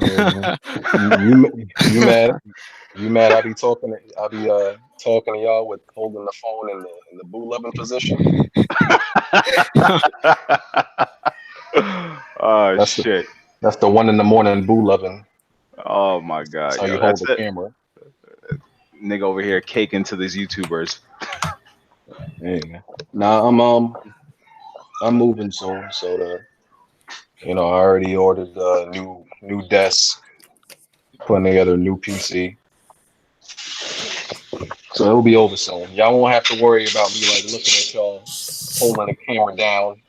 You mad? You mad? I be talking to y'all with holding the phone in the boot loving position. Oh That's the shit. that's the 1 in the morning boo loving. Oh my That's god, how you yo, hold that's the it. camera. Nigga over here caking to these YouTubers. Yeah. Now I'm moving soon, so I already ordered a new desk, putting together a new PC, so it'll be over soon. Y'all won't have to worry about me like looking at y'all holding the camera down.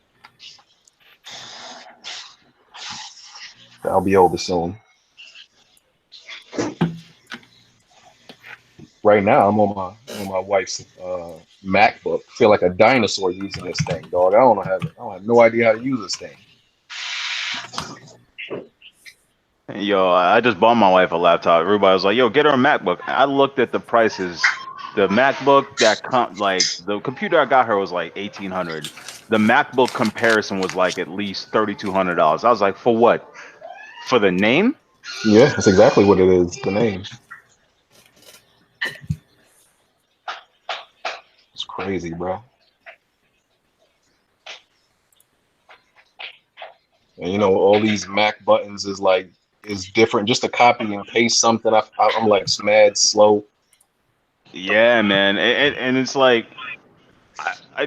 That'll be over soon. Right now, I'm on my wife's MacBook. Feel like a dinosaur using this thing, dog. I don't have no idea how to use this thing. Yo, I just bought my wife a laptop. Everybody was like, "Yo, get her a MacBook." I looked at the prices. The MacBook like the computer I got her was like 1,800. The MacBook comparison was like at least $3,200. I was like, for what? For the name? Yeah, that's exactly what it is. The name. It's crazy, bro. And all these Mac buttons is different. Just to copy and paste something, I'm like mad slow. Yeah, man. And it's like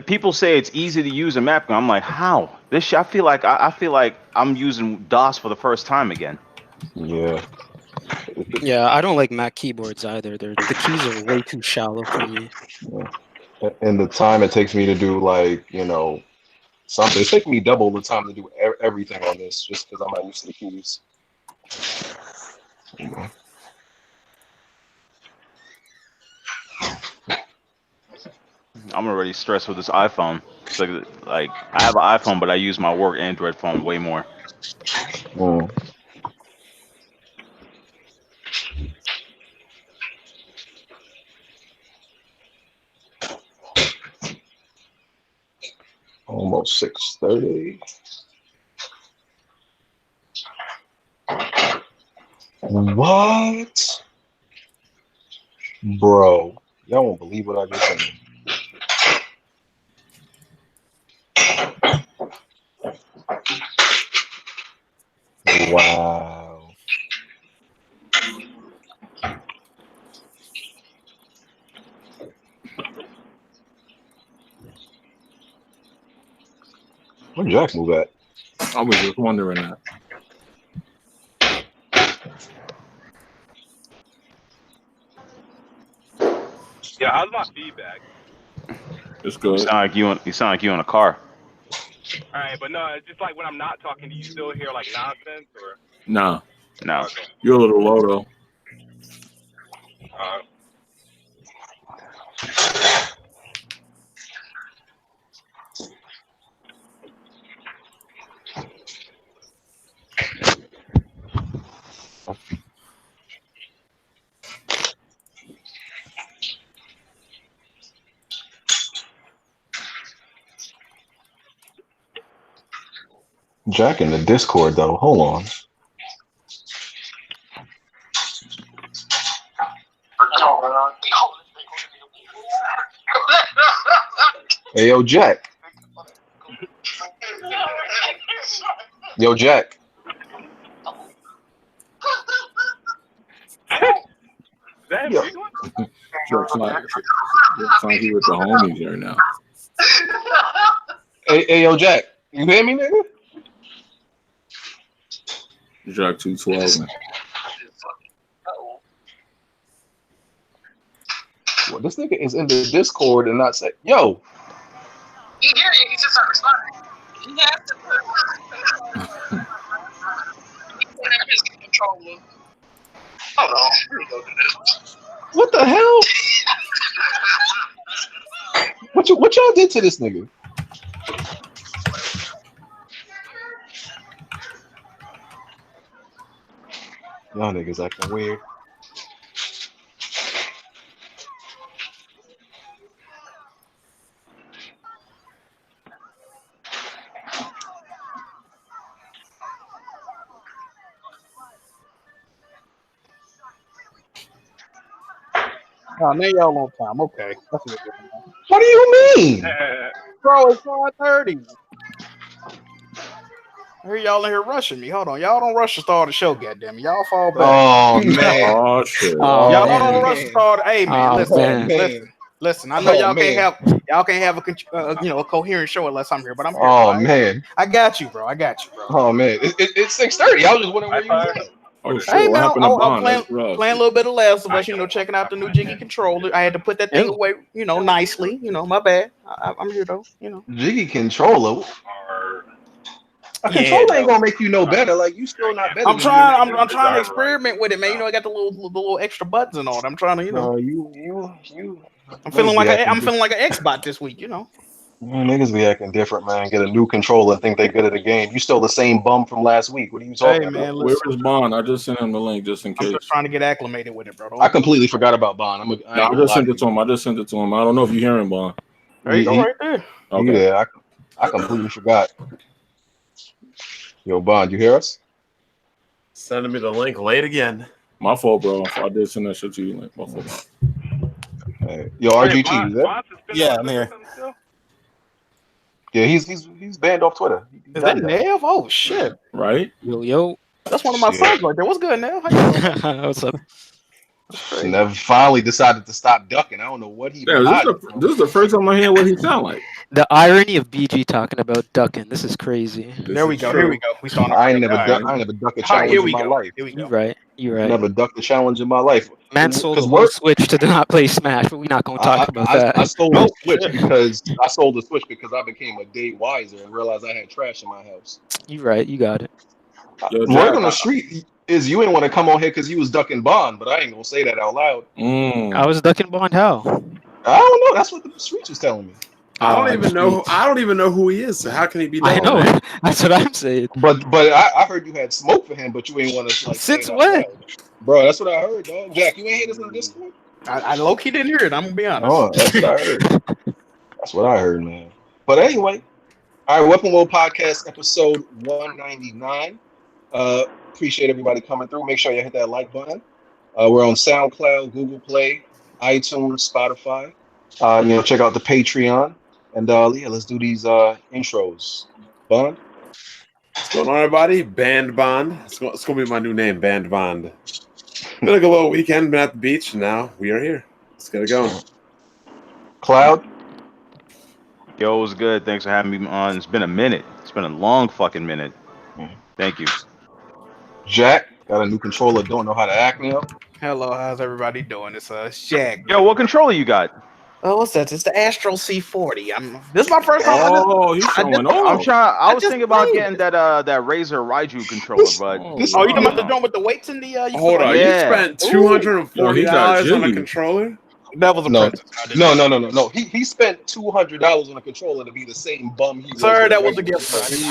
people say it's easy to use a MacBook. I'm like, how? This shit, I feel like I'm using DOS for the first time again. Yeah. Yeah, I don't like Mac keyboards either. The keys are way too shallow for me. Yeah. And the time it takes me to do like something, it's taking me double the time to do everything on this, just because I'm not used to the keys. I'm already stressed with this iPhone. So like I have an iPhone, but I use my work Android phone way more. Mm. Almost 6:30. What, bro? Y'all won't believe what I just seen. Wow. Where Jack move at? I was just wondering that. Yeah, how's my feedback? It's good. You sound like you in a car. All right, but no, it's just like when I'm not talking, do you still hear like nonsense or? Nah, No. Okay. you're a little low though. Uh, Jack in the Discord though. Hold on. Hey, yo, Jack. Yo, Jack. is that him Yo. giggling? Jack's like he with the homies right now. Hey, yo, Jack. You hear me, nigga? Jack 212. Man. Well, this nigga is in the Discord and not say, yo. He hear you. He's just not responding. He has to put his controller. Hold on. Let me go do this. What the hell? What y'all did to this nigga? Y'all niggas acting weird. Oh, now y'all on time. Okay. That's a little different. What do you mean? Bro, it's 5:30. I hear y'all in here rushing me. Hold on. Y'all don't rush to start the show, goddammit. Y'all fall back. Oh man. Oh shit. Oh, Y'all man. don't rush to start. Hey man, Oh, listen, man. listen. I know Oh, y'all man. can't have a coherent show unless I'm here, but I'm here. Oh bro. man. I got you, bro. I got you, bro. Oh man. It's 6:30. I was just wondering where you was at. Oh shit. Hey What man, happened to I'm Bond? playing That's rough. a little bit of Last of Us. Checking out the new Jiggy controller. I had to put that thing Ew. away, nicely. My bad. I'm here though. Jiggy controller. A Yeah, controller ain't though. gonna make you no better. Like you still not better. I'm than trying. me. I'm trying to experiment with it, man. I got the little extra buttons and all. I'm trying to, You. I'm feeling Niggas be acting like an Xbot this week. Niggas be acting different, man. Get a new controller and think they good at the game. You still the same bum from last week. What are you talking Hey about? man, Where listen. is Bond? I just sent him the link just in I'm case. just trying to get acclimated with it, bro. I completely forgot about Bond. I just sent it to him. I just sent it to him. I don't know if you hear him, Bond. There you go, right there. You Okay. there? I completely forgot. Yo, Bond, you hear us? Sending me the link late again. My fault, bro. I did send that shit to you. My fault. Hey, yo, RGT, is that? Yeah, I'm here. Yeah, he's banned off Twitter. Is that Nev? Oh shit! Right? Yo. That's one of my sons right there. What's good, Nev? How you doing? What's up? Never finally decided to stop ducking. I don't know what he. Yeah, this is the first time I hear what he sound like. The irony of BG talking about ducking. This is crazy. There we go. Here we go. We starting. I ain't never ducked a challenge in my life. Here we go. You right. You right. Never ducked a challenge in my life. Man sold the whole Switch to not play Smash, but we're not going to talk about that. I sold the Switch because I became a day wiser and realized I had trash in my house. You right. You got it. Word on the street is you ain't want to come on here because you was ducking Bond, but I ain't gonna say that out loud. I was ducking Bond. How? I don't know. That's what the streets was telling me. I don't even know who he is. So how can he be? I know. That's what I'm saying. But I heard you had smoke for him, but you ain't want to like. Since when? Bro, that's what I heard, dog. Jack, you ain't hear this in the Discord? I low key didn't hear it. I'm gonna be honest. Oh, that's what I heard. That's what I heard, man. But anyway, all right, Weapon World Podcast episode 199. Appreciate everybody coming through. Make sure you hit that like button. We're on SoundCloud, Google Play, iTunes, Spotify. Check out the Patreon. And let's do these intros. Bond? What's going on, everybody? Band Bond. It's going to be my new name, Band Bond. Been like a little weekend, been at the beach, and now we are here. Let's get it going. Cloud? Yo, it was good. Thanks for having me on. It's been a minute. It's been a long fucking minute. Thank you. Jack? Got a new controller. Don't know how to act now. Hello, how's everybody doing? It's Shaq. Yo, what controller you got? Oh, what's that? It's the Astro C40. This is my first time. He's showing off. I was thinking about getting that Razer Raiju controller, but you talking about the joint with the weights in the? Hold on, you spent $240 on a controller? That was a present. No. He spent $200 on a controller to be the same bum he was. Sir, that was a gift. He's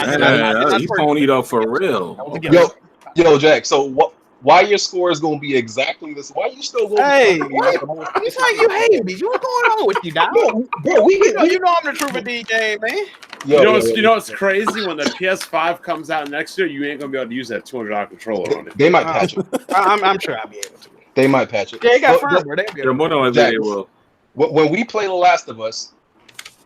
ponied up for real. Yo, Jack. So why your score is gonna be exactly this? Why you still going? Hey, it's like you hate me. What's going on with you, dog? Bro, you know I'm the truth of DJ, man. You know what's crazy? When the PS5 comes out next year, you ain't gonna be able to use that $200 controller on it. They might patch it. I'm sure I'll be able to. They might patch it. Yeah, they got firmware. They will. When we play The Last of Us,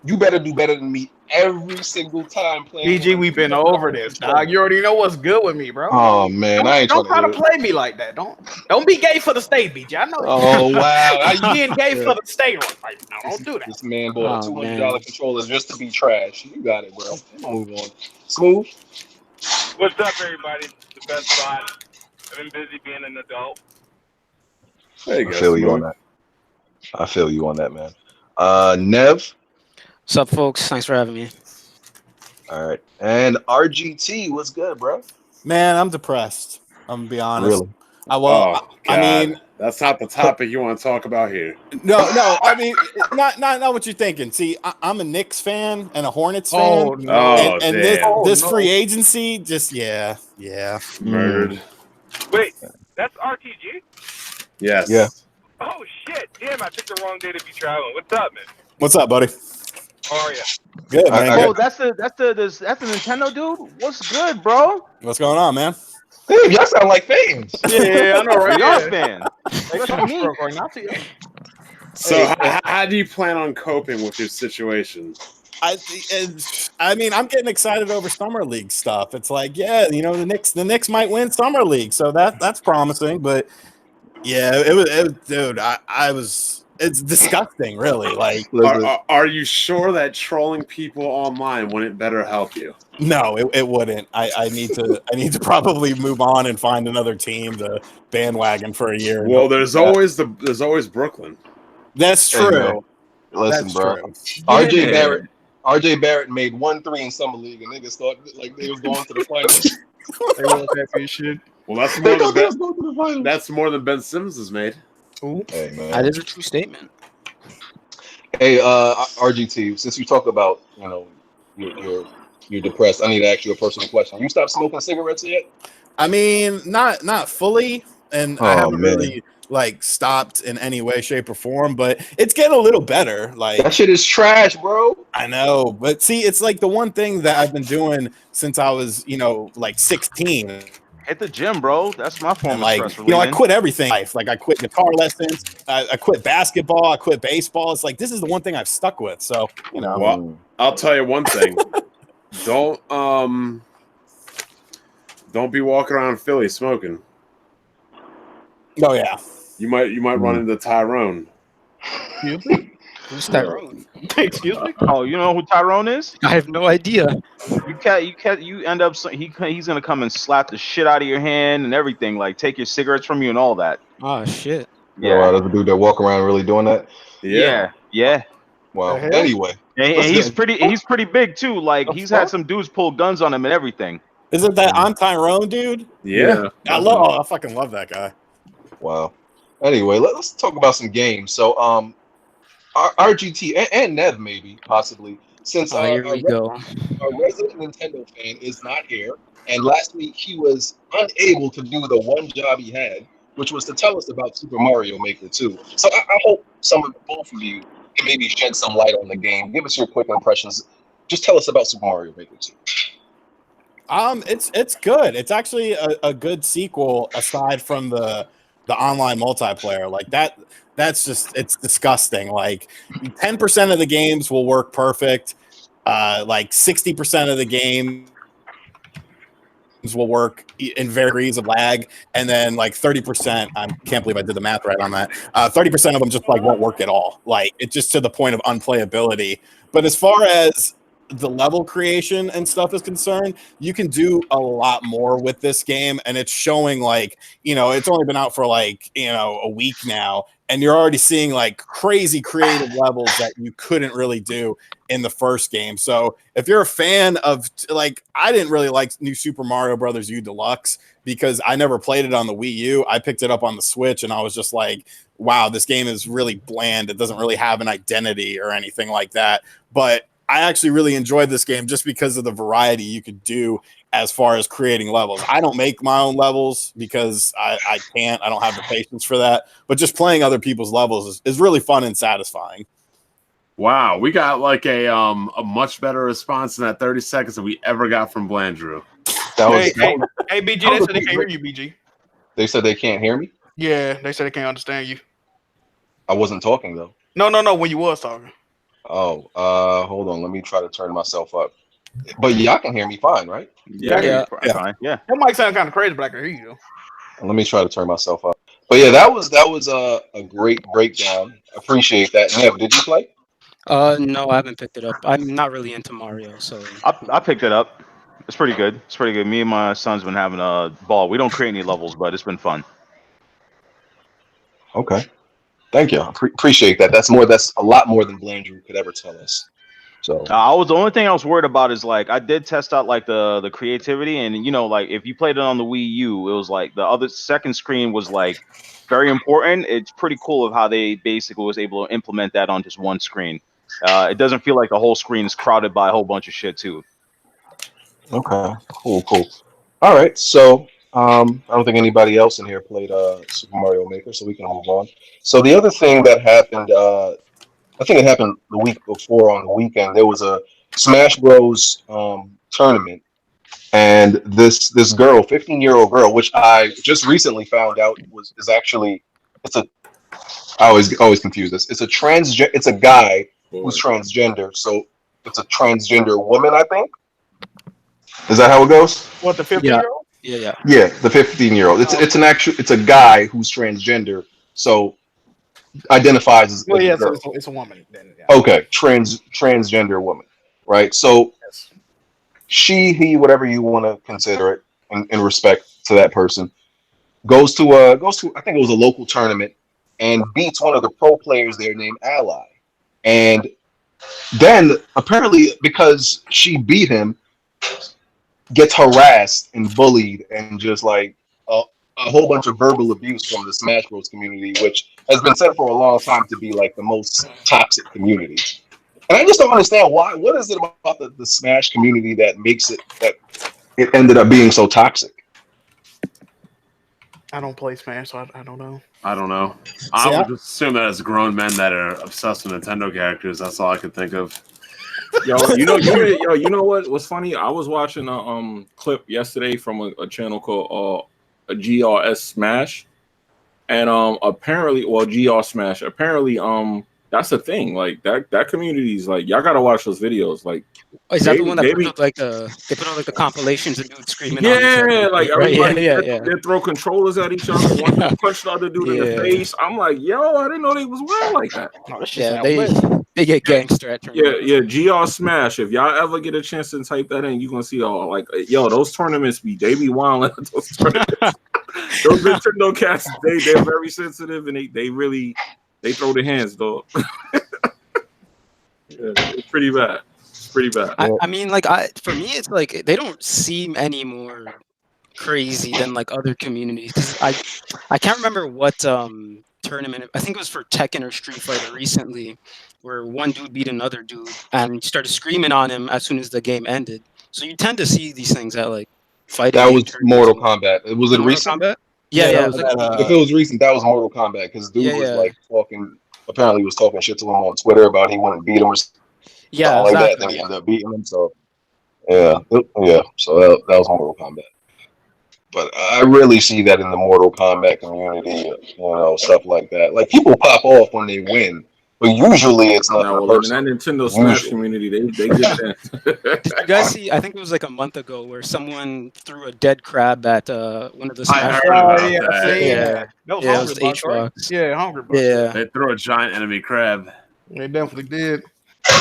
you better do better than me every single time playing. BG, we've been over this, dog. You already know what's good with me, bro. Oh man, don't try to play me like that. Don't be gay for the state, BG. I know. Oh wow, you being gay for the state right now. Don't do that. This man bought a $200 controller just to be trash. You got it, bro. Move on. Smooth. What's up, everybody? The best spot. I've been busy being an adult. There you go. I feel you on that, man. Nev. What's up, folks? Thanks for having me. All right. And RGT, what's good, bro? Man, I'm depressed. I'm gonna be honest. Really? I mean, that's not the topic you want to talk about here. No. I mean, not what you're thinking. See, I'm a Knicks fan and a Hornets fan. Oh no! And this free agency, just yeah. Murdered. Wait, that's RTG? Yes. Yeah. Oh shit! Damn, I picked the wrong day to be traveling. What's up, man? What's up, buddy? How are you? Good, man. Oh, that's the Nintendo dude. What's good, bro? What's going on, man? Hey, y'all sound like fans. Yeah, I know, right? We are fans. So how do you plan on coping with your situation? I mean, I'm getting excited over summer league stuff. It's like, yeah, you know, the Knicks might win summer league, so that's promising. But yeah, it was dude. It's disgusting, really. Like, are you sure that trolling people online wouldn't better help you? No, it wouldn't. I need to probably move on and find another team to bandwagon for a year. Well, there's always Brooklyn. That's true. Hey, listen, That's bro. true. RJ Barrett made 1-3 in summer league, and niggas thought like they was going to the finals. They want that good shit. Well, that's more than Ben Simmons has made. Ooh. Hey, man. That is a true statement. Hey, RGT, since you talk about, you know, you're depressed, I need to ask you a personal question. You stopped smoking cigarettes yet? I mean, not fully, and I haven't really like stopped in any way, shape, or form, but it's getting a little better. Like, that shit is trash, bro. I know, but see, it's like the one thing that I've been doing since I was, you know, like 16. Hit the gym, bro. That's my form of stress relief. You know, I quit everything. Like, I quit guitar lessons, I quit basketball, I quit baseball. It's like, this is the one thing I've stuck with. So, you know. Well, I'll tell you one thing. Don't be walking around Philly smoking. Oh yeah. You might run into Tyrone. Excuse me? Who's Tyrone? Excuse me? Oh, you know who Tyrone is? I have no idea. You end up he's gonna come and slap the shit out of your hand and everything, like take your cigarettes from you and all that. Oh shit. Yeah, wow, there's a dude that walk around really doing that. Yeah. Wow. Anyway, and he's pretty big too. Like he's had some dudes pull guns on him and everything. Isn't that I'm Tyrone, dude? Yeah. I fucking love that guy. Wow. Anyway, let's talk about some games. So, RGT and Nev maybe possibly, since here we go. Our resident Nintendo fan is not here, and last week he was unable to do the one job he had, which was to tell us about Super Mario Maker 2. So I hope both of you can maybe shed some light on the game. Give us your quick impressions. Just tell us about Super Mario Maker 2. It's good. It's actually a good sequel aside from the online multiplayer. Like that's just, it's disgusting. Like 10% of the games will work perfect. Like 60% of the games will work in degrees of lag, and then like 30%, I can't believe I did the math right on that. 30% of them just like won't work at all. Like it's just to the point of unplayability. But as far as the level creation and stuff is concerned, you can do a lot more with this game, and it's showing, like, you know, it's only been out for like, you know, a week now, and you're already seeing like crazy creative levels that you couldn't really do in the first game. So if you're a fan of, like, I didn't really like New Super Mario Brothers U Deluxe because I never played it on the Wii U. I picked it up on the Switch, and I was just like, wow, this game is really bland. It doesn't really have an identity or anything like that. But I actually really enjoyed this game just because of the variety you could do as far as creating levels. I don't make my own levels because I can't. I don't have the patience for that. But just playing other people's levels is really fun and satisfying. Wow, we got like a much better response in that 30 seconds than we ever got from Blandrew. Hey, BG, they said they can't hear you, BG. They said they can't hear me? Yeah, they said they can't understand you. I wasn't talking, though. No, when you was talking. Oh, hold on. Let me try to turn myself up. But y'all can hear me fine, right? Yeah. Fine. Yeah. That might sound kind of crazy, but I can hear you though. Let me try to turn myself up. But yeah, that was a great breakdown. Appreciate that. Nev, did you play? No, I haven't picked it up. I'm not really into Mario, so I picked it up. It's pretty good. It's pretty good. Me and my son's been having a ball. We don't create any levels, but it's been fun. Okay. Thank you. Appreciate that. That's a lot more than Blandrew could ever tell us. So the only thing I was worried about is, like, I did test out like the creativity, and you know, like if you played it on the Wii U, it was like the other second screen was like very important. It's pretty cool of how they basically was able to implement that on just one screen. It doesn't feel like the whole screen is crowded by a whole bunch of shit too. okay, cool. All right, so I don't think anybody else in here played Super Mario Maker, so we can move on. So the other thing that happened, I think it happened the week before on the weekend. There was a Smash Bros. Tournament, and this girl, 15-year-old girl, which I just recently found out it's I always confuse this. It's a guy who's transgender. So it's a transgender woman, I think. Is that how it goes? What, the 15-year-old? Yeah. Yeah, the 15-year-old. It's a guy who's transgender. So identifies as Well, a yeah, girl. so it's a woman. Then, yeah. Okay, transgender woman, right? So Yes. she, he, whatever you want to consider it, in respect to that person, goes to I think it was a local tournament and beats one of the pro players there named Ally, and then apparently because she beat him, gets harassed and bullied and just like a whole bunch of verbal abuse from the Smash Bros community, which has been said for a long time to be like the most toxic community. And I just don't understand why. What is it about the Smash community that makes it that it ended up being so toxic? I don't play Smash, so I don't know. I don't know. I would just assume that as grown men that are obsessed with Nintendo characters, that's all I could think of. You know what? What's funny? I was watching a clip yesterday from a channel called a GRS Smash, and apparently, GR Smash. Apparently, that's a thing. Like that community is like, y'all gotta watch those videos. Like, is that the one that put up like they put out like the compilations of dudes screaming? Yeah, on each other, like right? everybody, they throw controllers at each other. One punch the other dude in the face. I'm like, yo, I didn't know they was wild like that. Oh, they get gangster at tournaments. Yeah, GR Smash. If y'all ever get a chance to type that in, you're gonna see all like, yo, those tournaments they be wild at those tournaments. Those Nintendo cats, they're very sensitive and they throw their hands, dog. Yeah, it's pretty bad. I mean, like, for me, it's like they don't seem any more crazy than like other communities. Because I can't remember what tournament. I think it was for Tekken or Street Fighter recently, where one dude beat another dude and started screaming on him as soon as the game ended. So you tend to see these things at like fighting. That was Mortal Kombat. Was it recent? Kombat? Yeah. If it was recent, that was Mortal Kombat because dude was like talking. Apparently, was talking shit to him on Twitter about he wanted to beat him or something like that. Then he ended up beating him. So yeah. So that was Mortal Kombat. But I really see that in the Mortal Kombat community, stuff like that. Like people pop off when they win, but usually it's not. In that Nintendo Smash community, they get that. Did you guys see? I think it was like a month ago where someone threw a dead crab at one of the Smash. That was Hungry Bucks, right? Yeah, Hungry Bucks. Yeah, they threw a giant enemy crab. They definitely did.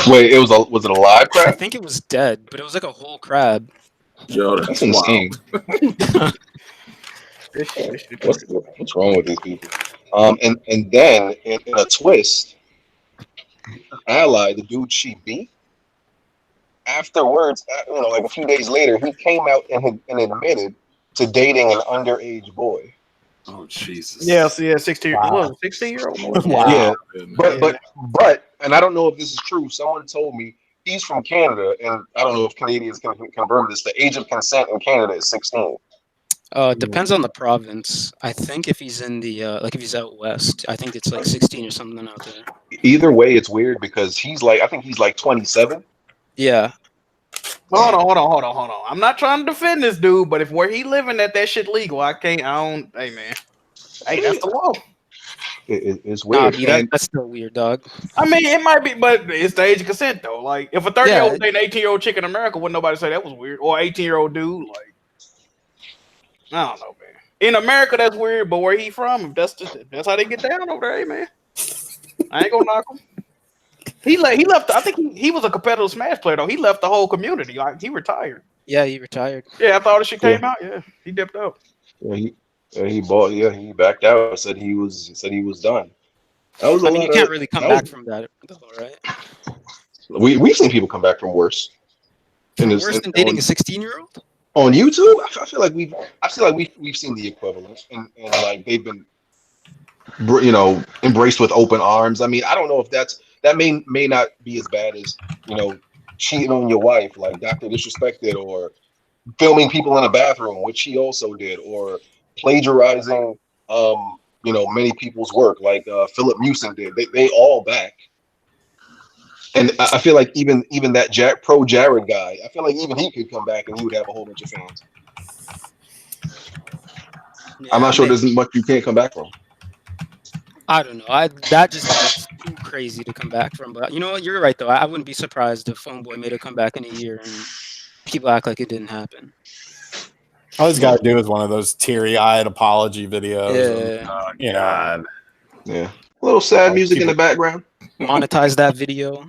Wait, was it a live crab? I think it was dead, but it was like a whole crab. Yo, that's insane. What's wrong with these people? And then in a twist, Ally, the dude she beat, afterwards, like a few days later, he came out and admitted to dating an underage boy. Oh Jesus! Yeah, 16-year-old. Wow. Yeah, but, and I don't know if this is true. Someone told me he's from Canada, and I don't know if Canadians can confirm this. The age of consent in Canada is 16. It depends on the province. I think if he's in the if he's out west, I think it's like 16 or something out there. Either way, it's weird because I think he's like 27. Yeah. Hold on. I'm not trying to defend this dude, but if where he living that shit legal, hey man. Hey, that's the law. It's weird. That's still weird, dog. I mean, it might be, but it's the age of consent though. Like if a 30-year-old dating an 18-year-old chick in America, wouldn't nobody say that was weird? Or 18-year-old dude, like I don't know, man. In America, that's weird, but where he from, if that's how they get down over there, hey man. I ain't gonna knock him. He left. I think he was a competitive Smash player though. He left the whole community. Like he retired. Yeah, he retired. Yeah, after all this shit came out, he dipped out. Yeah, he backed out. Said he was done. You can't really come back from that, though, right? We've seen people come back from worse. Worse than dating a 16-year-old on YouTube. I feel like we've seen the equivalent, and like they've been, embraced with open arms. I mean, I don't know if that may not be as bad as cheating on your wife, like Dr. Disrespected, or filming people in a bathroom, which he also did, or plagiarizing many people's work, like Philip Mewson did. They all back. And I feel like even that pro Jared guy, I feel like even he could come back and he would have a whole bunch of fans. Yeah, I'm not sure there's much you can't come back from. I don't know. That just seems too crazy to come back from. But you know what? You're right though. I wouldn't be surprised if Phone Boy made a comeback in a year and people act like it didn't happen. All he's got to do is one of those teary-eyed apology videos. Yeah. And, God. Yeah. A little sad music in the background. Monetize that video.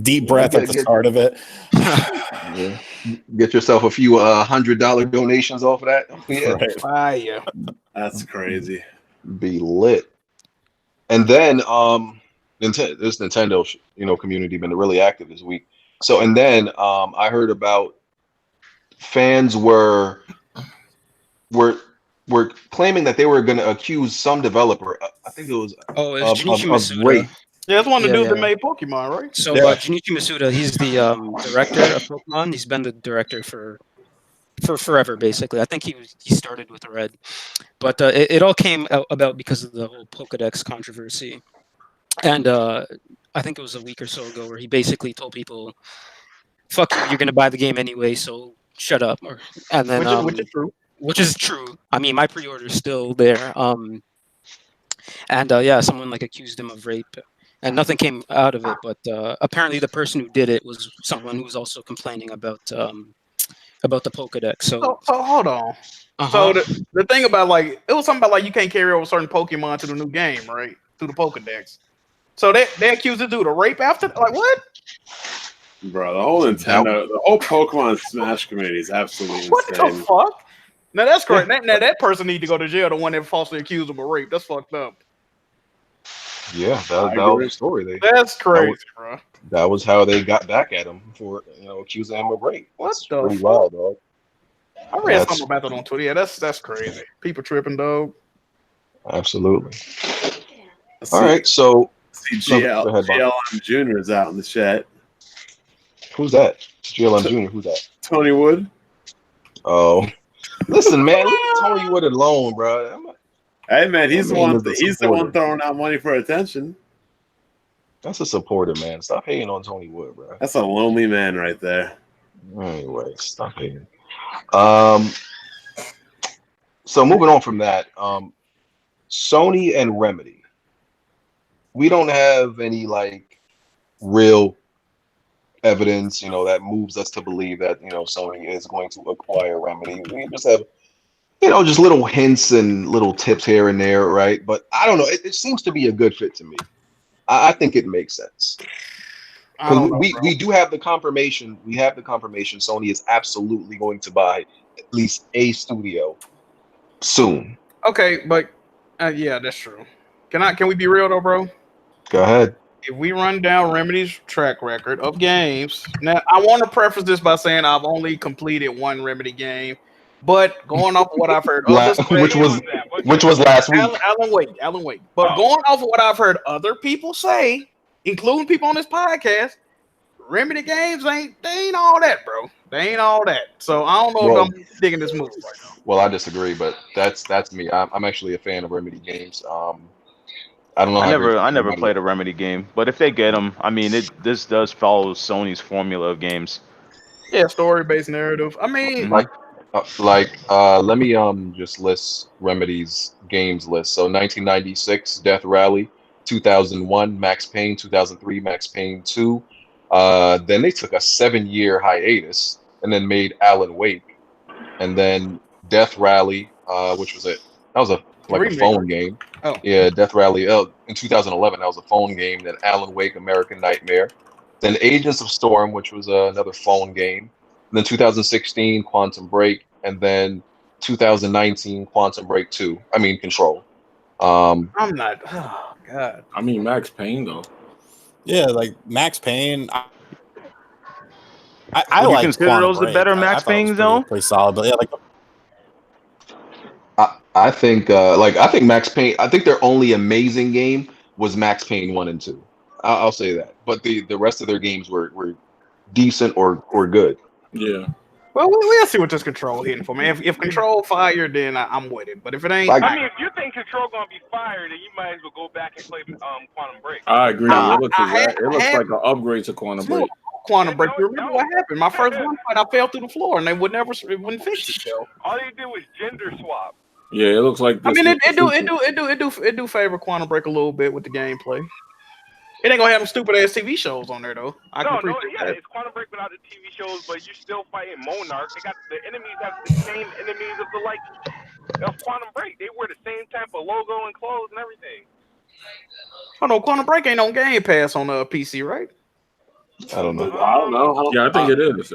Deep breath at the start of it. Yeah. Get yourself a few $100 donations off of that. Yeah. Right. Fire. That's crazy. Be lit. And then this Nintendo community been really active this week. So and then I heard about fans were claiming that they were going to accuse some developer. I think it was Junichi Masuda. rape. Yeah, that's one of the dudes that made Pokemon, right? So Junichi Masuda, he's the director of Pokemon. He's been the director for forever, basically. I think he started with Red, but it all came about because of the whole Pokédex controversy, and I think it was a week or so ago where he basically told people, "Fuck you, you're gonna buy the game anyway, so shut up." And then which is true. I mean, my pre-order's still there. And someone accused him of rape. And nothing came out of it, but apparently the person who did it was someone who was also complaining about the Pokédex. So hold on. So the thing about it was something about you can't carry over certain Pokemon to the new game, right? Through the Pokédex. So they accused the dude of rape after what? Bro, the whole Nintendo, the whole Pokemon Smash community is absolutely insane. What the fuck? Now that's correct. Now that person need to go to jail. The one that falsely accused him of rape. That's fucked up. Yeah, that was the story. That's crazy, bro. That was how they got back at him for accusing him of rape. That's pretty wild, dog. I read something about that on Twitter. Yeah, that's crazy. People tripping, dog. Absolutely. All right, so GLM Jr. is out in the chat. Who's that? GLM Jr. Who's that? Tony Wood. Oh, listen, man, leave Tony Wood alone, bro. Hey man, he's the one. He's the one throwing out money for attention. That's a supporter, man. Stop hating on Tony Wood, bro. That's a lonely man right there. Anyway, stop hating. So moving on from that, Sony and Remedy. We don't have any real evidence, that moves us to believe that Sony is going to acquire Remedy. We just have just little hints and little tips here and there, right? But I don't know. It seems to be a good fit to me. I think it makes sense. We do have the confirmation. We have the confirmation. Sony is absolutely going to buy at least a studio soon. Okay, but yeah, that's true. Can we be real though, bro? Go ahead. If we run down Remedy's track record of games, now I want to preface this by saying I've only completed one Remedy game. But going off of what I've heard, which was last week. Alan Wake. But going off of what I've heard other people say, including people on this podcast, Remedy games they ain't all that, bro. They ain't all that. So I don't know if I'm digging this movie right now. Well, I disagree, but that's me. I'm actually a fan of Remedy games. I don't know. I never played a Remedy game, but if they get them, I mean, this does follow Sony's formula of games. Yeah, story-based narrative. I mean, let me just list Remedy's games list. So 1996, Death Rally. 2001, Max Payne. 2003, Max Payne 2. Then they took a 7-year hiatus and then made Alan Wake, and then Death Rally, which was that was a phone game. Oh yeah, Death Rally. In 2011, that was a phone game. Then Alan Wake, American Nightmare. Then Agents of Storm, which was another phone game. And then 2016, Quantum Break, and then 2019, Quantum Break 2. I mean, Control. I'm not. Oh God. I mean, Max Payne though. Yeah, Max Payne. I Would you like consider those the better Max Payne though? Pretty solid, but yeah, I think Max Payne. I think their only amazing game was Max Payne 1 and 2. I'll say that. But the rest of their games were decent or good. Yeah. Well, we'll see what this Control hitting for, man. If Control fire, then I'm with it. But if it ain't, I mean, if you think Control gonna be fired, then you might as well go back and play Quantum Break. I agree. It looks like an upgrade to Quantum Break. Quantum Break. You remember what happened? My first one fight, I fell through the floor, and it wouldn't fix it. Though. All they did was gender swap. Yeah, it looks like. I mean, it do favor Quantum Break a little bit with the gameplay. It ain't gonna have them stupid ass TV shows on there though. It's Quantum Break without the TV shows, but you're still fighting Monarch. They got the enemies have the same enemies of Quantum Break. They wear the same type of logo and clothes and everything. Oh no, Quantum Break ain't on Game Pass on PC, right? I don't know. I don't know. Yeah, I think it is.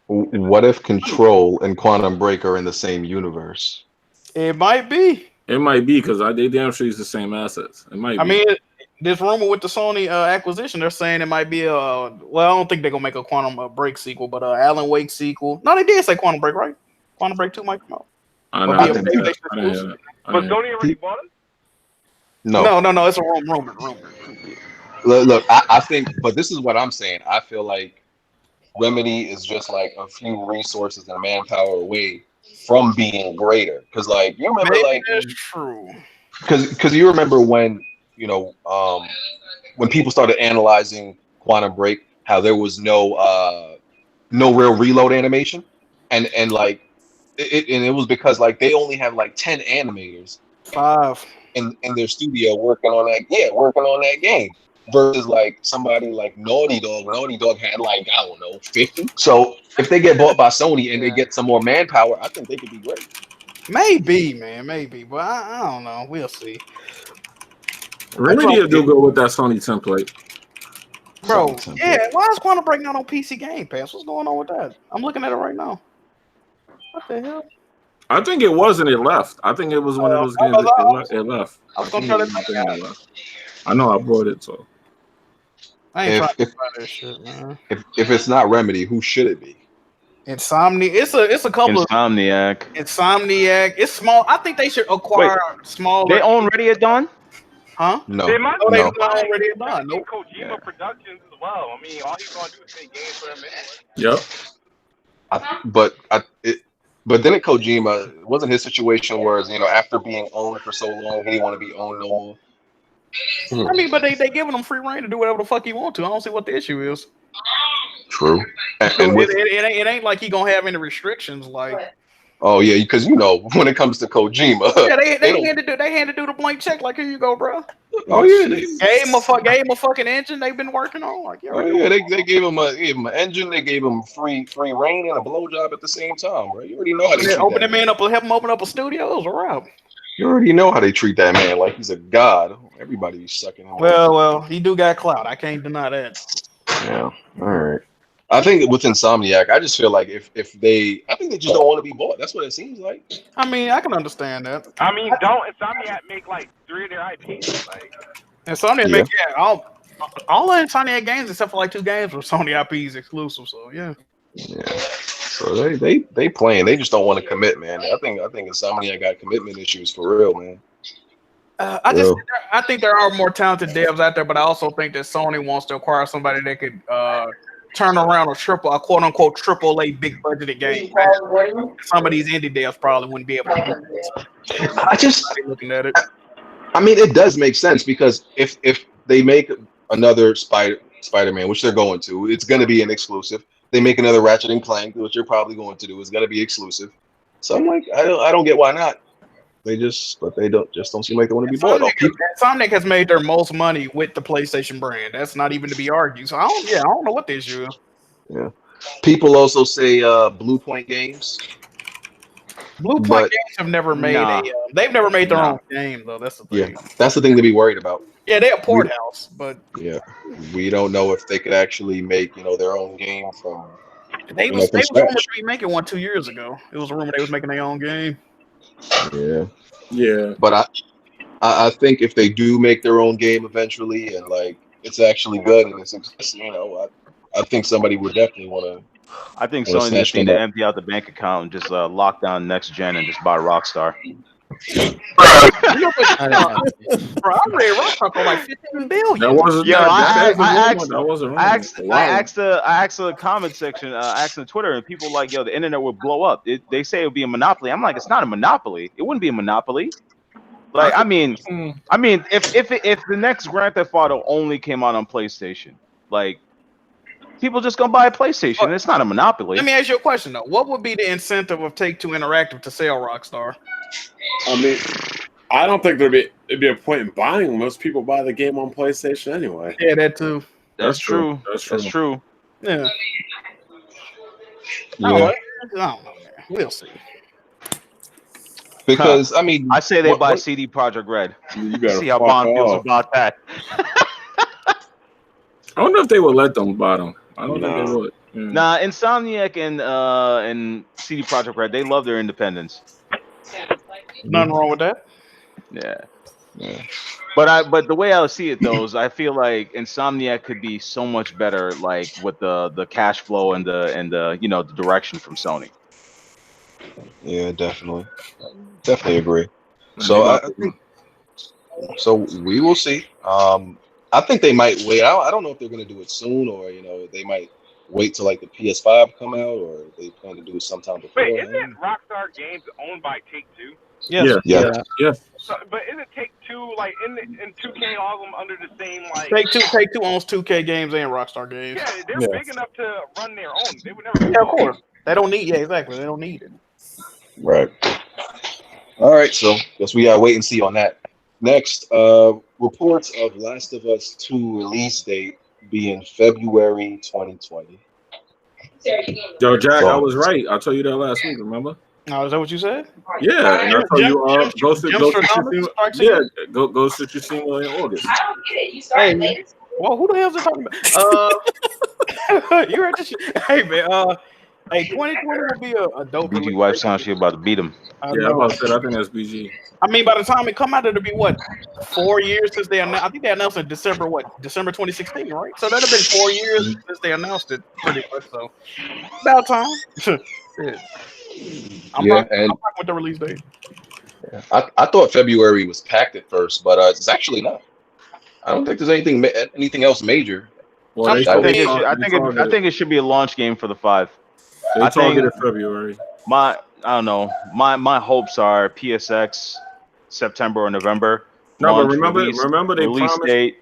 What if Control and Quantum Break are in the same universe? It might be. It might be because they damn sure use the same assets. It might be. I mean, this rumor with the Sony acquisition, they're saying it might be well, I don't think they're gonna make a Quantum Break sequel, but Alan Wake sequel. No, they did say Quantum Break, right? Quantum Break 2 might come out. I know. But Sony already bought it? No, it's a rumor. Look, I think, but this is what I'm saying. I feel like Remedy is just like a few resources and manpower away from being greater. Because, like, you remember, maybe that's true. Because you remember when, when people started analyzing Quantum Break, how there was no real reload animation, and like it was because like they only have like 10 animators, 5 in their studio working on that game. Versus like somebody like Naughty Dog. Naughty Dog had like, I don't know, 50. So if they get bought by Sony and they get some more manpower, I think they could be great. Maybe, man, maybe. But I don't know. We'll see. Remedy will do good with that Sony template. Bro, yeah, why is Quantum Break not on PC Game Pass? What's going on with that? I'm looking at it right now. What the hell? I think it was and it left. I think it was one of those games it left. I was going to try to I know I bought it, so. I ain't trying to buy that shit, man. If it's not Remedy, who should it be? It's a couple Insomniac. It's small. I think they should acquire smaller. They own Ready at Dawn? Huh? No. They might they don't own Ready at Dawn. Nope. Kojima Productions as well. I mean, all he's gonna do is make games for them anyway. Yep. But then at Kojima, it wasn't his situation where, after being owned for so long, he didn't want to be owned no more. I mean, but they giving him free reign to do whatever the fuck he want to. I don't see what the issue is. True. It ain't like he gonna have any restrictions. Like, oh yeah, because when it comes to Kojima, yeah, they had to do the blank check. Like, here you go, bro. Oh yeah, they gave him a fucking engine they've been working on. Like, they gave him an engine. They gave him free reign and a blowjob at the same time, right? You already know how they open that man up, help him open up a studio. It was a wrap. You already know how they treat that man like he's a god. Everybody's sucking him. Well, he do got clout. I can't deny that. Yeah. All right. I think with Insomniac, I just feel like I think they just don't want to be bought. That's what it seems like. I mean, I can understand that. I mean, don't Insomniac make like 3 of their IPs? Like, Insomniac make all the Insomniac games except for like 2 games were Sony IPs exclusive. So yeah. Yeah. So they playing. They just don't want to commit, man. I think Insomniac got commitment issues for real, man. I think there are more talented devs out there, but I also think that Sony wants to acquire somebody that could turn around a quote unquote AAA big budgeted game. Some of these indie devs probably wouldn't be able to do it. I just looking at it. I mean, it does make sense because if they make another Spider-Man, which they're going to, it's going to be an exclusive. They make another Ratchet and Clank, which you're probably going to do, is going to be exclusive. So I'm like, I don't get why not. They don't seem like they want to be bought. Insomniac has made their most money with the PlayStation brand. That's not even to be argued. So I don't know what the issue is. Yeah. People also say Blue Point Games. Blue Point Games have never made they've never made their own game though. That's the thing. Yeah, that's the thing to be worried about. Yeah, they're a port house, but we don't know if they could actually make their own game from. They was rumored to be making one 2 years ago. It was a rumor they was making their own game. Yeah. But I think if they do make their own game eventually, and like it's actually good and it's I think somebody would definitely want to. I think Sony just need to empty out the bank account and just lock down next gen and just buy Rockstar. Bro, I read Rockstar for like $15 billion. That wasn't. Yeah, I asked the comment section, asked on Twitter, and people like, the internet would blow up. They say it would be a monopoly. I'm like, it's not a monopoly. It wouldn't be a monopoly. Like, I mean, if the next Grand Theft Auto only came out on PlayStation, like, People just gonna buy a PlayStation. It's not a monopoly. Let me ask you a question though. What would be the incentive of Take-Two Interactive to sell Rockstar? I mean, I don't think there'd be a point in buying. Most people buy the game on PlayStation anyway. Yeah, that too. That's true. That's true. Yeah. Yeah. I don't know, man. We'll see. Because I mean, I say they buy CD Projekt Red. You better See how fuck Bond feels off. about that. I wonder if they would let them buy them. I don't think they would. Mm. Nah, Insomniac and CD Projekt Red, they love their independence. Nothing wrong with that. Yeah. But the way I see it though is I feel like Insomniac could be so much better, like with the cash flow and the the direction from Sony. yeah, definitely agree. So I think so. We will see. I think they might wait out. I don't know if they're going to do it soon, or they might wait till like the PS5 come out, or they plan to do it sometime before. Wait, isn't Rockstar Games owned by Take-Two? Yes. Yeah. So, but isn't Take-Two like in 2K all of them under the same like? Take-Two owns 2K games and Rockstar Games. Yeah, they're big enough to run their own. They would never. Yeah, of course. They don't need. Yeah, exactly. They don't need it. Right. All right. So guess we gotta wait and see on that. Next, reports of Last of Us 2 release date being February 2020. Yo, Jack, I was right. I told you that last week. Remember? Oh, is that what you said? Yeah, and I told you go sit your SEMA in August. I don't get it. You started later. Well, who the hell is it talking about? You heard this shit? Hey man, hey, 2020 will be a dope. BG wife sounds she about to beat him. Yeah, I'm about to say I think that's BG. I mean, by the time it come out, it'll be what 4 years since they announced. I think they announced in December 2016, right? So that'll been 4 years since they announced it, pretty much. So about time. I'm rocking with the release date. Yeah. I thought February was packed at first, but it's actually not. I don't think there's anything else major. Well, I think it should be a launch game for the 5. They targeted February. I don't know. My hopes are PSX September or November. No, launch, but remember they release promised. date.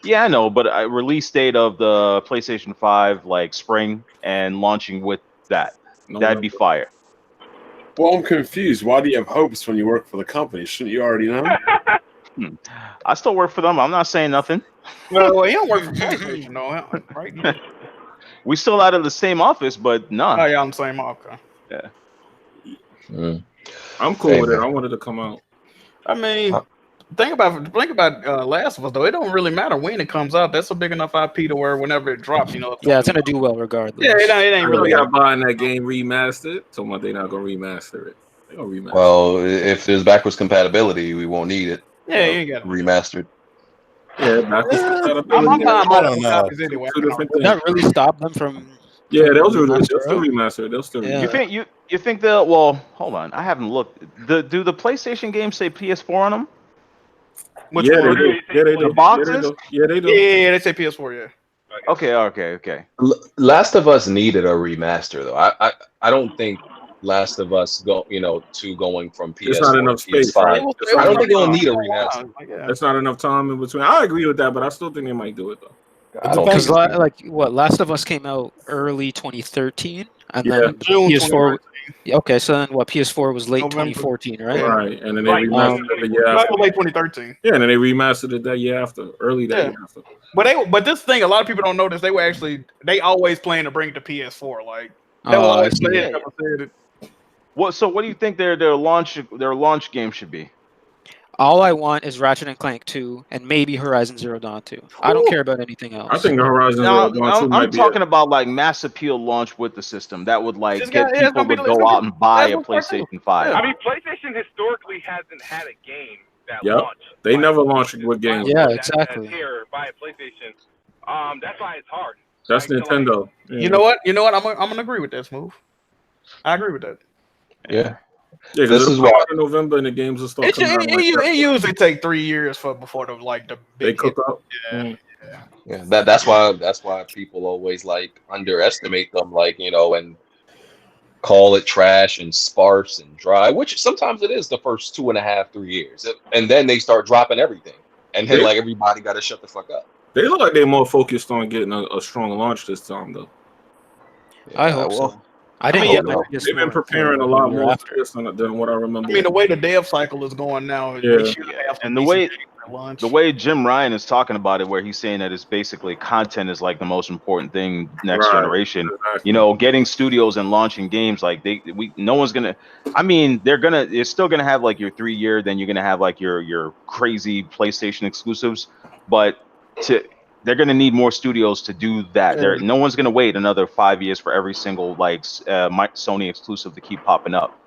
Yeah, I know, but a release date of the PlayStation 5 like spring and launching with that. That'd be fire. Well, I'm confused. Why do you have hopes when you work for the company? Shouldn't you already know? I still work for them. I'm not saying nothing. Well, he don't work for PlayStation, no, right? We still out of the same office, but no. Oh, yeah, on the same office. Yeah. I'm cool with it. I wanted to come out. I mean, think about Last of Us though. It don't really matter when it comes out. That's a big enough IP to where whenever it drops, Yeah, it's gonna do well regardless. Yeah, it ain't really got buying that game remastered. Talking about they not gonna remaster it. They gonna remaster. Well, if there's backwards compatibility, we won't need it. Yeah, you ain't got remastered. Yeah, backwards compatibility. I'm buying I don't know. copies anyway. Two different Would things. that really stop them from? Yeah, they'll still remaster it. They'll still. Yeah. Remaster. You think they'll? Well, hold on. I haven't looked. Do the PlayStation games say PS4 on them? Which Yeah, one? they do. Yeah, they do. The boxes? Yeah, they do. Yeah, they say PS4. Yeah. Okay. Last of Us needed a remaster though. I don't think Last of Us going from PS4 It's not enough to space. PS5. Right? I don't think they'll need a remaster. There's not enough time in between. I agree with that, but I still think they might do it though. Because Last of Us came out early 2013, and then June PS4. Okay, so then PS4 was late November. 2014, right? Right, and then they remastered it the year after. Late 2013. Yeah, and then they remastered it that year after, early that year after. But this thing, a lot of people don't know this. They always plan to bring it to PS4. Like they will always play it. So what do you think their launch game should be? All I want is Ratchet and Clank 2 and maybe Horizon Zero Dawn 2. I don't care about anything else. I think the Horizon Zero Dawn 2 might I'm be talking about like mass appeal launch with the system that would like get people to go out and buy a PlayStation 5. I mean, PlayStation historically hasn't had a game that launched. They never launched with games. Yeah, exactly. Here by a PlayStation. That's why it's hard. That's Nintendo. You know what? I'm gonna agree with that, Smooth. I agree with that. Yeah. Yeah, this is why in November and the games will start coming out. It usually take 3 years before the they big cook up. Yeah, that's why people always like underestimate them, and call it trash and sparse and dry, which sometimes it is the first 2.5-3 years, and then they start dropping everything, and then everybody got to shut the fuck up. They look like they're more focused on getting a strong launch this time, though. I hope so. I didn't mean, get they've been preparing a lot more for this than what I remember. I mean, the way the dev cycle is going now, Yeah. they should have And the way Jim Ryan is talking about it, where he's saying that it's basically content is like the most important thing next generation. Exactly. You know, getting studios and launching games like no one's gonna. I mean, it's still gonna have like your 3-year, then you're gonna have like your crazy PlayStation exclusives, but they're gonna need more studios to do that. No one's gonna wait another 5 years for every single like Sony exclusive to keep popping up.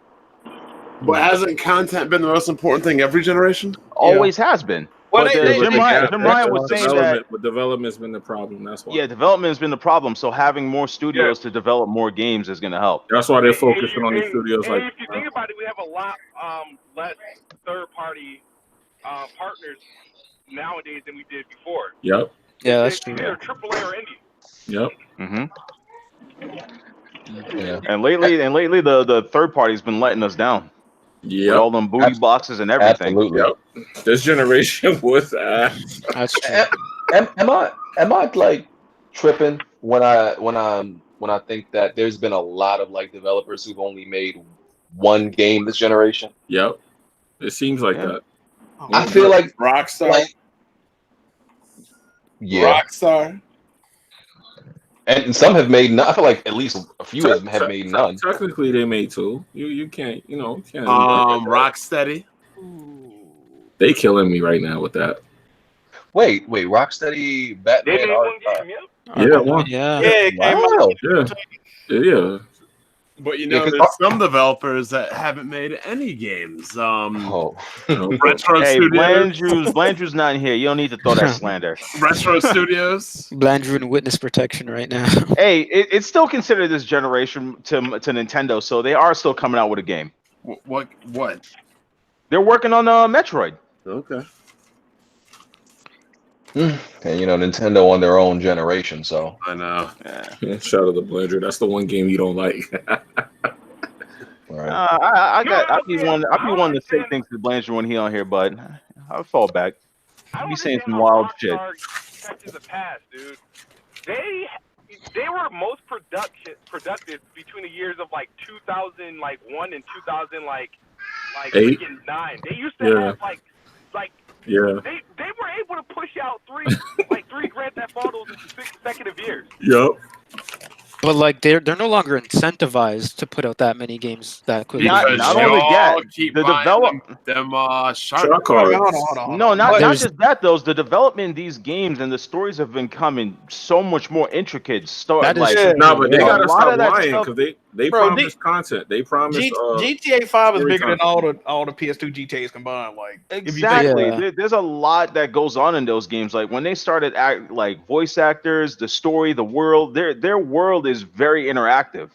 But hasn't content been the most important thing every generation? Always has been. Well, But Jim Ryan was saying that development's been the problem. That's why. Yeah, development has been the problem. So having more studios to develop more games is going to help. That's why they're focusing on these studios. And if you think about it, we have a lot less third-party partners nowadays than we did before. Yep. Yeah, that's true. Either AAA or indie. Yep. Yeah. And lately, the third party's been letting us down. Yeah. All them booty boxes and everything. Absolutely. Yep. This generation was ass. That's true. Am I like tripping when I think that there's been a lot of like developers who've only made one game this generation? Yep. It seems like that. I feel like Rockstar. Rockstar. And some have made none. I feel like at least a few of them have made none. Technically, they made 2. You can't, can't. Rocksteady. They killing me right now with that. Wait, Rocksteady, Batman. They made one game, Yeah, it came out. Yeah. But there's some developers that haven't made any games. Retro Studios. Blandrew's not in here. You don't need to throw that slander. Retro Studios. Blandrew in witness protection right now. Hey, it's still considered this generation to Nintendo, so they are still coming out with a game. What? They're working on Metroid. Okay. And Nintendo on their own generation, so I know. Yeah, shout out to Blandrew. That's the one game you don't like. right. I'd be one to say things to Blandrew when he on here, but I'll fall back. I'll be saying some wild shit. Catches a pass, dude. They were most productive between the years of like 2001 and 2009. They used to have like. Yeah. They were able to push out three Grand Theft Autos in 6 consecutive years. Yep. But like they're no longer incentivized to put out that many games that quickly. Not only that, the development them shark cards. Hold on. No, not just that though. The development in these games and the stories have been coming so much more intricate. But they gotta stop lying because they promise content. They promise GTA 5 is bigger than all the PS2 GTAs combined. Like exactly, there's a lot that goes on in those games. Like when they started like voice actors, the story, the world, their world is very interactive.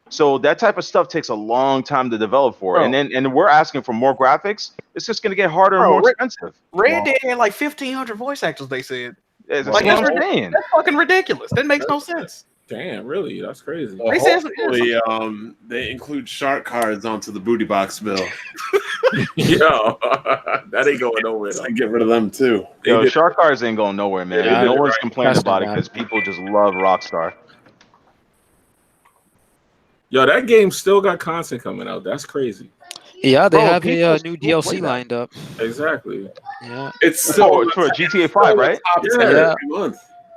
So that type of stuff takes a long time to develop for. And we're asking for more graphics. It's just going to get harder and more expensive. Red Dead had like 1,500 voice actors, they said. That's fucking ridiculous. That makes no sense. Damn, really? That's crazy. Hopefully, they include shark cards onto the booty box bill. Yo, that ain't going nowhere. I get rid of them too. Yo, shark cards ain't going nowhere, man. No one's complaining about it because people just love Rockstar. Yo, that game still got content coming out. That's crazy. Yeah, they have a new DLC lined up. Exactly. Yeah. It's still for GTA 5, right? Yeah.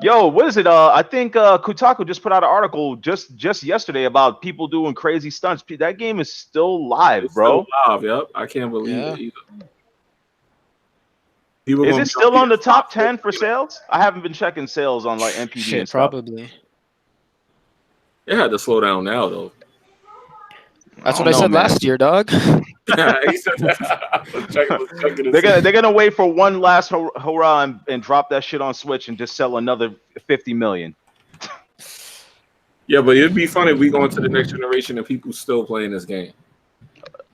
Yo, what is it? I think Kotaku just put out an article just yesterday about people doing crazy stunts. That game is still live, bro. Still live, yep. I can't believe it either. Is it still on the top 10 for sales? I haven't been checking sales on like MPD and stuff. Probably. It had to slow down now, though. That's what I said last year, dog. He said that. They're gonna wait for one last hurrah and drop that shit on Switch and just sell another 50 million. Yeah, but it'd be funny if we go into the next generation and people still playing this game.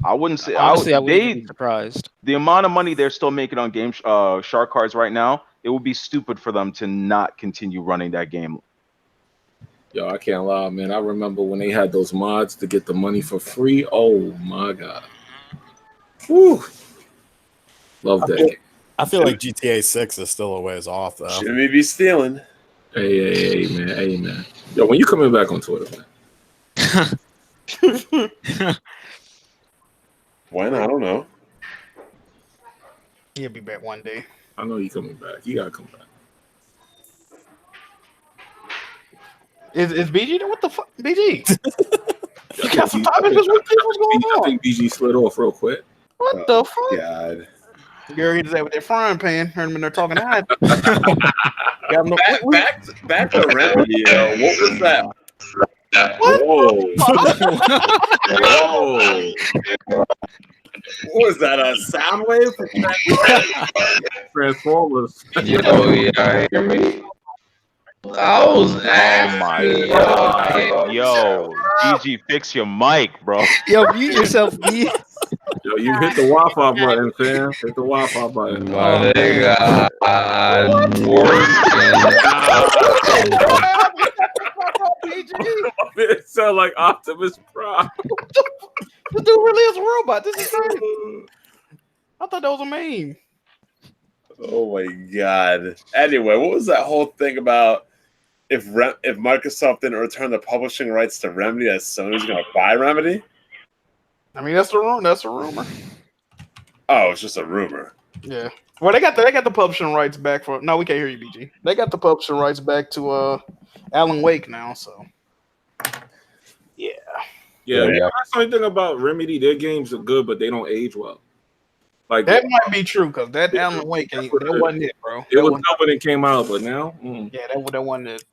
I wouldn't say. Honestly, I wouldn't be surprised. The amount of money they're still making on game shark cards right now, it would be stupid for them to not continue running that game. Yo, I can't lie, man. I remember when they had those mods to get the money for free. Oh my god. Whew. Love that game. I feel like GTA 6 is still a ways off, though. Shouldn't we be stealing? Hey, man. Yo, when you coming back on Twitter, man? When? I don't know. He'll be back one day. I know you coming back. You gotta come back. Is BG there? What the fuck, BG? You got some topics this week? What's going I on? think BG slid off real quick. What the fuck? God. Girl, he does that with their frying pan. Heard him in there talking high. Back to Remedy. What was that? What? Whoa. Whoa. What was that? A sound wave? Transformers. Yo, yeah, hear me? Oh my god. Yo, GG, fix your mic, bro. Yo, mute yourself, B. Yo, you hit the Wi-Fi button, fam. Hit the Wi-Fi button. My nigga, It sound like Optimus Prime. This dude really is a robot. This is crazy. I thought that was a meme. Oh my god. Anyway, what was that whole thing about if Microsoft didn't return the publishing rights to Remedy, that Sony's gonna buy Remedy? I mean, that's the rumor. That's a rumor. Oh, it's just a rumor. Yeah. Well, they got the publishing rights back for. No, we can't hear you, BG. They got the publishing rights back to Alan Wake now. So. Yeah. Yeah. That's the only thing about Remedy. Their games are good, but they don't age well. Like that might be true because that Alan Wake that wasn't it, bro. It was dope when it came out, but now, yeah, that wasn't it.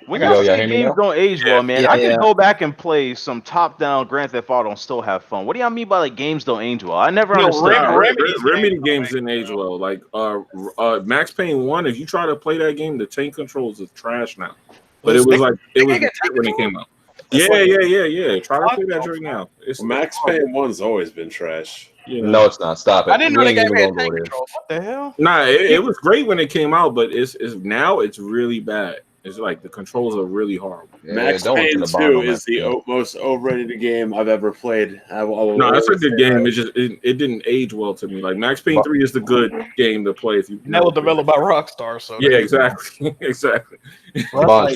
When y'all say games don't age well, man, I can go back and play some top-down Grand Theft Auto and still have fun. What do y'all mean by like games don't age well? I never understood. Remedy games didn't age well. Like Max Payne 1, if you try to play that game, the tank controls is trash now. But it was when it came out. Yeah. Try to play that right now. Max Payne 1's always been trash. Yeah. No, it's not. Stop it. I didn't know they got tank control. What the hell? Nah, it was great when it came out, but it's now it's really bad. It's like the controls are really horrible. Yeah, Max Payne 2 is the most overrated game I've ever played. No, that's a good game. It just it didn't age well to me. Like Max Payne 3 is the good game to play if you. And that was developed by Rockstar, so yeah, exactly, exactly. Like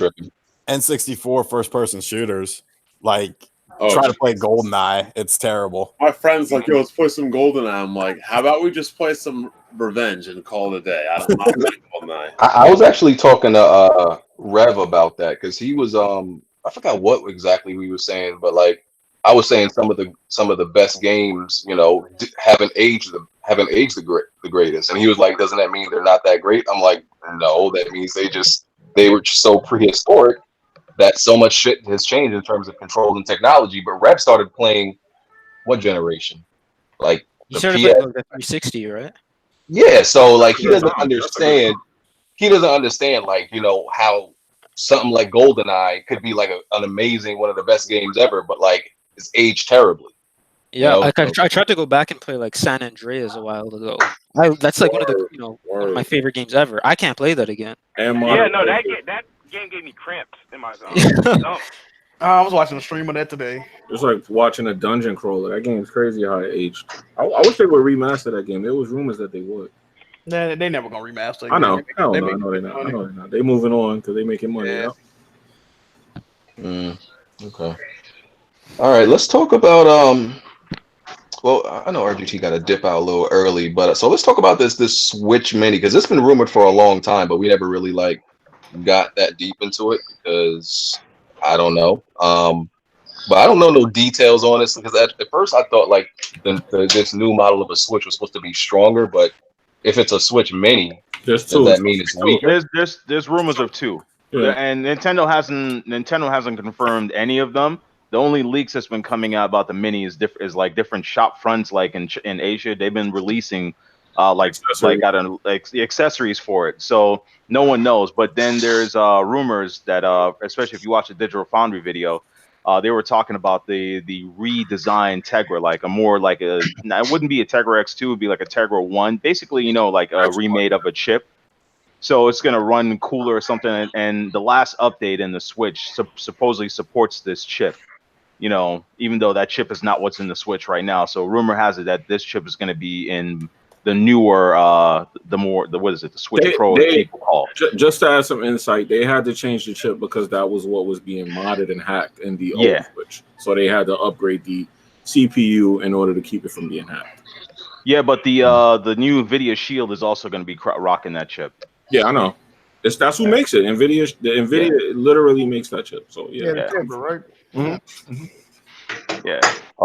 N64 first-person shooters, like try to play GoldenEye. It's terrible. My friend's like, "Yo, let's play some GoldenEye." I'm like, "How about we just play some Revenge and call it a day?" I don't know. GoldenEye. I was actually talking to Rev about that because he was I forgot what exactly we were saying, but like I was saying some of the best games, you know, haven't aged the greatest, and he was like, "Doesn't that mean they're not that great?" I'm like, "No, that means they were so prehistoric that so much shit has changed in terms of control and technology." But Rev started playing what generation? Like you started playing the 360, right? Yeah, so like he doesn't understand. He doesn't understand, like, you know, how something like GoldenEye could be like an amazing, one of the best games ever, but like it's aged terribly. Yeah, I tried to go back and play like San Andreas a while ago. That's like one of my favorite games ever. I can't play that again. Yeah, no, that game gave me cramps in my zone. I was watching a stream of that today. It's like watching a dungeon crawler. That game's crazy how it aged. I wish they would remaster that game. There was rumors that they would. Nah, they never gonna remaster. I know. I know they're not. They moving on because they making money. Yeah. Okay. All right. Let's talk about well, I know RGT got to dip out a little early, but so let's talk about this Switch Mini because it's been rumored for a long time, but we never really like got that deep into it because I don't know. But I don't know no details on this because at first I thought like this new model of a Switch was supposed to be stronger, but if it's a Switch Mini, does that mean it's weaker? There's rumors of two, and Nintendo hasn't confirmed any of them. The only leaks that's been coming out about the Mini is like different shop fronts, like in Asia, they've been releasing the accessories for it. So no one knows. But then there's rumors that especially if you watch the Digital Foundry video, they were talking about the redesigned Tegra, like a more like a, it wouldn't be a Tegra X2, it would be like a Tegra 1, basically, you know, like a remade of a chip. So it's gonna run cooler or something. And the last update in the Switch supposedly supports this chip. You know, even though that chip is not what's in the Switch right now. So rumor has it that this chip is going to be in newer, the Switch Pro as people call. Just to add some insight, they had to change the chip because that was what was being modded and hacked in the old Switch. So they had to upgrade the CPU in order to keep it from being hacked. Yeah, but the new NVIDIA Shield is also going to be rocking that chip. Yeah, I know. That's who makes it. NVIDIA literally makes that chip. So the timber, right? Mm-hmm. Yeah.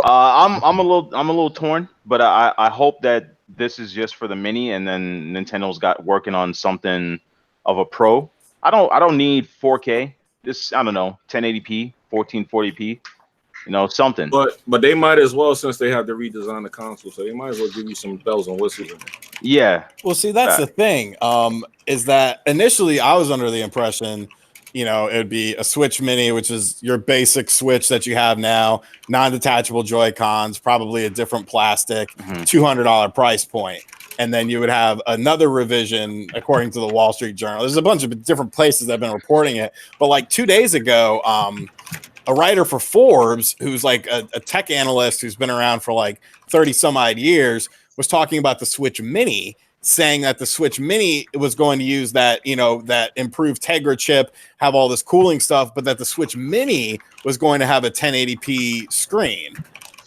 I'm a little torn, but I hope that this is just for the mini, and then Nintendo's got working on something of a pro. I don't need 4K. This, I don't know, 1080p, 1440p. Something. But they might as well, since they have to redesign the console, so they might as well give you some bells and whistles. Yeah. Well, see, that's the thing. Is that initially I was under the impression, it would be a Switch Mini, which is your basic Switch that you have now, non-detachable Joy-Cons, probably a different plastic, $200 price point. And then you would have another revision, according to the Wall Street Journal. There's a bunch of different places that have been reporting it. But like 2 days ago, a writer for Forbes, who's like a tech analyst who's been around for like 30 some odd years, was talking about the Switch Mini, saying that the Switch Mini was going to use that, that improved Tegra chip, have all this cooling stuff, but that the Switch Mini was going to have a 1080p screen,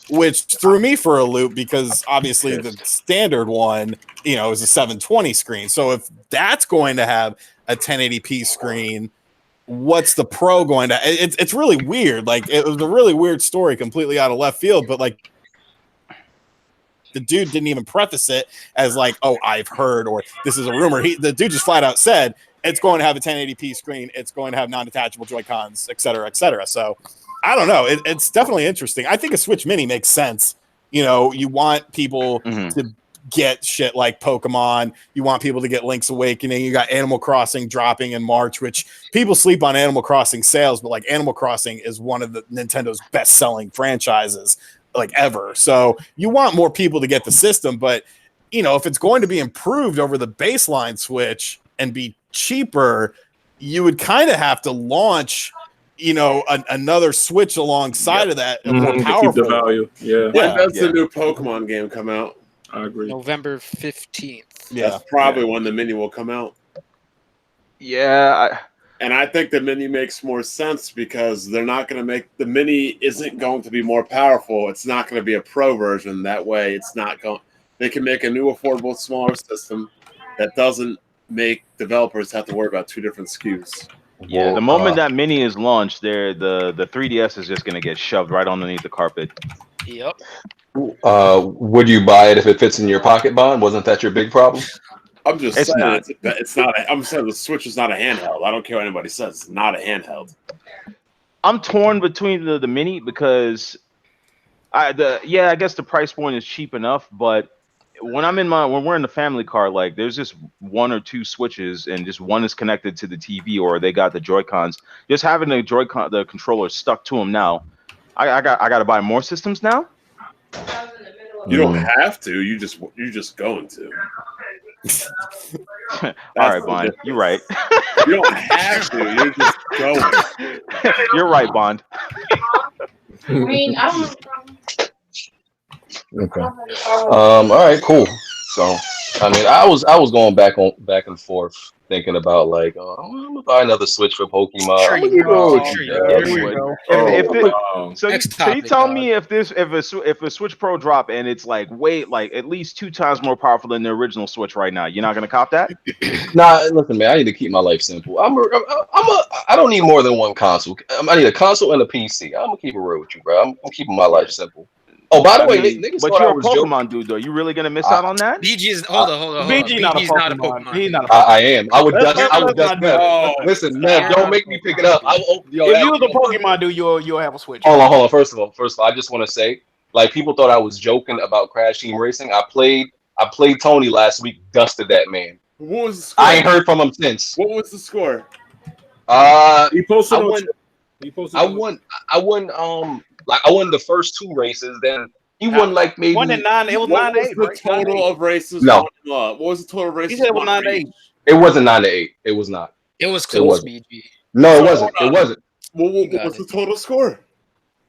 which threw me for a loop because obviously the standard one, is a 720 screen. So if that's going to have a 1080p screen, what's the Pro going to? It's really weird. Like, it was a really weird story, completely out of left field, but like, the dude didn't even preface it as like, oh, I've heard, or this is a rumor. The dude just flat out said it's going to have a 1080p screen, it's going to have non-detachable Joy-Cons, et cetera, et cetera. So I don't know. It's definitely interesting. I think a Switch Mini makes sense. You want people to get shit like Pokemon. You want people to get Link's Awakening. You got Animal Crossing dropping in March, which people sleep on Animal Crossing sales, but like Animal Crossing is one of the Nintendo's best-selling franchises like ever. So you want more people to get the system, but if it's going to be improved over the baseline Switch and be cheaper, you would kind of have to launch another Switch alongside of that, more powerful. To keep the value. Yeah. When does the new Pokemon game come out? I agree. November 15th. Yeah, that's probably when the Mini will come out. Yeah. And I think the Mini makes more sense because they're not going to make the Mini isn't going to be more powerful. It's not going to be a Pro version. That way, it's not going. They can make a new, affordable, smaller system that doesn't make developers have to worry about two different SKUs. Yeah, the moment that Mini is launched, the 3DS is just going to get shoved right underneath the carpet. Yep. Would you buy it if it fits in your pocket, Bond? Wasn't that your big problem? I'm just saying it's not. I'm saying the Switch is not a handheld. I don't care what anybody says. It's not a handheld. I'm torn between the Mini because I guess the price point is cheap enough, but when we're in the family car, like there's just one or two switches and just one is connected to the TV or they got the Joy-Cons. Just having the controller stuck to them now, I got to buy more systems now. You don't have to. You're just going to. All right, Bond. You're right. You don't have to. You're just going. You're right, Bond. I mean, I don't. Okay. All right. Cool. So, I mean, I was going back and forth thinking about like, I'm gonna buy another Switch for Pokemon. Can you tell me if a Switch Pro drop and it's like at least 2 times more powerful than the original Switch right now? You're not gonna cop that? Nah, listen, man. I need to keep my life simple. I don't need more than one console. I need a console and a PC. I'm gonna keep it real with you, bro. I'm keeping my life simple. Oh, by the way, niggas but you're a Pokemon dude, though. You really gonna miss out on that? BG is hold on. BG's not a Pokemon. He's not a Pokemon. I am. I would dust Mev. Listen, Mev, don't make me pick it up. If you was a Pokemon dude, you'll have a Switch. Hold on. First of all, I just want to say, like, people thought I was joking about Crash Team Racing. I played Tony last week, dusted that man. What was the score? I ain't heard from him since. What was the score? He posted. I won the first 2 races. Then he won like maybe 1 and 9. It was 9 to 8. What was the total of races? No. What was the total of races? He said it was 9 to 8. It wasn't 9 to 8. It was not. It was close, BG. No, it wasn't. It wasn't. What was the total score?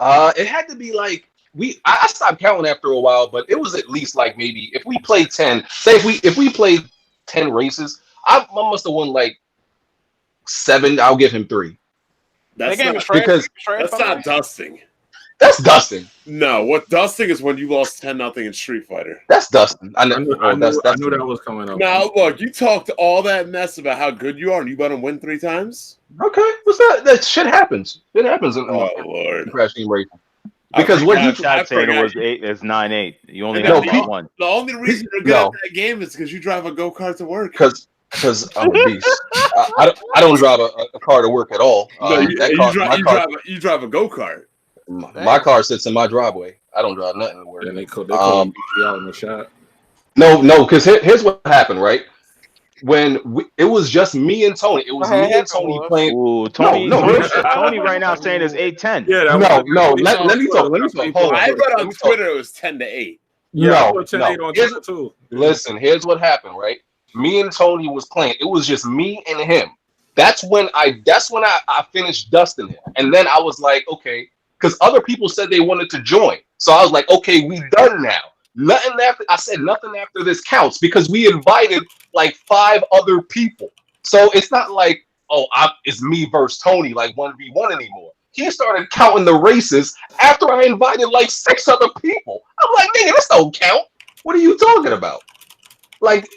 It had to be like I stopped counting after a while, but it was at least like maybe if we played 10, say if we played 10 races, I must have won like 7. I'll give him 3. That's game not is trash. because that's not dusting. that's dusting. No, what dusting is when you lost 10-0 in Street Fighter. That's dusting. I I know. knew that was coming up. Now look, you talked all that mess about how good you are, and you let him win 3 times. Okay, what's that? That shit happens. It happens in Lord, Crash Team Racing. Because what he Chad said it was 8. It's 9-8. You only No, have one. the only reason you're good at that game is because you drive a go-kart to work. Because I'm a beast. I don't drive a car to work at all. No, you drive a go-kart. My car sits in my driveway. I don't drive nothing to work. And they call BG out in the shot. No, because here's what happened, right? When it was just me and Tony. It was me and Tony playing. Ooh, Tony right now saying it's 8-10. Yeah, no. Let me talk. Hold on. I read on Twitter it was 10-8. No. Too. Listen, here's what happened, right? Me and Tony was playing. It was just me and him. That's when I finished dusting him, and then I was like, okay, because other people said they wanted to join, so I was like, okay, we done now. Nothing after. I said nothing after this counts because we invited like 5 other people. So it's not like, it's me versus Tony, like 1v1 anymore. He started counting the races after I invited like 6 other people. I'm like, nigga, this don't count. What are you talking about? Like,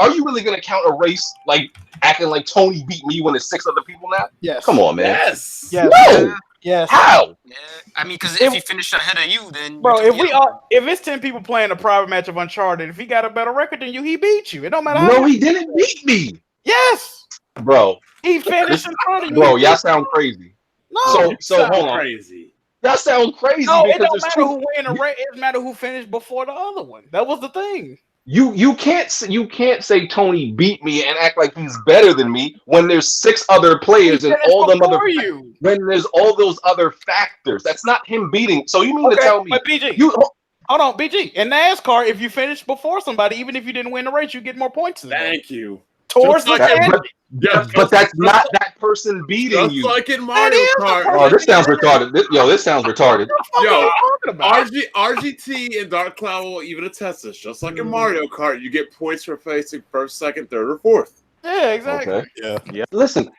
are you really gonna count a race like acting like Tony beat me when there's 6 other people now? Yes. Come on, man. Yes. No. Yes. How? Yeah. I mean, because if he finished ahead of you, then bro, if it's 10 people playing a private match of Uncharted, if he got a better record than you, he beat you. It don't matter how. No, he didn't beat me. Yes. Bro. He finished in front of you. Bro, y'all sound crazy. No. So hold on. Crazy. That sounds crazy. No, it because don't matter who win a race. It matter who finished before the other one. That was the thing. You can't say Tony beat me and act like he's better than me when there's 6 other players and all them other when there's all those other factors. That's not him beating. So you mean to tell me? But BG, hold on, BG. In NASCAR, if you finish before somebody, even if you didn't win the race, you get more points. Thank you. Towards the end. But that's not that person beating you. Like in Mario Kart. Oh, this sounds retarded. This sounds retarded. Yo, RGT and Dark Cloud will even attest this. Just like in Mario Kart, you get points for facing first, second, third, or fourth. Yeah, exactly. Okay. Yeah. Listen.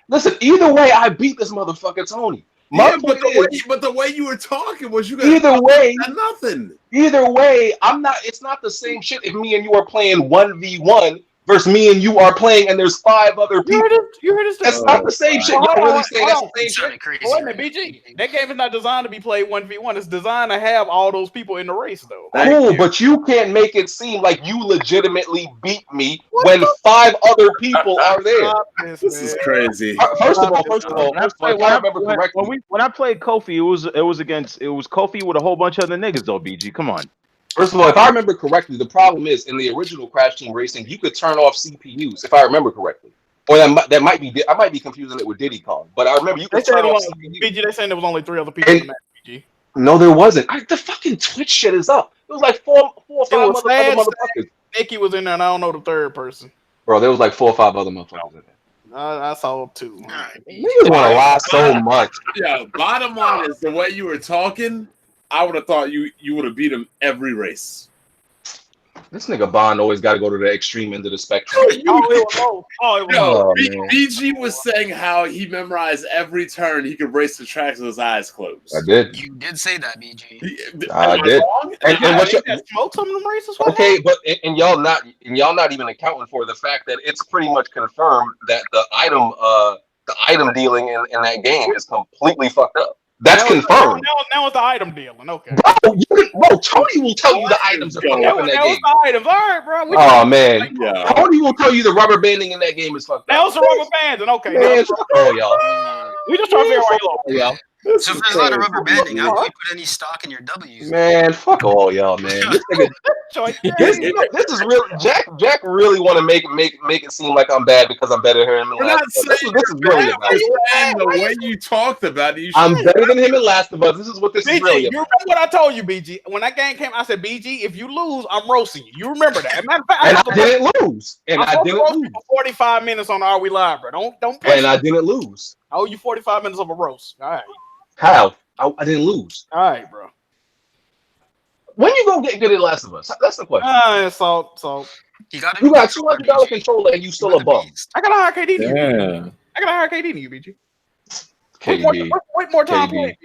Either way, I beat this motherfucker Tony. But the way you were talking was you got nothing. Either way, I'm not. It's not the same shit. If me and you are playing 1v1. Versus me and you are playing, and there's 5 other people. You heard this? That's not the same shit. Y'all really saying that's the same shit? Wait a minute, BG. That game is not designed to be played 1v1. It's designed to have all those people in the race, though. Cool, but you can't make it seem like you legitimately beat me when 5 other people are there. This is crazy. First of all, if I remember correctly, when I played Kofi, it was Kofi with a whole bunch of other niggas though. BG, come on. First of all, if I remember correctly, the problem is in the original Crash Team Racing, you could turn off CPUs, if I remember correctly. Or that might be, I might be confusing it with Diddy Kong, but I remember you could turn off CPUs. BG, they saying there was only 3 other people in the match, BG. No, there wasn't. The fucking Twitch shit is up. It was like 4 or 5 other motherfuckers. Nikki was in there, and I don't know the third person. Bro, there was like 4 or 5 other motherfuckers in there. I saw 2. Niggas want to lie so much. Yeah, bottom line is the way you were talking, I would have thought you would have beat him every race. This nigga Bond always got to go to the extreme end of the spectrum. BG was saying how he memorized every turn. He could race the tracks with his eyes closed. I did. You did say that, BG. I did. And what smoke some of them races? Okay, but and y'all not even accounting for the fact that it's pretty much confirmed that the item dealing in that game is completely fucked up. That's confirmed. Now it's the item dealing. Okay. Bro, Tony will tell you the items are fucked up in that game. The items. All right, bro. Oh man, Tony will tell you the rubber banding in that game is fucked up. That was the rubber banding. Okay. Man, fuck all y'all. We just trying to figure out where y'all. So if there's a lot of rubber banding, how do you put any stock in your W's? Man, fuck all y'all, man. This nigga, this is real. Jack really want to make it seem like I'm bad because I'm better than him in Last of Us. This is really about it. The way you talked about it, I'm better than him in Last of Us. This is what this is really about. You remember what I told you, BG? When that game came, I said, BG, if you lose, I'm roasting you. You remember that? Matter of fact, and I didn't lose. And I didn't lose. For 45 minutes on Are We Live, bro. Don't. And I didn't lose. I owe you 45 minutes of a roast. All right. How? I didn't lose. All right, bro. When you gonna get good at Last of Us? That's the question. So You got $200 controller and you still a bum. I got a higher KD than you. Yeah. I got a higher KD than you, BG. KD. Wait more time playing.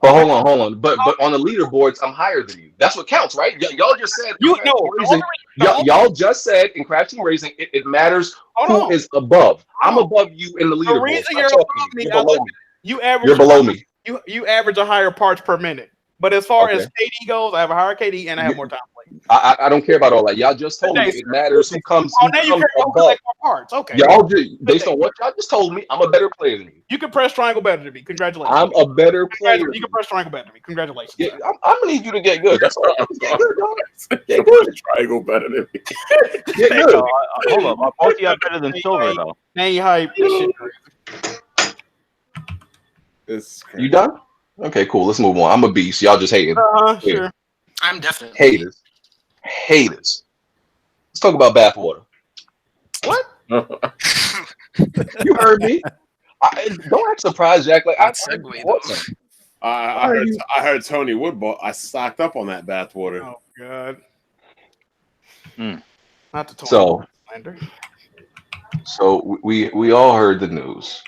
But hold on. But on the leaderboards, I'm higher than you. That's what counts, right? Y'all just said y'all just said in Crash Team Racing, it matters who is above. I'm above you in the leaderboard. The reason you're above me, you're below me. You're below me. You average a higher parts per minute. But as far as KD goes, I have a higher KD and I have more time playing. I don't care about all that. Y'all just told me it matters who comes above. More parts. Okay. Y'all based on what y'all just told me, I'm a better player than you. You can press triangle better than me. Congratulations. I'm a better player. You can press triangle better than me. Congratulations. Yeah, I'm gonna need you to get good. That's all. Get good, dog. Get good. Triangle better than me. Get good. Hold up. Both of you are better than Silver though. Hey, hype. You done? Okay, cool. Let's move on. I'm a beast. Y'all just hating. Sure. I'm definitely haters. Let's talk about bathwater. What? You heard me. Don't act surprised, Jack. Like I heard Tony Wood bought. I stocked up on that bathwater. Oh God. Not the Tony. So we all heard the news.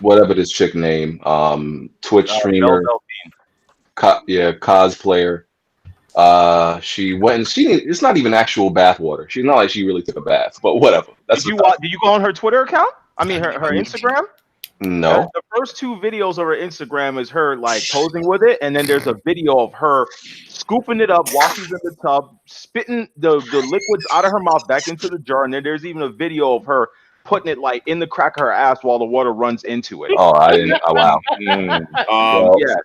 Whatever this chick name, Twitch streamer, cosplayer. She went and it's not even actual bathwater. She's not like she really took a bath, but whatever. Did you go on her Twitter account? I mean her Instagram? No. The first two videos of her Instagram is her like posing with it, and then there's a video of her scooping it up while she's in the tub, spitting the liquids out of her mouth back into the jar, and then there's even a video of her putting it like in the crack of her ass while the water runs into it. Oh, I didn't. Oh, wow.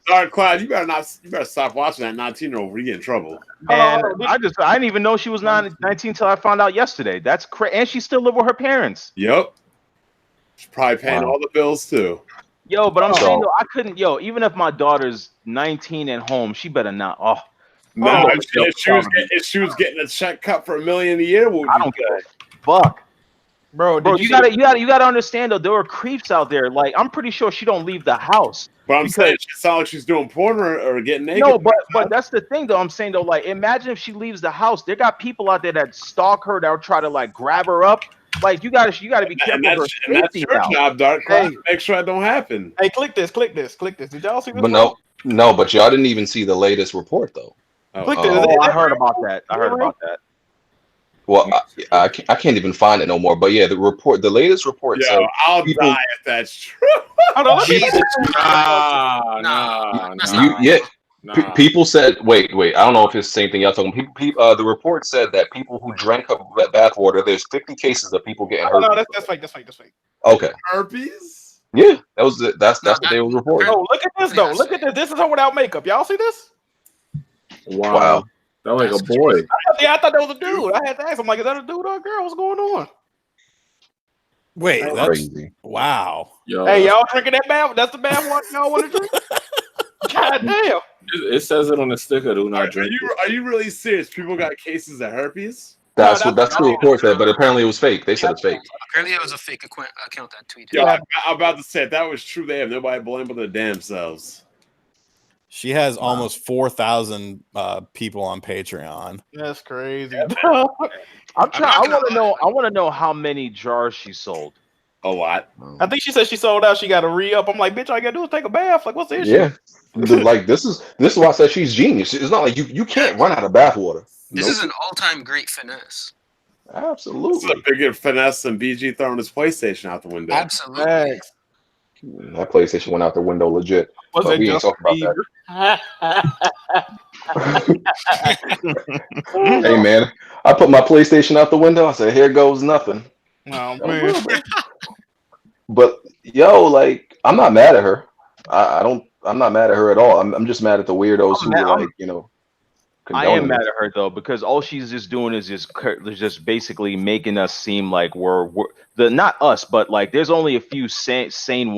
Sorry, Clyde. You better stop watching that 19-year-old. We get in trouble. And I didn't even know she was 19 until I found out yesterday. That's crazy. And she still live with her parents. Yep. She's probably paying all the bills too. Yo, but I'm saying though, I couldn't. Yo, even if my daughter's 19 and home, she better not. If she was getting a check cut for $1 million a year, I don't care. Fuck. Bro, you gotta understand though, there are creeps out there. Like I'm pretty sure she don't leave the house. But I'm saying it's not like she's doing porn or getting naked. No, but that's the thing though. I'm saying though, like imagine if she leaves the house. There got people out there that stalk her, that'll try to like grab her up. Like you gotta be careful of her safety. And that's your job, Dark. Make sure that don't happen. Hey, click this. Did y'all see this? But no, but y'all didn't even see the latest report though. I heard about that. Well, I can't even find it no more. But yeah, the latest report said I'll die if that's true. People said, wait. I don't know if it's the same thing y'all talking. People, the report said that people who drank up bath water, there's 50 cases of people getting hurt. No, that's fake. Okay. Herpes? Yeah, that's what they were reporting. Oh, look at this though. Look at this. This is her without makeup. Y'all see this? Wow. That like a boy. I thought that was a dude. I had to ask him, like, is that a dude or a girl? What's going on? Wait, that's crazy. Wow. Yo, hey, y'all drinking that bath? That's the bath water y'all want to drink? God damn. It says it on the sticker, do not drink. Are you really serious? People got cases of herpes? That's the report said, but apparently it was fake. They said it's fake. Apparently it was a fake account that tweeted. Yeah, I'm about to say if that was true, they have nobody blame but their damn selves. She has almost 4,000 people on Patreon. That's crazy. I want to know how many jars she sold. A lot. I think she said she sold out. She got to re-up. I'm like, bitch, all you gotta do is take a bath. Like, what's the issue? Yeah, like this is why I said she's genius. It's not like you can't run out of bath water. This is an all-time great finesse. Absolutely. This is a bigger finesse than BG throwing his PlayStation out the window. Absolutely. Thanks. That PlayStation went out the window legit. But we ain't talking about that. Hey man, I put my PlayStation out the window. I said, "Here goes nothing." Oh man. But yo, like, I'm not mad at her. I'm not mad at her at all. I'm just mad at the weirdos who are like, I am mad at her though, because all she's just doing is just basically making us seem like we're not us, but like there's only a few sane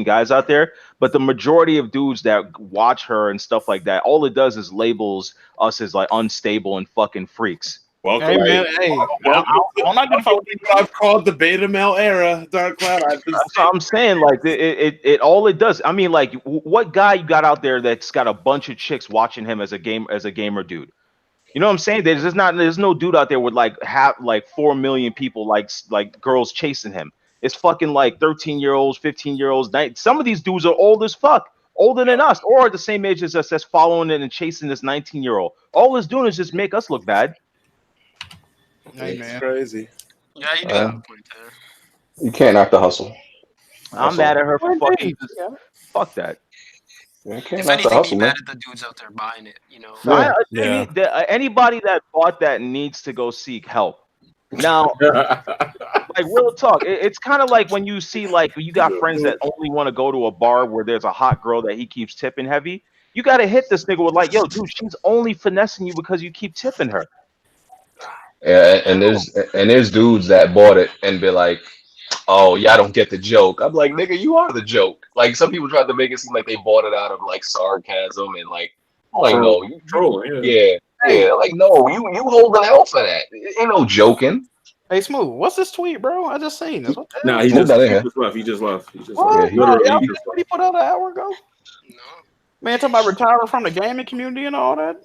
guys out there, but the majority of dudes that watch her and stuff like that, all it does is labels us as like unstable and fucking freaks. Welcome. Hey man, hey, I'm not gonna what I've called the beta male era, Dark Cloud. That's what I'm saying. Like it all it does. I mean, like what guy you got out there that's got a bunch of chicks watching him as a gamer dude? You know what I'm saying? There's no dude out there with like 4 million people like girls chasing him. It's fucking like 13-year-olds, 15-year-olds. Some of these dudes are old as fuck, older than us, or the same age as us that's following it and chasing this 19-year-old. All it's doing is just make us look bad. Hey, man. It's crazy. Yeah, you do have a point there. You can't knock the hustle. I'm mad at her for fucking fuck that. If anything, be mad at the dudes out there buying it, you know. Anybody that bought that needs to go seek help. Now, like real talk, it's kind of like when you see like you got friends that only want to go to a bar where there's a hot girl that he keeps tipping heavy. You got to hit this nigga with like, yo, dude, she's only finessing you because you keep tipping her. Yeah, and there's dudes that bought it and be like, oh, y'all don't get the joke. I'm like, nigga, you are the joke. Like some people tried to make it seem like they bought it out of like sarcasm and like, no, yeah, like no, you holding hell for that. It ain't no joking. Hey, Smooth, what's this tweet, bro? I just seen this. What the Nah, hell? he just left. He just left. What? Literally, He put out an hour ago. No. Man, talking about retiring from the gaming community and all that.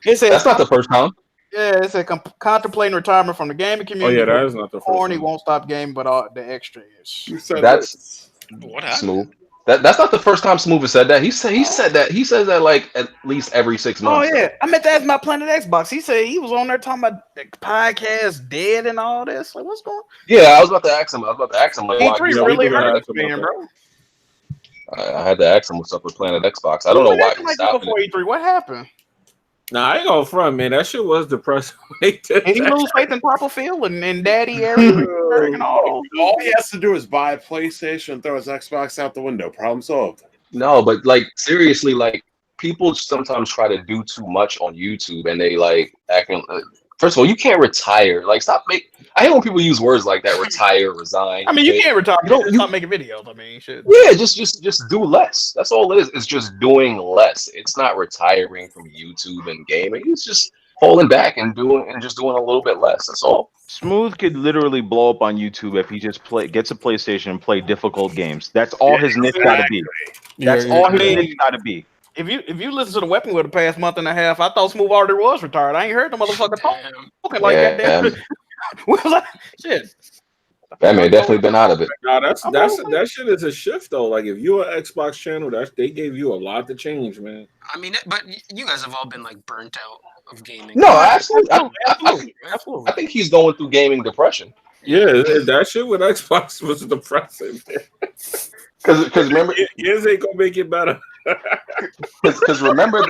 It said, that's not the first time. Yeah, it said contemplating retirement from the gaming community. Oh yeah, that is not the first Horny time. won't stop gaming, but all the extra is. That's what happened? Smooth. That's not the first time Smooth has said that. He says that like at least every 6 months. Oh yeah, I meant to ask my Planet Xbox. He said he was on there talking about the podcast dead and all this. Like, what's going on? Yeah, I was about to ask him. Like, why E3 you really stopped hurt it? the fan, bro. I had to ask him what's up with Planet Xbox. I don't know why he stopped before it. E3. What happened? Nah, I ain't gonna front, man. That shit was depressing. And he lose faith in Copperfield and Daddy Eric and all. All he has to do is buy a PlayStation and throw his Xbox out the window. Problem solved. No, but like seriously, like people sometimes try to do too much on YouTube, and they like acting. First of all, you can't retire. Like, stop make. I hate when people use words like that: retire, resign. I mean, you can't retire. You don't stop making videos. I mean, shit. Yeah, just do less. That's all it is. It's just doing less. It's not retiring from YouTube and gaming. It's just holding back and doing a little bit less. That's all. Smooth could literally blow up on YouTube if he just gets a PlayStation and play difficult games. That's all his niche got to be. That's all his niche got to be. If you listen to the Weapon with the past month and a half, I thought Smooth already was retired. I ain't heard the motherfucker talking like that. Damn. Shit. That man definitely been out of it. Nah, that shit is a shift though. Like if you're an Xbox channel, they gave you a lot to change, man. I mean, but you guys have all been like burnt out of gaming. No, absolutely. I think he's going through gaming depression. Yeah, that shit with Xbox was depressing. Because remember, years ain't gonna make it better. Because remember,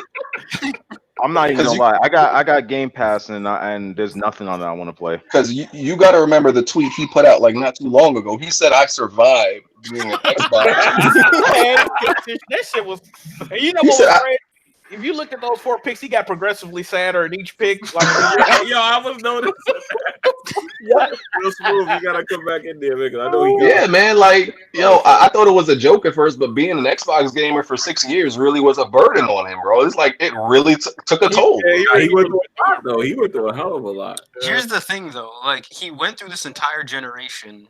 I'm not even gonna lie. I got Game Pass and there's nothing on that I want to play. Because you got to remember the tweet he put out like not too long ago. He said, "I survived being an Xbox." That shit was. And you know what was great? If you look at those 4 picks, he got progressively sadder in each pick. Like, yo, I was noticing. Real Smooth, you gotta come back in there, because I know he. Yeah, man. Like, yo, I thought it was a joke at first, but being an Xbox gamer for 6 years really was a burden on him, bro. It's like it really took a toll. Yeah, he went through a lot, though. He went through a hell of a lot. Here's the thing, though. Like, he went through this entire generation.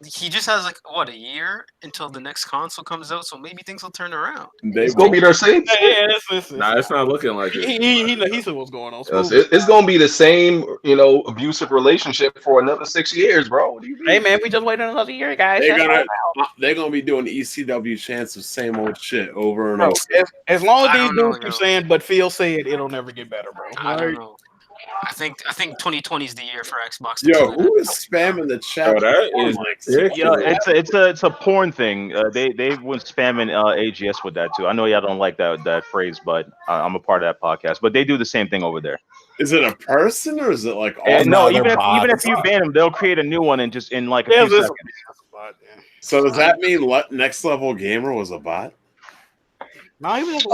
He just has like a year until the next console comes out, so maybe things will turn around. It's gonna be their same. Nah, it's not looking like it. He said what's going on. It's gonna be the same, abusive relationship for another 6 years, bro. What do you mean? Hey man, we just waited another year, guys. They're gonna be doing ECW chants of same old shit over and bro, over. As long as these dudes keep saying, but Phil said it'll never get better, bro. I don't know. I think 2020 is the year for Xbox. Yo, who is spamming the chat? It's a porn thing. They were spamming AGS with that too. I know y'all don't like that phrase, but I'm a part of that podcast. But they do the same thing over there. Is it a person or is it like all? No, even if you ban them, they'll create a new one and just in like a few seconds. So does that mean Next Level Gamer was a bot? No, he was.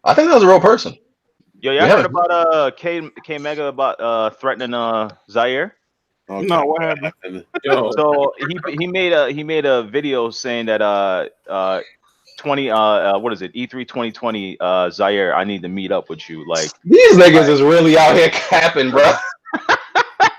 I think that was a real person. Yo, y'all heard about K Mega about threatening Zaire? Okay. No, what happened? So he made a video saying that 20 2020. What is it? E3 2020. Zaire, I need to meet up with you. Like these niggas is really out here capping, bro.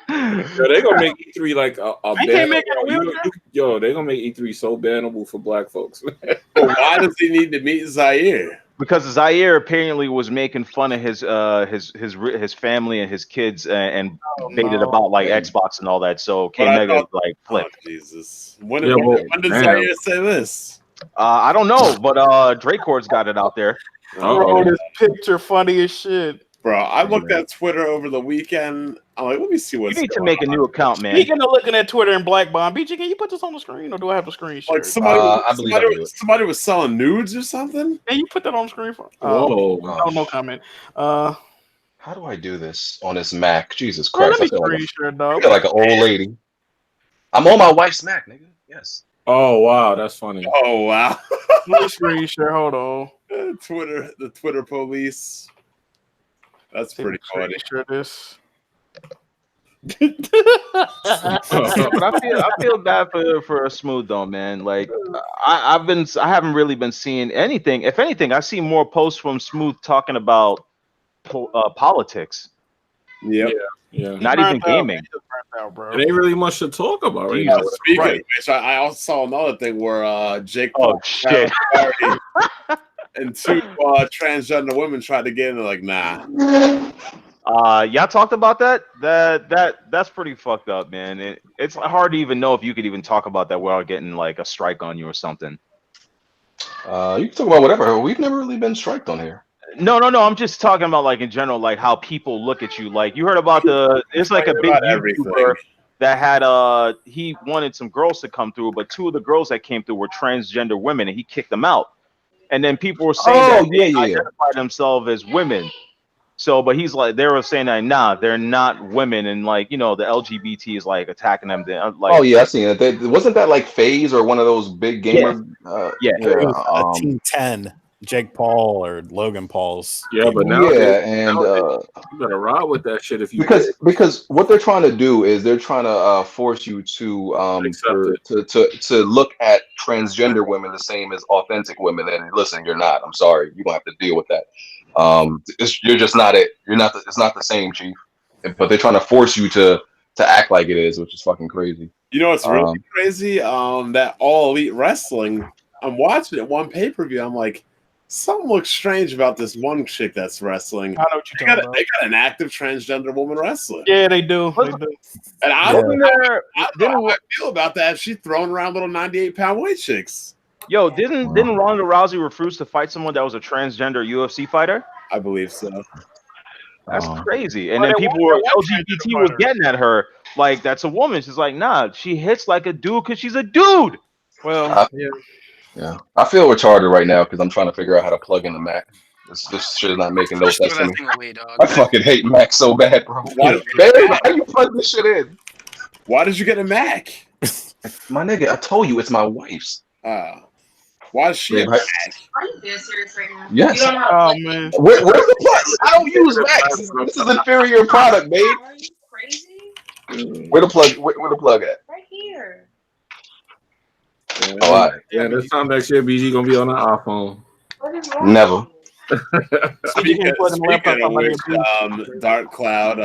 Yo, they gonna make E3 like a They can't make it a bannable. wheelchair? Yo, they gonna make E3 so bannable for black folks. But why does he need to meet Zaire? because Zaire apparently was making fun of his family and his kids and made it about like Xbox and all that. So K Mega like flipped. Oh, Jesus. When Yeah, well, did damn. Zaire say this? I don't know, but Drake Court's got it out there. Bro, this picture funny as shit. Bro, I looked at Twitter over the weekend. I'm like, let me see You what's need to going make a on. new account, man. Speaking of looking at Twitter and Black Bomb, BG, can you put this on the screen or do I have the screen shared? Like somebody, I believe I can do it. somebody was selling nudes or something. Can you put that on the screen for? Whoa. No comment. How do I do this on this Mac? Jesus Bro, Christ! let me I screen share, feel dog. like an old lady. I'm on my wife's Mac, nigga. Yes. Oh wow, that's funny. Oh wow. Let me screen share. Hold on. The Twitter police. That's pretty funny. Share this. But I feel bad for Smooth though, man. Like I haven't really been seeing anything. If anything, I see more posts from Smooth talking about politics. Yep. Yeah. Not even gaming. It ain't really much to talk about right Yeah, now. speaking Right. of which, I also saw another thing where Jake Oh Paul shit! and two transgender women tried to get in. They're like, nah. Y'all talked about that. That's pretty fucked up, man. It's hard to even know if you could even talk about that without getting like a strike on you or something. You can talk about whatever. We've never really been striked on here. No. I'm just talking about like in general, like how people look at you. Like you heard about it's like a big About YouTuber that had he wanted some girls to come through, but two of the girls that came through were transgender women, and he kicked them out. And then people were saying that they identify themselves as women. So, but he's like, they were saying that nah, they're not women, and like the LGBT is like attacking them. Like, Oh yeah, I seen it. Wasn't that like FaZe or one of those big gamer? It was Team 10, Jake Paul or Logan Paul's. Yeah, but now and you better ride with that shit if you because what they're trying to do is they're trying to force you to look at transgender women the same as authentic women. And listen, you're not. I'm sorry, you're gonna have to deal with that. You're just not it. You're not. It's not the same, Chief. But they're trying to force you to act like it is, which is fucking crazy. You know what's really crazy? That All Elite Wrestling. I'm watching it one pay-per-view. I'm like, something looks strange about this one chick that's wrestling. I know what you're talking about. They got an active transgender woman wrestling. Yeah, they do. They do. And I don't know how I feel about that. She's throwing around little 98-pound weight chicks. Yo, didn't Ronda Rousey refuse to fight someone that was a transgender UFC fighter? I believe so. That's crazy. And then people were LGBT was getting at her like that's a woman. She's like, nah, she hits like a dude because she's a dude. Well, yeah. I feel retarded right now because I'm trying to figure out how to plug in the Mac. This shit is not making no sense to me. I fucking hate Mac so bad, bro. How do you plug this shit in? Why did you get a Mac? My nigga, I told you it's my wife's. Why is she? Are you dead serious right now? Yes. You don't know how to plug man. Where's the plug? I don't use Macs. This is inferior product, babe. Are you crazy? Where the plug at? Right here. Yeah, this time next year, BG gonna be on the iPhone. What is wrong? Never. Speaking of which, Dark Cloud,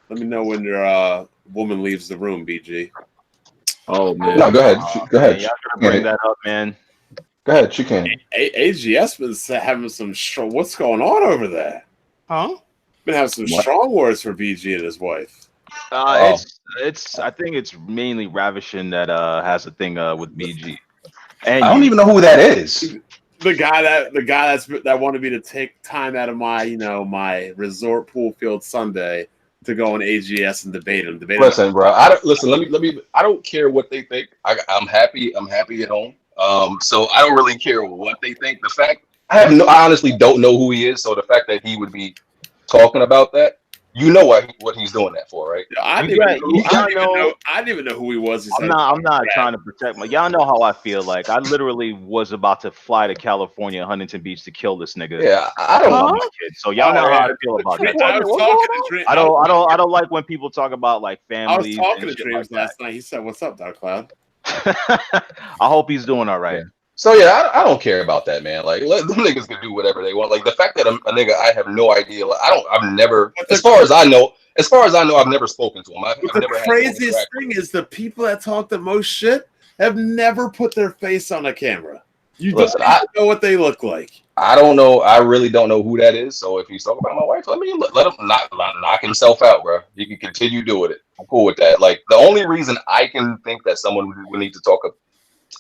let me know when your woman leaves the room, BG. Oh man. No, go ahead. Go ahead. Y'all gotta bring that up, man. Go ahead. She can. AGS been having some strong. What's going on over there? Huh? Been having some strong words for BG and his wife. It's. I think it's mainly Ravishing that has a thing with BG. And I don't even know who that is. The guy that wanted me to take time out of my my resort pool field Sunday to go on AGS and debate him. Listen, bro. Let me. I don't care what they think. I'm happy. I'm happy at home. So I don't really care what they think. The fact I honestly don't know who he is. So the fact that he would be talking about that, what he's doing that for, right? I didn't even know who he was. I'm not trying to protect y'all know how I feel. Like I literally was about to fly to California, Huntington Beach, to kill this nigga. Yeah, I don't love my kid. So y'all know how I feel about that. I don't like when people talk about like families. I was talking to Dreams last night. He said, "What's up, Dark Cloud?" I hope he's doing all right. So yeah, I don't care about that, man. Like, let them niggas can do whatever they want. Like the fact that a nigga I have no idea. Like, I've never, as far as I know, I've never spoken to him. I've But the never had no craziest interaction. thing is the people that talk the most shit have never put their face on a camera. You Listen, don't even know what they look like. I don't know. I really don't know who that is. So if he's talking about my wife, let him knock himself out, bro. He can continue doing it. I'm cool with that. Like the only reason I can think that someone would need to talk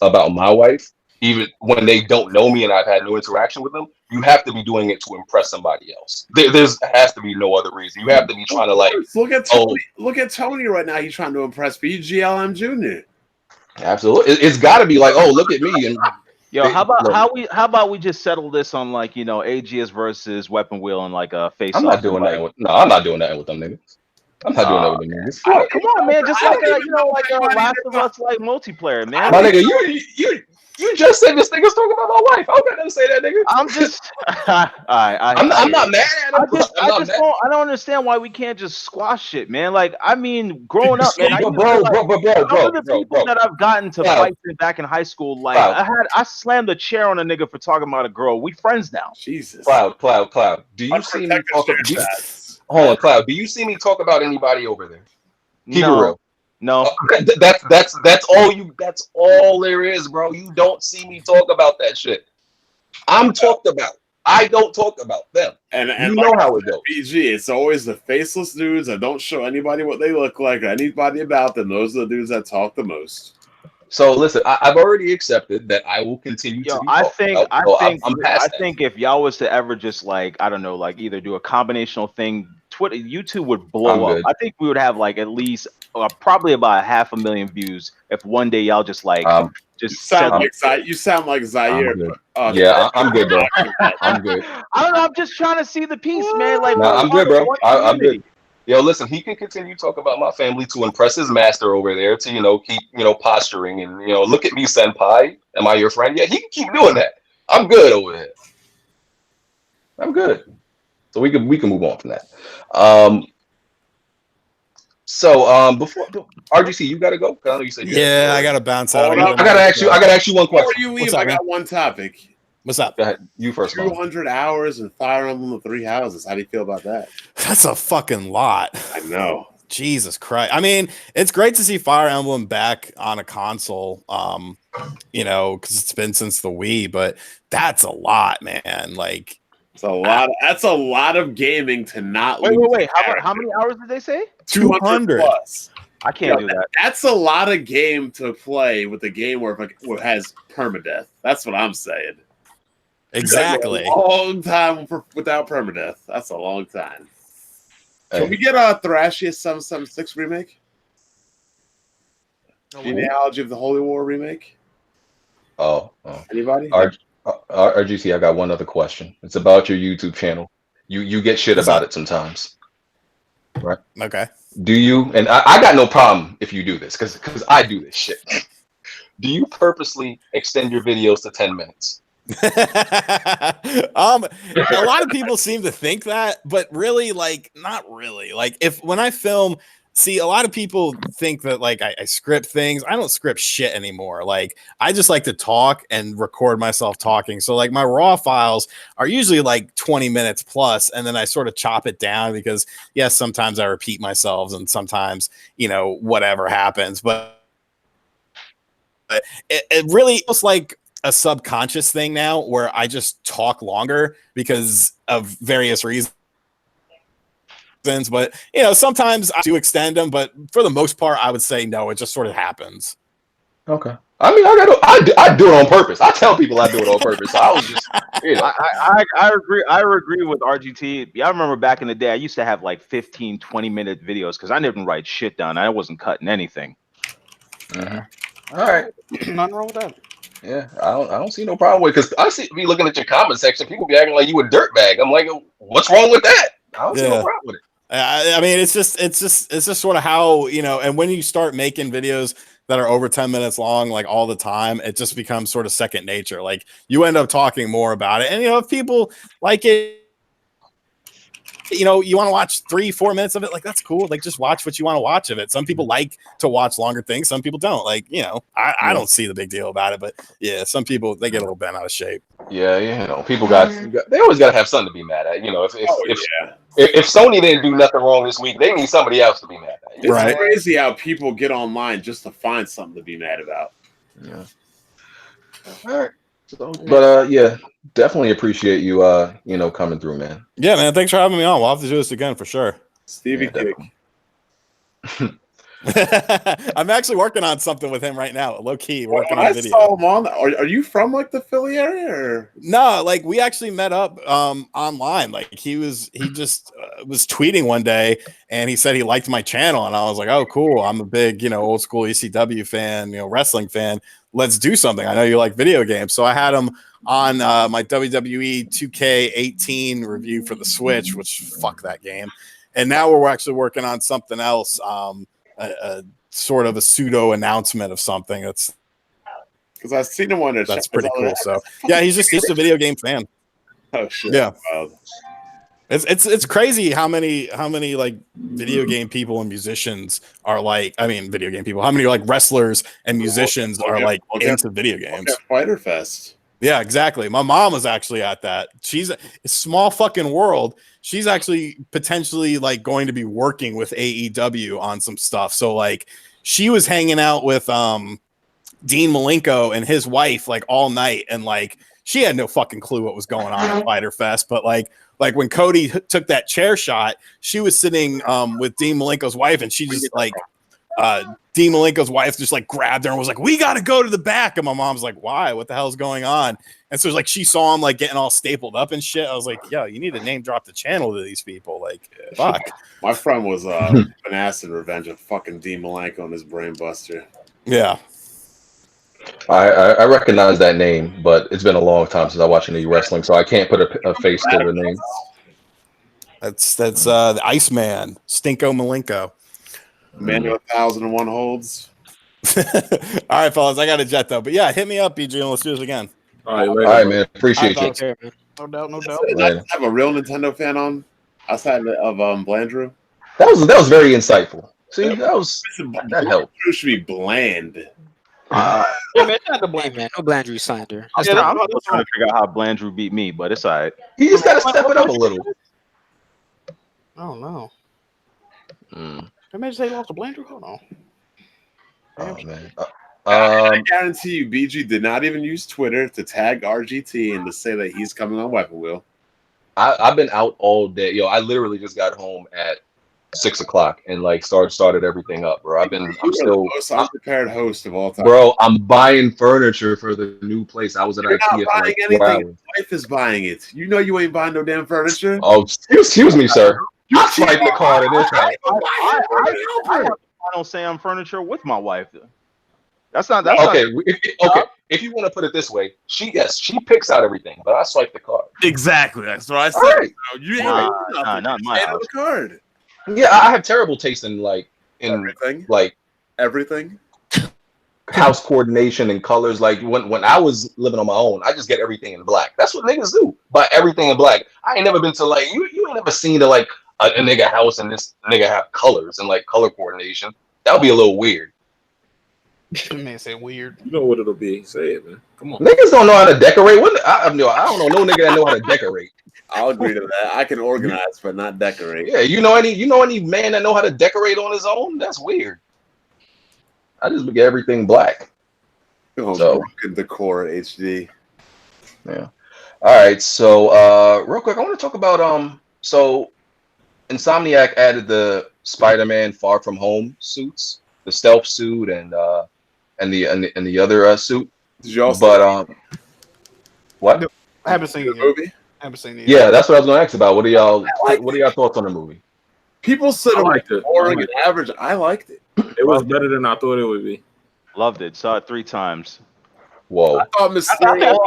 about my wife, even when they don't know me and I've had no interaction with them, you have to be doing it to impress somebody else. There has to be no other reason. You have to be trying to like. Look at Tony. Look at Tony right now. He's trying to impress BGLM Jr. Absolutely, it's got to be like, oh, look at me and. Yo, how about we just settle this on like AGS versus Weapon Wheel and like a face. I'm not doing that. I'm not doing that with them niggas. I'm not doing that with them niggas. Come on, man. Just like Last of Us like multiplayer, man. My nigga, you just said this nigga's talking about my wife. I don't gotta say that, nigga. I'm just. I'm not mad at him. I don't understand why we can't just squash it, man. Like, I mean, growing up, man, bro, people that I've gotten to fight back in high school, like I slammed a chair on a nigga for talking about a girl. We friends now. Jesus. Cloud. Do you see me talk? Hold on, Cloud. Do you see me talk about anybody over there? Keep it real. No. That's all you. That's all there is, bro. You don't see me talk about that shit. I'm talked about. I don't talk about them. And you know how it goes. PG, it's always the faceless dudes that don't show anybody what they look like or anybody about them. Those are the dudes that talk the most. So listen, I've already accepted that I will continue to. I think if y'all was to ever just like I don't know, like either do a combinational thing, YouTube would blow up. I think we would have like at least probably about 500,000 views if one day y'all just like you sound like Zaire. Yeah, I'm good, bro. I'm good. I don't know. I'm just trying to see the piece, man. Like, I'm good, bro. I'm good. Yo, listen, he can continue to talk about my family to impress his master over there to, keep, posturing and, look at me, senpai. Am I your friend? Yeah, he can keep doing that. I'm good over here. I'm good. So we can move on from that. Before RGC, you gotta go. I know you said I gotta bounce out. I gotta ask you one question. Before you leave, I got one topic. What's up? Go ahead. You first. 200 hours in Fire Emblem the Three Houses. How do you feel about that? That's a fucking lot. I know. Jesus Christ. I mean, it's great to see Fire Emblem back on a console, because it's been since the Wii, but that's a lot, man. Like, it's a lot. That's a lot of gaming to not wait. How many hours did they say? 200 plus. I can't do that. That's a lot of game to play with a game where it has permadeath. That's what I'm saying. Exactly. A long time without permadeath. That's a long time. Can we get a Thrashius 776 remake? Genealogy of the Holy War remake? Oh. Anybody? RGC, I got one other question. It's about your YouTube channel. You get shit about it sometimes. Right? Okay. Do you, and I got no problem if you do this, because I do this shit. Do you purposely extend your videos to 10 minutes? A lot of people seem to think that, but really, like, not really. Like, when I film, see, a lot of people think that like I script things. I don't script shit anymore. Like, I just like to talk and record myself talking. So like my raw files are usually like 20 minutes plus, and then I sort of chop it down because yes, sometimes I repeat myself and sometimes, whatever happens. But it really feels like a subconscious thing now where I just talk longer because of various reasons. But sometimes I do extend them, but for the most part, I would say no. It just sort of happens. Okay. I mean, I do it on purpose. I tell people I do it on purpose. So I was just, I agree. I agree with RGT. I remember back in the day, I used to have like 15, 20-minute videos because I didn't write shit down. I wasn't cutting anything. Mm-hmm. All right. Nothing wrong with that. Yeah, I don't see no problem with it because I see me looking at your comment section. People be acting like you a dirtbag. I'm like, what's wrong with that? I don't see no problem with it. I mean, it's just sort of how, and when you start making videos that are over 10 minutes long, like all the time, it just becomes sort of second nature. Like you end up talking more about it. And, if people like it, you know, you want to watch 3-4 minutes of it, like that's cool. Like just watch what you want to watch of it. Some people like to watch longer things, some people don't. Like, you know, I don't see the big deal about it, but yeah, some people they get a little bent out of shape. Yeah, you know, people they always got to have something to be mad at. You know, if Sony didn't do nothing wrong this week, they need somebody else to be mad at. It's crazy how people get online just to find something to be mad about. Yeah. All right. So, but yeah, definitely appreciate you you know, coming through, man. Yeah, man. Thanks for having me on. We'll have to do this again for sure. Stevie Kick. I'm actually working on something with him right now, low key working on a video. Saw him on. Are you from like the Philly area? Or? No, like we actually met up online. Like he just was tweeting one day and he said he liked my channel, and I was like, oh cool, I'm a big, you know, old school ECW fan, you know, wrestling fan. Let's do something. I know you like video games, so I had him on my WWE 2K18 review for the Switch, which fuck that game. And now we're actually working on something else. A sort of a pseudo announcement of something. That's because I've seen him on there. That's pretty cool. So yeah, he's a video game fan. Oh shit! Yeah, it's crazy how many like video game people and musicians are like. I mean, video game people. How many like wrestlers and musicians are like into video games? Fighter Fest. Yeah, exactly. My mom was actually at that. She's a small fucking world. She's actually potentially like going to be working with AEW on some stuff. So like she was hanging out with Dean Malenko and his wife like all night, and like she had no fucking clue what was going on at Fighter Fest. But like when Cody took that chair shot, she was sitting with Dean Malenko's wife, and she just like Dean Malenko's wife just like grabbed her and was like, "We got to go to the back." And my mom's like, "Why? What the hell's going on?" And so it's like she saw him like getting all stapled up and shit. I was like, "Yo, you need to name drop the channel to these people." Like, fuck. My friend was an acid revenge of fucking Dean Malenko and his brain buster. Yeah. I recognize that name, but it's been a long time since I watched any wrestling, so I can't put a face to the name. That's the Iceman, Stinko Malenko. Man of 1,001 holds. All right, fellas, I got a jet though, but yeah, hit me up, BG, and let's do this again. All right, man. Appreciate you. Okay, man. No doubt, no doubt. Did I have a real Nintendo fan on outside of Blandrew? That was very insightful. See, that helped. It should be bland. Yeah, man, it's not the Bland, man. No Blandrew signed her. I'm still trying to figure out how Blandrew beat me, but it's all right. You just gotta step it up a little. I don't know. They may say he lost to Blandrew. Hold on. Oh man. I guarantee you, BG did not even use Twitter to tag RGT and to say that he's coming on Weapon Wheel. I've been out all day. Yo, I literally just got home at 6 o'clock and like started everything up, bro. I'm still the most unprepared host of all time. Bro, I'm buying furniture for the new place. I was at You're IKEA not buying for like 4 anything. hours. Your wife is buying it. You know you ain't buying no damn furniture. Oh, excuse me, sir. I swiped the card in this house. I don't say I'm furniture with my wife. That's not okay. If you want to put it this way, she picks out everything, but I swipe the card. Exactly. That's what I said. Right. You not my house. The card. Yeah, I have terrible taste in everything. Like everything. House coordination and colors. Like when I was living on my own, I just get everything in black. That's what niggas do. Buy everything in black. I ain't never been to like you ain't never seen a nigga house and this nigga have colors and like color coordination. That would be a little weird. Man said weird. You know what it'll be. Say it, man. Come on. Niggas don't know how to decorate. I don't know no nigga that know how to decorate. I'll agree to that. I can organize, but not decorate. Yeah, you know any man that know how to decorate on his own? That's weird. I just get everything black. So decor HD. Yeah. All right. So real quick, I want to talk about so Insomniac added the Spider-Man Far From Home suits, the stealth suit and the other suit. Did you also what? I haven't seen the movie. I haven't seen it. Yeah, that's what I was gonna ask about. What are y'all thoughts on the movie? People said it liked was it. boring and average. I liked it. It was better than I thought it would be. Loved it. Saw it 3 times. Whoa. I thought Mysterio.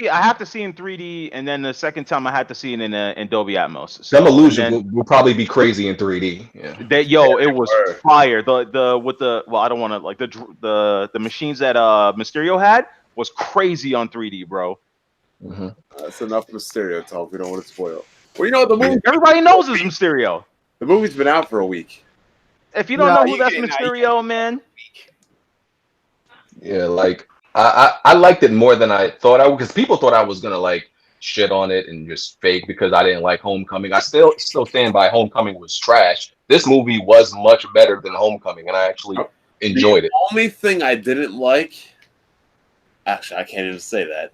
I have to see in 3D, and then the second time I had to see it in Dolby Atmos. Some illusion will probably be crazy in 3D. Yeah. It was fire. I don't want to like the machines that Mysterio had was crazy on 3D, bro. Mm-hmm. That's enough Mysterio talk. We don't want to spoil. Well, you know the movie. Everybody knows it's Mysterio. The movie's been out for a week. If you don't know who that's Mysterio, man. Yeah, like I liked it more than I thought I would, because people thought I was gonna like shit on it and just fake because I didn't like Homecoming. I still stand by Homecoming was trash. This movie was much better than Homecoming, and I actually enjoyed it. The only thing I didn't like, actually, I can't even say that.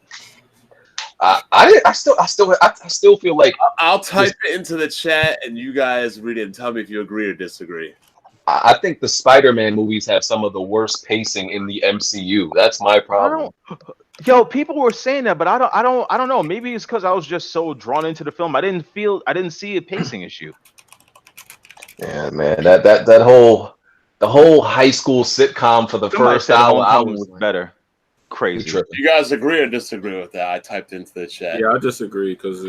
I still feel like I'll type it into the chat and you guys read it and tell me if you agree or disagree. I think the Spider-Man movies have some of the worst pacing in the MCU. That's my problem. Yo, people were saying that, but I don't know. Maybe it's because I was just so drawn into the film. I didn't see a pacing issue. Yeah, man, the whole high school sitcom for the first hour, I was like, better. Crazy. You guys agree or disagree with that? I typed into the chat. Yeah, I disagree because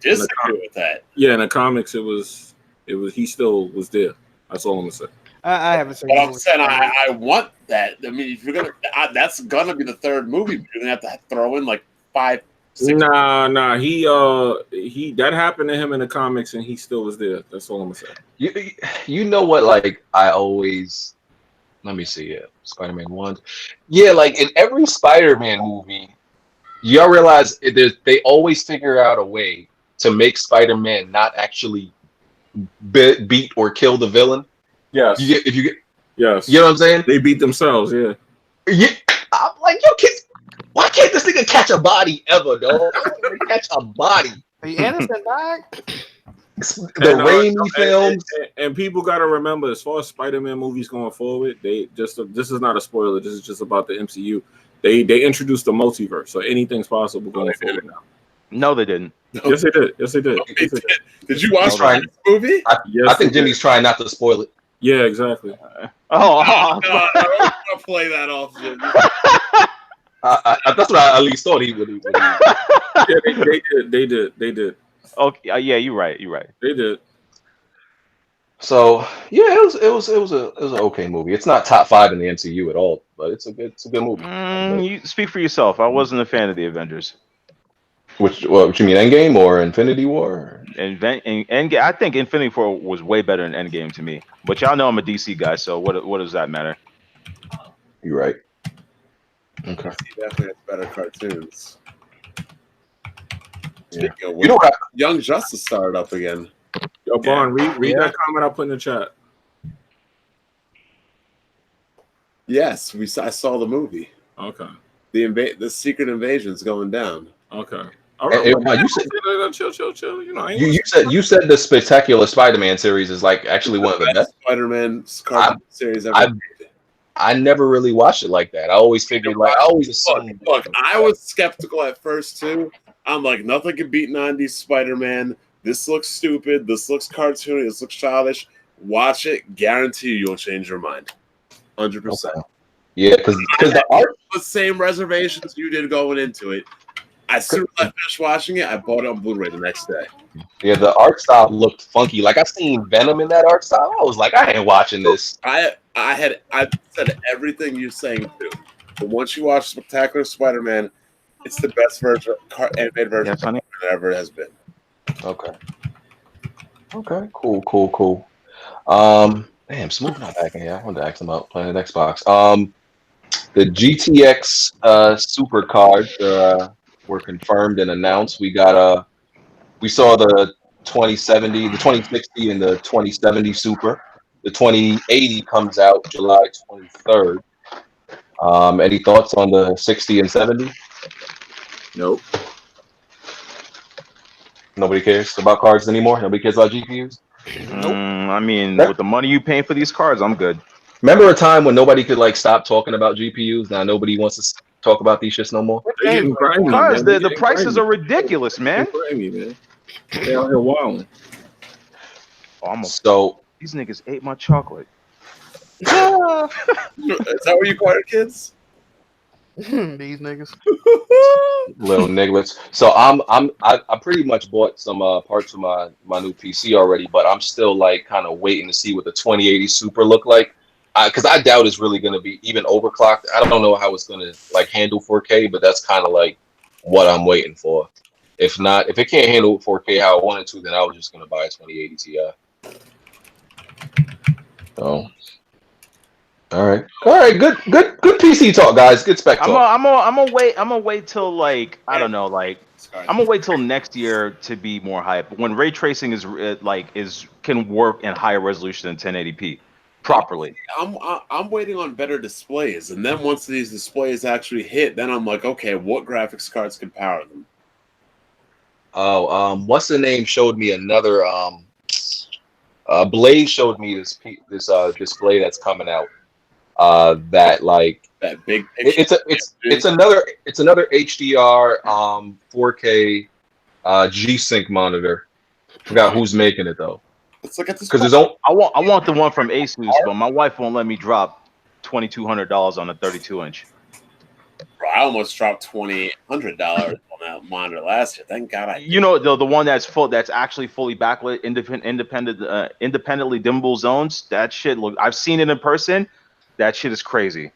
disagree with that. Yeah, in the comics, it was he still was there. That's all I'm gonna say. I haven't seen. But I'm saying I want that. I mean, if you're gonna, that's gonna be the third movie. But you're gonna have to throw in like 5, 6. Nah. He that happened to him in the comics, and he still was there. That's all I'm gonna say. You know what? Like I always, let me see. Yeah, Spider-Man 1. Yeah, like in every Spider-Man movie, y'all realize they always figure out a way to make Spider-Man not actually beat or kill the villain. Yes. Yes. You know what I'm saying? They beat themselves. Yeah. Yeah. I'm like, yo, kids, why can't this nigga catch a body ever, dog? Catch a body. The innocent died. The Raimi films. And people got to remember, as far as Spider-Man movies going forward, this is not a spoiler. This is just about the MCU. They introduced the multiverse, so anything's possible going forward now. No, they didn't. Yes, they did. Yes, they did. Did you watch this movie? I think Jimmy's trying not to spoil it. Yeah, exactly. No, I'm gonna play that off. That's what I at least thought he would. Yeah, they did. Okay, yeah, you're right. They did. So yeah, it was an okay movie. It's not top 5 in the MCU at all, but it's a good movie. You speak for yourself. I wasn't a fan of the Avengers. What you mean, Endgame or Infinity War? Endgame. I think Infinity War was way better than Endgame to me. But y'all know I'm a DC guy, so what does that matter? You're right. Okay. Definitely has better cartoons. Yeah. You know, Young Justice started up again. Yo, Bond, read that comment I put in the chat. Yes, I saw the movie. Okay. The Secret Invasion's going down. Okay. All right. You said, chill. You know, you said the Spectacular Spider-Man series is like actually one of the best Spider-Man cartoon series ever. I never really watched it like that. I always figured, like, I always assumed. Look, I was skeptical at first too. I'm like, nothing can beat 90s Spider-Man. This looks stupid. This looks cartoony. This looks childish. Watch it. Guarantee you'll change your mind. 100%. Okay. Yeah, because the art, the same reservations you did going into it. As soon as I finished watching it, I bought it on Blu-ray the next day. Yeah, the art style looked funky. Like I seen Venom in that art style. I was like, I ain't watching this. I said everything you're saying too. But once you watch Spectacular Spider-Man, it's the best version, animated version that ever has been. Okay. Cool. Damn, Smooth not back in here. I wanted to ask him about playing the Xbox. The GTX super cards were confirmed and announced. We got we saw the 2070, the 2060, and the 2070 Super. The 2080 comes out July 23rd. Any thoughts on the 60 and 70? Nope. Nobody cares about cards anymore? Nobody cares about GPUs? I mean, with the money you paying for these cards, I'm good. Remember a time when nobody could like stop talking about GPUs? Now nobody wants to talk about these shits no more. They're getting grimy, because man. the prices are ridiculous, man. Grimy, man. They're out here wilding. So these niggas ate my chocolate. Is that what you call your kids? These niggas. Little nigglets. So I pretty much bought some parts for my new PC already, but I'm still like kind of waiting to see what the 2080 Super look like. Because I doubt it's really going to be even overclocked. I don't know how it's going to like handle 4K, but that's kind of like what I'm waiting for. If not, if it can't handle 4K how I wanted to, then I was just gonna buy a 2080 Ti. So, all right, good PC talk, guys. Good spec talk. I'm gonna wait till like I don't know, like I'm gonna wait till next year to be more hype when ray tracing is can work in higher resolution than 1080p properly. I'm waiting on better displays, and then once these displays actually hit, then I'm like, okay, what graphics cards can power them? Oh, what's the name? Showed me another. Blaze showed me this display that's coming out. That like that big. It's another HDR 4K G-Sync monitor. Forgot who's making it though. It's like because there's only I want the one from Asus, but my wife won't let me drop $2,200 on a 32-inch. Bro, I almost dropped $2,800 on that monitor last year. Thank God You know the one that's actually fully backlit, independently dimmable zones. That shit I've seen it in person. That shit is crazy.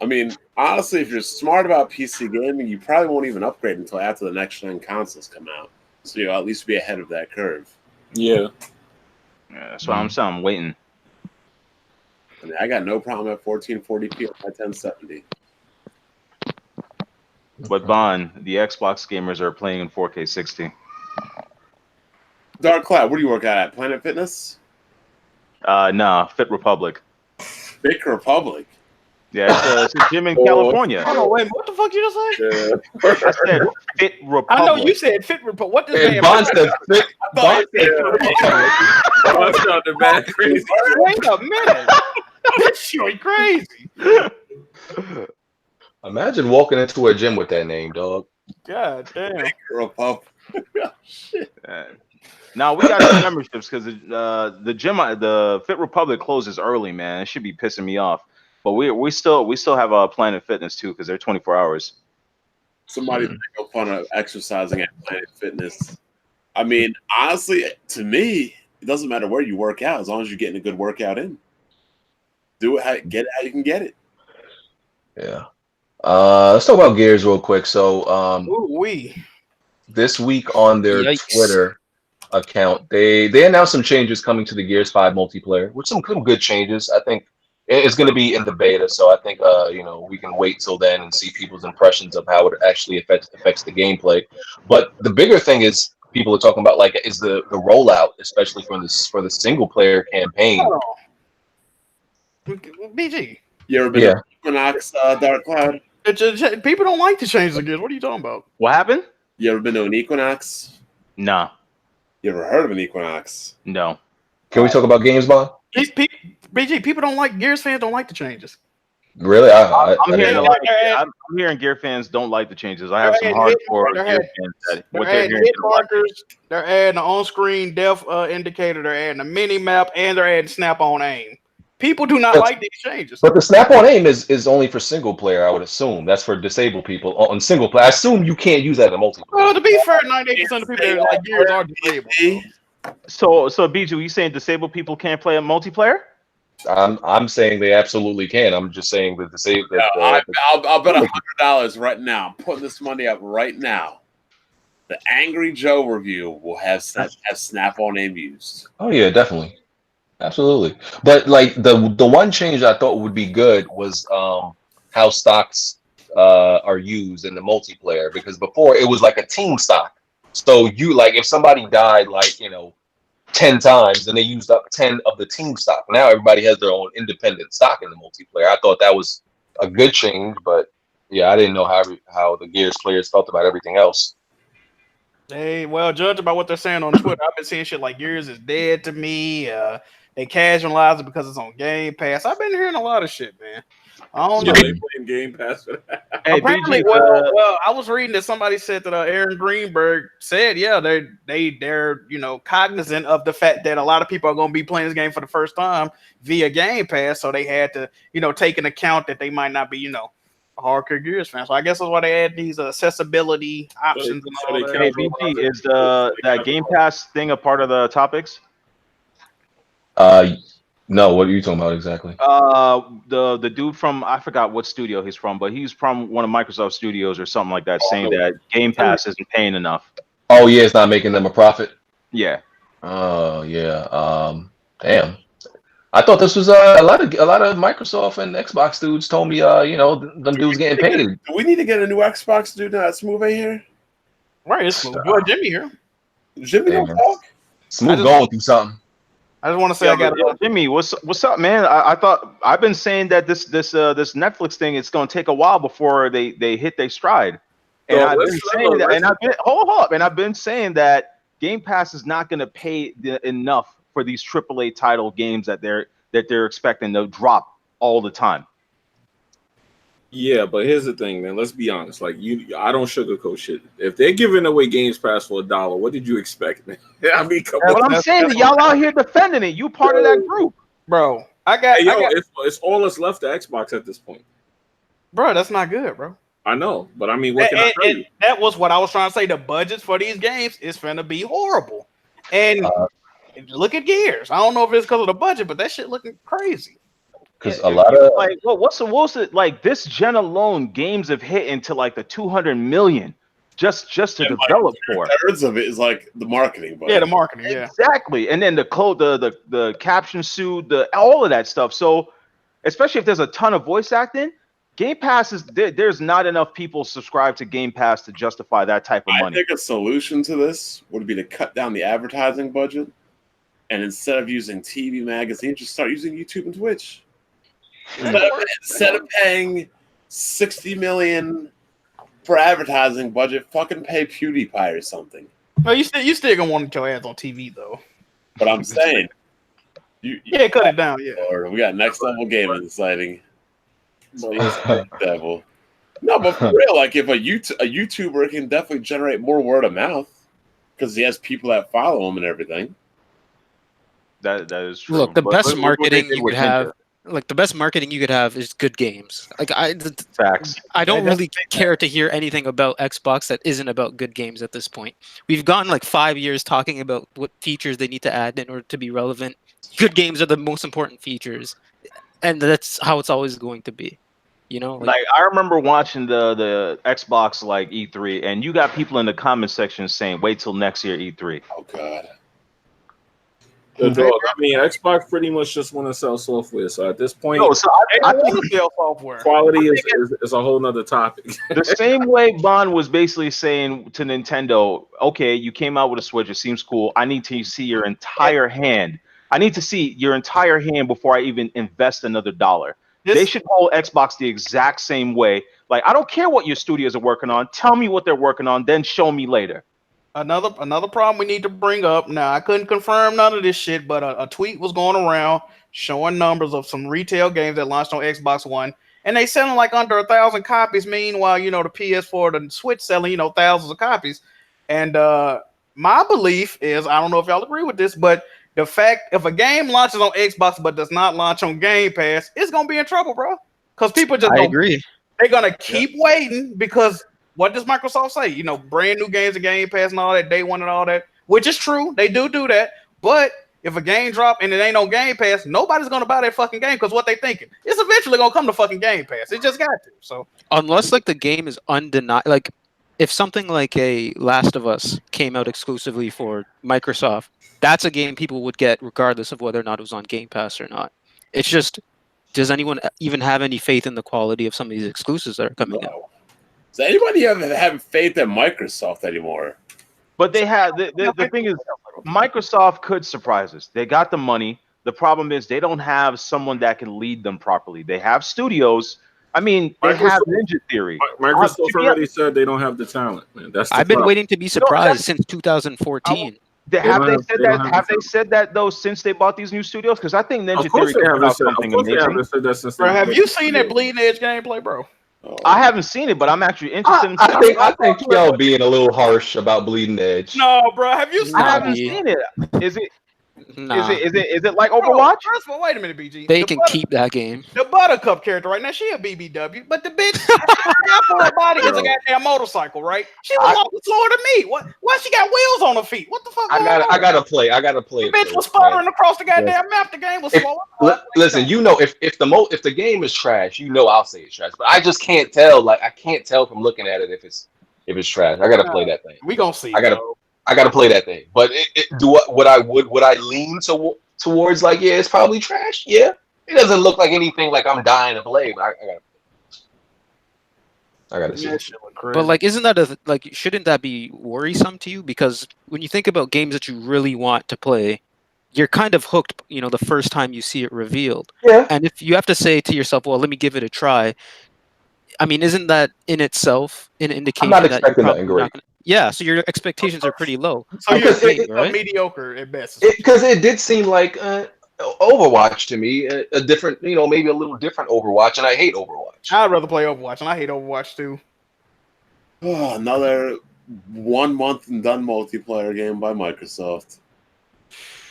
I mean, honestly, if you're smart about PC gaming, you probably won't even upgrade until after the next gen consoles come out. So you'll at least be ahead of that curve. Yeah. That's what I'm saying. I'm waiting. I mean, I got no problem at 1440p on my 1070. But Bond, the Xbox gamers are playing in 4K 60. Dark Cloud, where do you work at Planet Fitness? Nah, Fit Republic. Fit Republic? Yeah, it's a gym in California. Hold on, wait, what the fuck you just say? I said Fit Republic. I know you said Fit Republic. What does that Bond said Fit. Bond sounded bad crazy. Wait a minute. This shit crazy. Imagine walking into a gym with that name, dog. God damn. Fit Republic. Shit. Now we got some memberships because the gym, the Fit Republic closes early, man. It should be pissing me off. But we still have Planet Fitness too because they're 24 hours. Somebody make fun of exercising at Planet Fitness. I mean, honestly, to me, it doesn't matter where you work out as long as you're getting a good workout in. Do it, get it how you can get it. Yeah. Let's talk about Gears real quick. So, this week on their Twitter account, they announced some changes coming to the Gears 5 multiplayer, which some good changes. I think it's going to be in the beta, so I think we can wait till then and see people's impressions of how it actually affects the gameplay. But the bigger thing is people are talking about is the rollout, especially for the single player campaign. BG. You ever been to Equinox, Dark Cloud? People don't like to change the Gears. What are you talking about? What happened? You ever been to an Equinox? Nah. You ever heard of an Equinox? No. Can we talk about games, Bond? BG, people don't like Gears fans don't like the changes. Really? I'm hearing Gear fans don't like the changes. I have some hardcore Gear fans that what they're hearing. Hit markers, they're adding an on-screen depth indicator, they're adding a mini map, and they're adding snap-on aim. People do not like these changes. But the snap-on aim is only for single player, I would assume. That's for disabled people on single player. I assume you can't use that in multiplayer. Well, to be fair, 98% of people that like Gears are disabled. So Bijou, you saying disabled people can't play a multiplayer? I'm saying they absolutely can. I'm just saying that disabled. I'll bet $100 right now. I'm putting this money up right now. The Angry Joe review will have snap-on aim used. Oh yeah, definitely. Absolutely. But the one change I thought would be good was how stocks are used in the multiplayer, because before it was like a team stock. So you if somebody died 10 times, then they used up 10 of the team stock. Now everybody has their own independent stock in the multiplayer. I thought that was a good change, but yeah, I didn't know how the Gears players felt about everything else. Hey, well, judging by what they're saying on Twitter, I've been seeing shit like Gears is dead to me. They casualize it because it's on Game Pass. I've been hearing a lot of shit, man. I don't know. They playing Game Pass for that. Hey, apparently, BG, well, I was reading that somebody said that Aaron Greenberg said, yeah, they're cognizant of the fact that a lot of people are going to be playing this game for the first time via Game Pass, so they had to take into account that they might not be a hardcore Gears fan. So I guess that's why they add these accessibility options and all that. Hey, BG, is that Game Pass thing a part of the topics? No, what are you talking about exactly? The dude from I forgot what studio he's from, but he's from one of Microsoft studios or something like that, saying that Game Pass isn't paying enough. Oh yeah, it's not making them a profit. Yeah. Oh yeah. Damn. I thought this was a lot of Microsoft and Xbox dudes told me them dudes getting paid. Do we need to get a new Xbox dude now? Smooth ain't here. Right, it's Smooth. Well, Jimmy here. Jimmy don't talk. Smooth going through something. I just want to say I got Jimmy. What's up, man? I thought I've been saying that this Netflix thing it's going to take a while before they hit their stride, and I've been saying that. And hold up, and I've been saying that Game Pass is not going to pay enough for these AAA title games that they're expecting to drop all the time. Yeah, but here's the thing, man. Let's be honest. Like I don't sugarcoat shit. If they're giving away Games Pass for $1, what did you expect, man? I mean, come on. Well, I'm saying that y'all out here defending it. You part of that group, bro. It's all that's left to Xbox at this point, bro. That's not good, bro. I know, but I mean, what can I tell you? That was what I was trying to say. The budgets for these games is finna be horrible, and look at Gears. I don't know if it's because of the budget, but that shit looking crazy. Because a lot of like, what's it like? This gen alone, games have hit into like the 200 million just to develop for. Thirds of it is like the marketing, budget. Yeah, the marketing, yeah, exactly. And then the code, the caption suit, all of that stuff. So, especially if there's a ton of voice acting, Game Pass is there's not enough people subscribed to Game Pass to justify that type of money. I think a solution to this would be to cut down the advertising budget, and instead of using TV magazines, just start using YouTube and Twitch. Instead of paying $60 million for advertising budget, fucking pay PewDiePie or something. No, you still gonna want your ads on TV though. But I'm saying, cut it down. Yeah, or we got next level gaming exciting. Devil. No, but for real, like if a YouTuber can definitely generate more word of mouth because he has people that follow him and everything. That is true. Look, the best marketing you could have. Like the best marketing you could have is good games. Like facts. I don't really care to hear anything about Xbox that isn't about good games at this point. We've gotten like 5 years talking about what features they need to add in order to be relevant. Good games are the most important features, and that's how it's always going to be. You know, like I remember watching the Xbox like E3, and you got people in the comment section saying, "Wait till next year E3." Oh God. I mean, Xbox pretty much just want to sell software. So at this point, I think sell software. Quality is a whole nother topic. The same way Bond was basically saying to Nintendo, "Okay, you came out with a Switch. It seems cool. I need to see your entire hand. I need to see your entire hand before I even invest another dollar." They should hold Xbox the exact same way. Like, I don't care what your studios are working on. Tell me what they're working on, then show me later. Another problem we need to bring up. Now, I couldn't confirm none of this shit, but a tweet was going around showing numbers of some retail games that launched on Xbox One, and they selling like under 1,000 copies. Meanwhile, the PS4, the Switch selling, thousands of copies. And my belief is, I don't know if y'all agree with this, but the fact if a game launches on Xbox but does not launch on Game Pass, it's gonna be in trouble, bro. Because people just agree. They're gonna keep waiting because. What does Microsoft say? Brand new games and Game Pass and all that, day one and all that, which is true. They do that. But if a game drop and it ain't on Game Pass, nobody's going to buy that fucking game because what they thinking? It's eventually going to come to fucking Game Pass. It just got to. So unless like the game is undeniable, like if something like a Last of Us came out exclusively for Microsoft, that's a game people would get regardless of whether or not it was on Game Pass or not. It's just, does anyone even have any faith in the quality of some of these exclusives that are coming out? Does anybody have faith in Microsoft anymore? But they have the thing is, Microsoft could surprise us. They got the money. The problem is they don't have someone that can lead them properly. They have studios. I mean, they have Ninja Theory. Microsoft already said they don't have the talent, man. I've been waiting to be surprised since 2014. Have they said that though since they bought these new studios? Because I think Ninja Theory put out something amazing. Bro, have you seen that Bleeding Edge gameplay, bro? I haven't seen it, but I'm actually interested in I think y'all being a little harsh about Bleeding Edge. No, bro, have you seen it? I haven't seen it. Is it? Nah, Is it like Bro, Overwatch? first of all, wait a minute, BG. they can keep that game. The Buttercup character right now, she a BBW, but the bitch, half of her body is a goddamn motorcycle, right? She was walking slower than me. Why she got wheels on her feet? What the fuck? I gotta play. The bitch was sputtering across the goddamn map. The game was slow. Listen, you know, if the game is trash, you know I'll say it's trash. But I just can't tell. Like I can't tell from looking at it if it's trash. I gotta play that thing. We gonna see. I gotta play that thing. But would I lean towards like, yeah, it's probably trash. Yeah, it doesn't look like anything like I'm dying to play. But I gotta see. But like, isn't that shouldn't that be worrisome to you? Because when you think about games that you really want to play, you're kind of hooked, you know, the first time you see it revealed. Yeah. And if you have to say to yourself, well, let me give it a try. I mean, isn't that in itself an indication I'm not that expecting nothing great. Yeah, so your expectations are pretty low. So you're right? mediocre at best. Because it did seem like Overwatch to me, a different, you know, maybe a little different Overwatch, and I hate Overwatch. I'd rather play Overwatch, and I hate Overwatch too. Oh, another 1 month and done multiplayer game by Microsoft.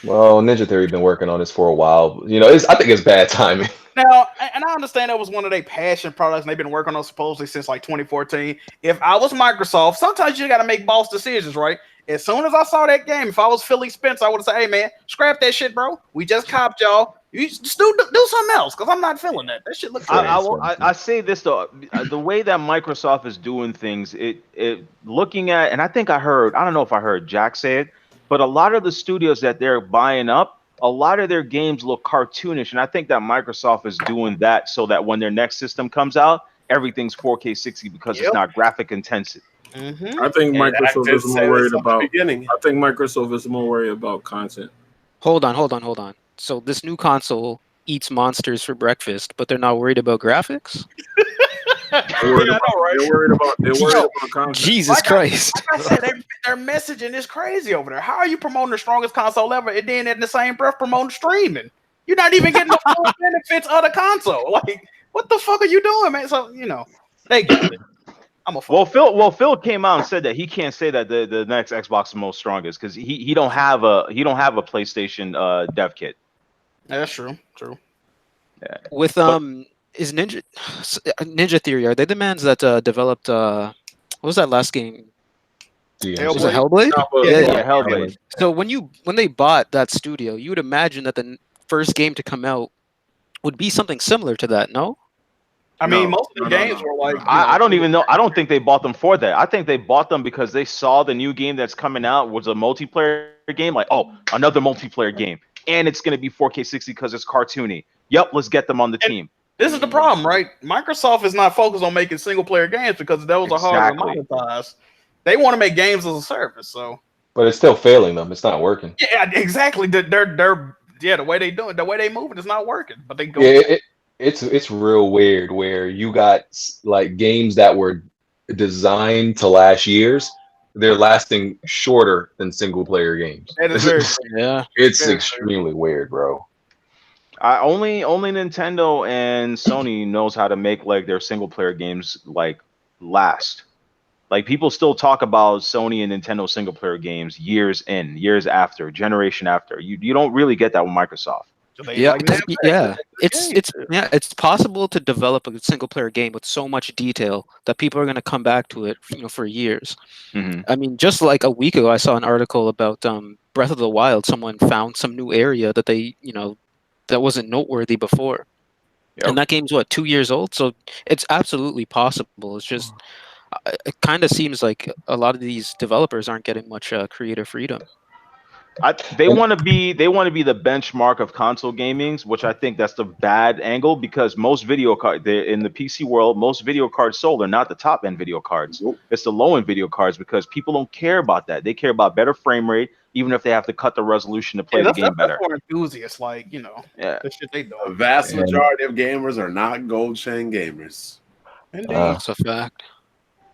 Well, Ninja Theory been working on this for a while. You know, I think it's bad timing. Now, and I understand that was one of their passion products, and they've been working on supposedly since like 2014. If I was Microsoft, sometimes you got to make boss decisions, right? As soon as I saw that game, if I was Philly Spencer, I would have said, "Hey, man, scrap that shit, bro. We just copped y'all. You just do something else, because I'm not feeling that. That shit looks." I say this though, the way that Microsoft is doing things, it looking at, and I think I don't know if I heard Jack say it, but a lot of the studios that they're buying up, a lot of their games look cartoonish, and I think that Microsoft is doing that so that when their next system comes out, everything's 4K 60 because it's not graphic intensive. Mm-hmm. I think Microsoft is more worried about. I think Microsoft is more worried about content. Hold on. So this new console eats monsters for breakfast, but they're not worried about graphics? They're worried about content. Jesus Christ. Like I said, their messaging is crazy over there. How are you promoting the strongest console ever and then in the same breath promoting streaming? You're not even getting the full benefits of the console. Like, what the fuck are you doing, man? So, you know, they got it. Phil came out and said that he can't say that the next Xbox is the most strongest because he don't have a PlayStation dev kit. Yeah, that's true. Yeah. With is Ninja Theory, are they the mans that developed what was that last game? Was it Hellblade? Yeah, Hellblade. So when they bought that studio, you would imagine that the first game to come out would be something similar to that, no? I mean, most of the games were like... I don't even know. I don't think they bought them for that. I think they bought them because they saw the new game that's coming out was a multiplayer game. Like, oh, another multiplayer game. And it's going to be 4K 60 because it's cartoony. Yep, let's get them on the team. This is the problem, right? Microsoft is not focused on making single-player games because those are hard to monetize. They want to make games as a service, so... But it's still failing them. It's not working. Yeah, exactly. The way they do it, the way they move it is not working. But they go... Yeah, it's real weird where you got like games that were designed to last years, they're lasting shorter than single player games. That is very it's extremely weird, bro. Only Nintendo and Sony knows how to make like their single player games like last. Like people still talk about Sony and Nintendo single player games years in, years after, generation after. You don't really get that with Microsoft. It's possible to develop a single player game with so much detail that people are going to come back to it, for years. Mm-hmm. I mean, just like a week ago, I saw an article about Breath of the Wild. Someone found some new area that they, that wasn't noteworthy before, and that game's 2 years old. So it's absolutely possible. It's just it kind of seems like a lot of these developers aren't getting much creative freedom. They want to be the benchmark of console gaming, which I think that's the bad angle because most video cards in the PC world, most video cards sold are not the top end video cards. Nope. It's the low end video cards because people don't care about that. They care about better frame rate, even if they have to cut the resolution to play the game better. That's for enthusiasts, the shit they do. The vast majority of gamers are not gold chain gamers. Indeed. That's a fact.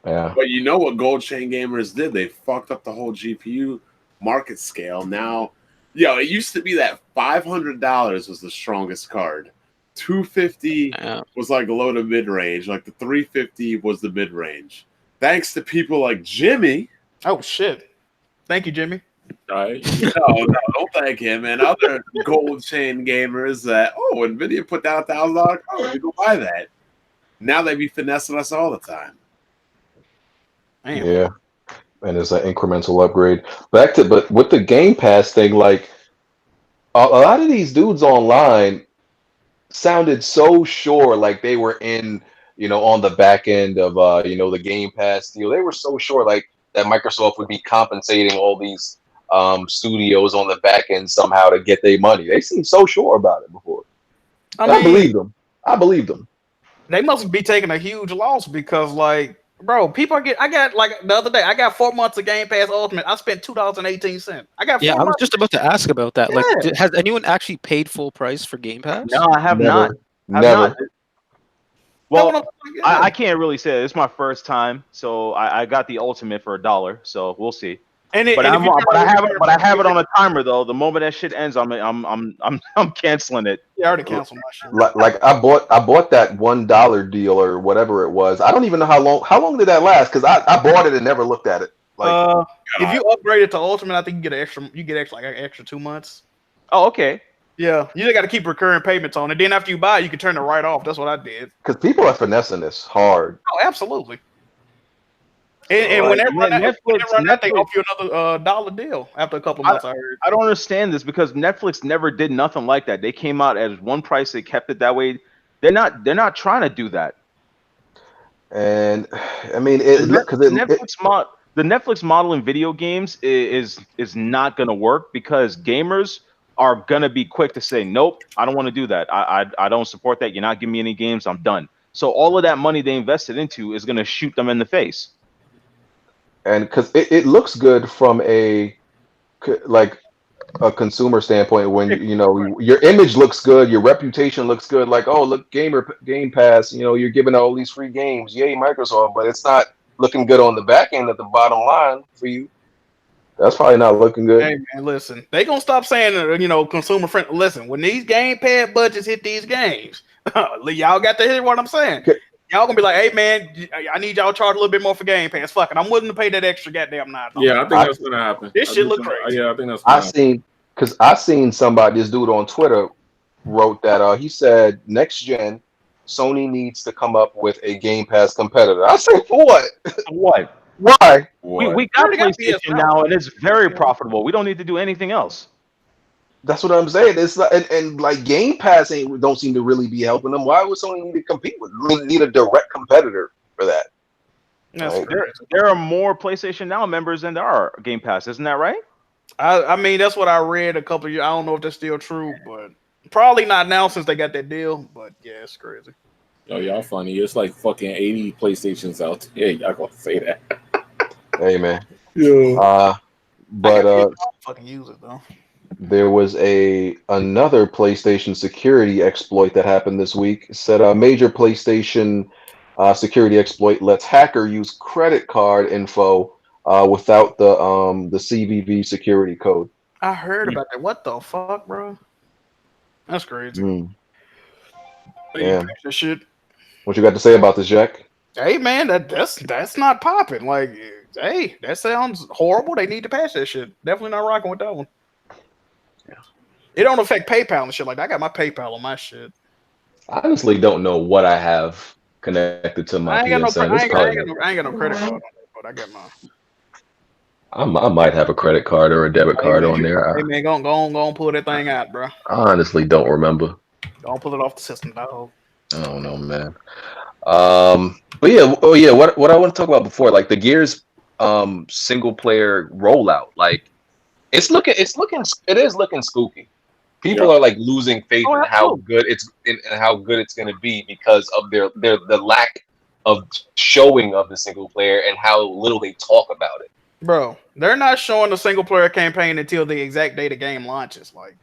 Yeah. But you know what gold chain gamers did? They fucked up the whole GPU market scale. Now, it used to be that $500 was the strongest card. $250 was like low to mid range. Like the $350 was the mid range. Thanks to people like Jimmy. Oh shit! Thank you, Jimmy. Right? No, don't thank him. And other gold chain gamers that, NVIDIA put down $1,000 card, let me go buy that. Now they be finessing us all the time. Damn. Yeah, and it's an incremental upgrade. But with the Game Pass thing, like a lot of these dudes online sounded so sure, like they were in, on the back end of, the Game Pass deal. They were so sure, like that Microsoft would be compensating all these studios on the back end somehow to get their money. They seemed so sure about it before. I believed them. I believed them. They must be taking a huge loss because, like, bro, people I got like the other day, I got 4 months of Game Pass Ultimate. I spent $2.18. I got 4 Yeah, I was months. just about to ask about that. Yeah. Like, has anyone actually paid full price for Game Pass? No, I have Never. not. Never. Well, I can't really say it. It's my first time, so I got the Ultimate for $1. So we'll see. But I have it on a timer though. The moment that shit ends, I'm canceling it. Yeah, I already canceled my shit. Like I bought that $1 deal or whatever it was. I don't even know how long did that last, because I bought it and never looked at it. Like, if you upgrade it to Ultimate, I think you get like an extra 2 months. Oh, okay. Yeah, you just got to keep recurring payments on it. Then after you buy it, you can turn it right off. That's what I did. because people are finessing this hard. Oh, absolutely. And when they run that, they offer you another $1 deal after a couple of months. I heard. I don't understand this because Netflix never did nothing like that. They came out at one price, they kept it that way. They're not trying to do that. And I mean, the Netflix model in video games is not going to work because gamers are going to be quick to say, nope, I don't want to do that. I don't support that. You're not giving me any games. I'm done. So all of that money they invested into is going to shoot them in the face. And because it looks good from a consumer standpoint, when your image looks good, your reputation looks good. Like, oh, look, Game Pass, you're giving out all these free games, yay Microsoft, but it's not looking good on the back end at the bottom line for you. That's probably not looking good. Hey man, listen, they gonna stop saying consumer friendly. Listen, when these Game Pass budgets hit these games, y'all got to hear what I'm saying. Y'all gonna be like, hey man, I need y'all to charge a little bit more for Game Pass. Fuck it, I'm willing to pay that extra goddamn $9. Yeah, I think that's gonna happen. This shit look crazy. Yeah, I think that's gonna happen. I seen somebody, this dude on Twitter wrote that he said next gen Sony needs to come up with a Game Pass competitor. I said, for what? What? Why? We got PlayStation now, and it's very profitable. We don't need to do anything else. That's what I'm saying. It's like, and like Game Pass don't seem to really be helping them. Why would Sony need to compete with? Need a direct competitor for that. Right? There are more PlayStation Now members than there are Game Pass. Isn't that right? I mean, that's what I read a couple of years. I don't know if that's still true, but probably not now since they got that deal. But yeah, it's crazy. Yo, y'all funny. It's like fucking 80 PlayStations out there. Y'all gonna say that? Hey man. Yeah. But fucking use it though. There was another PlayStation security exploit that happened this week. It said a major PlayStation security exploit lets hacker use credit card info without the CVV security code. I heard about that. What the fuck, bro? That's crazy. Yeah. That shit. What you got to say about this, Jack? Hey man, that's not popping. Like, hey, that sounds horrible. They need to patch that shit. Definitely not rocking with that one. Yeah. It don't affect PayPal and shit like that. I got my PayPal on my shit. I honestly don't know what I have connected to my PSN. I ain't got no credit card on it, but I got mine. I might have a credit card or a debit card on there. Hey man, go on, pull that thing out, bro. I honestly don't remember. Don't pull it off the system, dog. I don't know, man. But yeah, what I want to talk about before, like the Gears single player rollout, like it is looking spooky. People are like losing faith in how good it's going to be because of the lack of showing of the single player and how little they talk about it. Bro, they're not showing the single player campaign until the exact day the game launches. Like,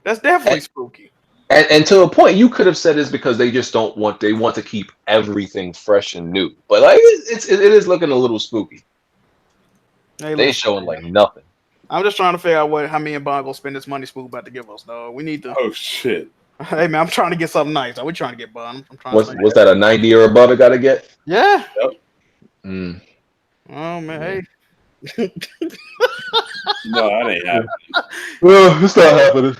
that's definitely spooky. And to a point, you could have said it's because they just want to keep everything fresh and new. But like it is looking a little spooky. They showing like nothing. I'm just trying to figure out how me and Bond gonna spend this money Spook about to give us, dog. We need to. Oh shit. Hey man, I'm trying to get something nice. We trying to get Bond. What's that, a 90 or above it gotta get? Yeah. Yep. Oh man, hey. No, that ain't happening. Well, it's not happening.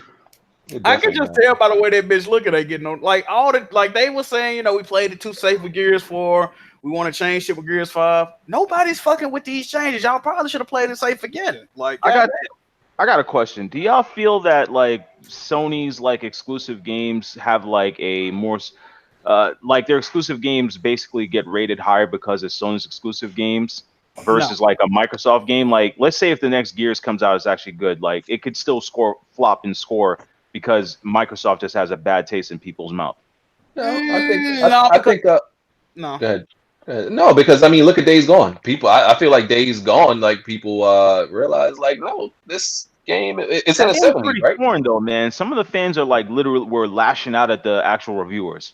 I can just tell by the way that bitch looking at getting on. Like all the like they were saying, we played it too safe with Gears 4. We want to change shit with Gears 5. Nobody's fucking with these changes. Y'all probably should have played it safe again. Like I got a question. Do y'all feel that like Sony's like exclusive games have like a more like their exclusive games basically get rated higher because it's Sony's exclusive games versus like a Microsoft game? Like let's say if the next Gears comes out, it's actually good. Like it could still flop and score because Microsoft just has a bad taste in people's mouth. No, I think no. Go ahead. No, because I mean, look at Days Gone. People, I feel like Days Gone, like people realize, like, no, this game, it's in the 70s, right? Foreign though, man. Some of the fans are like literally were lashing out at the actual reviewers.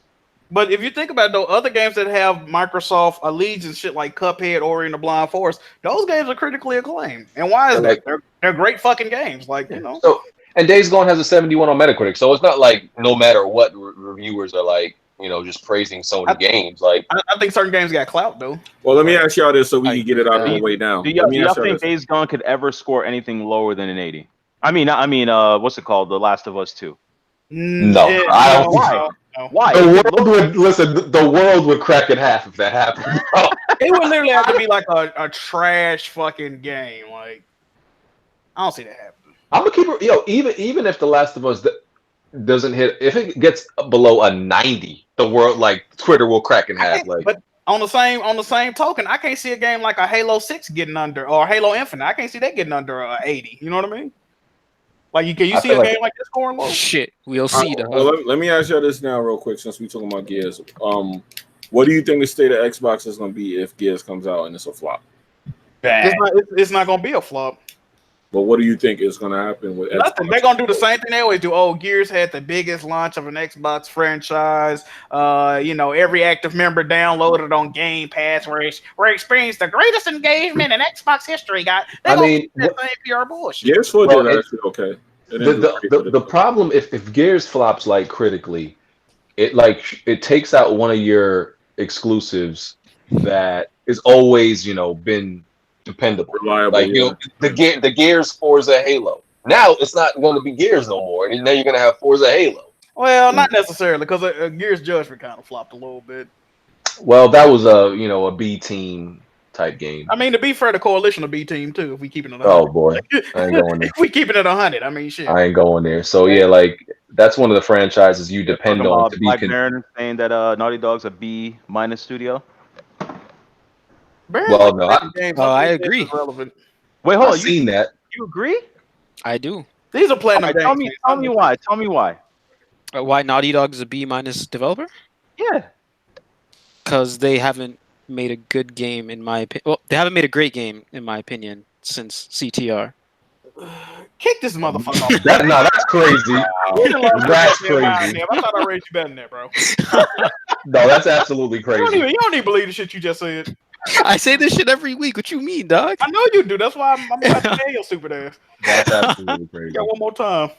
But if you think about it, though, other games that have Microsoft allegiance, shit like Cuphead, Ori and the Blind Forest, those games are critically acclaimed. And why is that? They're great fucking games, like So, and Days Gone has a 71 on Metacritic, so it's not like no matter what reviewers are like, just praising Sony games. Like I think certain games got clout though. Well, let me ask y'all this so we can get it out of the way now. Do y'all think Days Gone could ever score anything lower than an 80? I mean, what's it called? The Last of Us 2. No, I don't. Why? The world would crack in half if that happened. It would literally have to be like a trash fucking game. Like I don't see that happening. I'm gonna keep it. Even if The Last of Us doesn't hit, if it gets below a 90, the world, like Twitter, will crack in half. Like, but on the same token, I can't see a game like a Halo 6 getting under, or Halo Infinite. I can't see that getting under 80. You know what I mean? Like you see a game like this scoring low? Shit, we'll see. Well, let me ask y'all this now, real quick, since we're talking about Gears. What do you think the state of Xbox is going to be if Gears comes out and it's a flop? Bad. It's not going to be a flop. But what do you think is going to happen with Nothing. Xbox? They're going to do the same thing they always do. Oh, Gears had the biggest launch of an Xbox franchise. Every active member downloaded on Game Pass, where experienced the greatest engagement in Xbox history. That same PR bullshit. Gears 4 did actually okay. The problem if Gears flops like critically, it takes out one of your exclusives that is always been dependable, reliable. Like the Gears Forza Halo. Now it's not going to be Gears no more, and now you're going to have Forza Halo. Well, not necessarily, because Gears Judgment kind of flopped a little bit. Well, that was a B team type game. I mean, to be fair, the Coalition a B team too. If we keeping it 100. Oh boy, I ain't going there. If we keeping it 100, I mean, shit. I ain't going there. So yeah, like that's one of the franchises you depend on to be. Like Baron saying that Naughty Dog's a B- studio. Well, no, I agree. Wait, hold on. I've seen that. You agree? I do. These are platinum games. Tell me why. Tell me why. Why Naughty Dog is a B- developer? Yeah. Because they haven't made a good game, in my opinion. Well, they haven't made a great game, in my opinion, since CTR. Kick this motherfucker off. That's crazy. That's crazy. I thought I raised you better than that, bro. No, that's absolutely crazy. You don't even believe the shit you just said. I say this shit every week. What you mean, dog? I know you do. That's why I'm about to tell your stupid ass. That's absolutely crazy. Got one more time.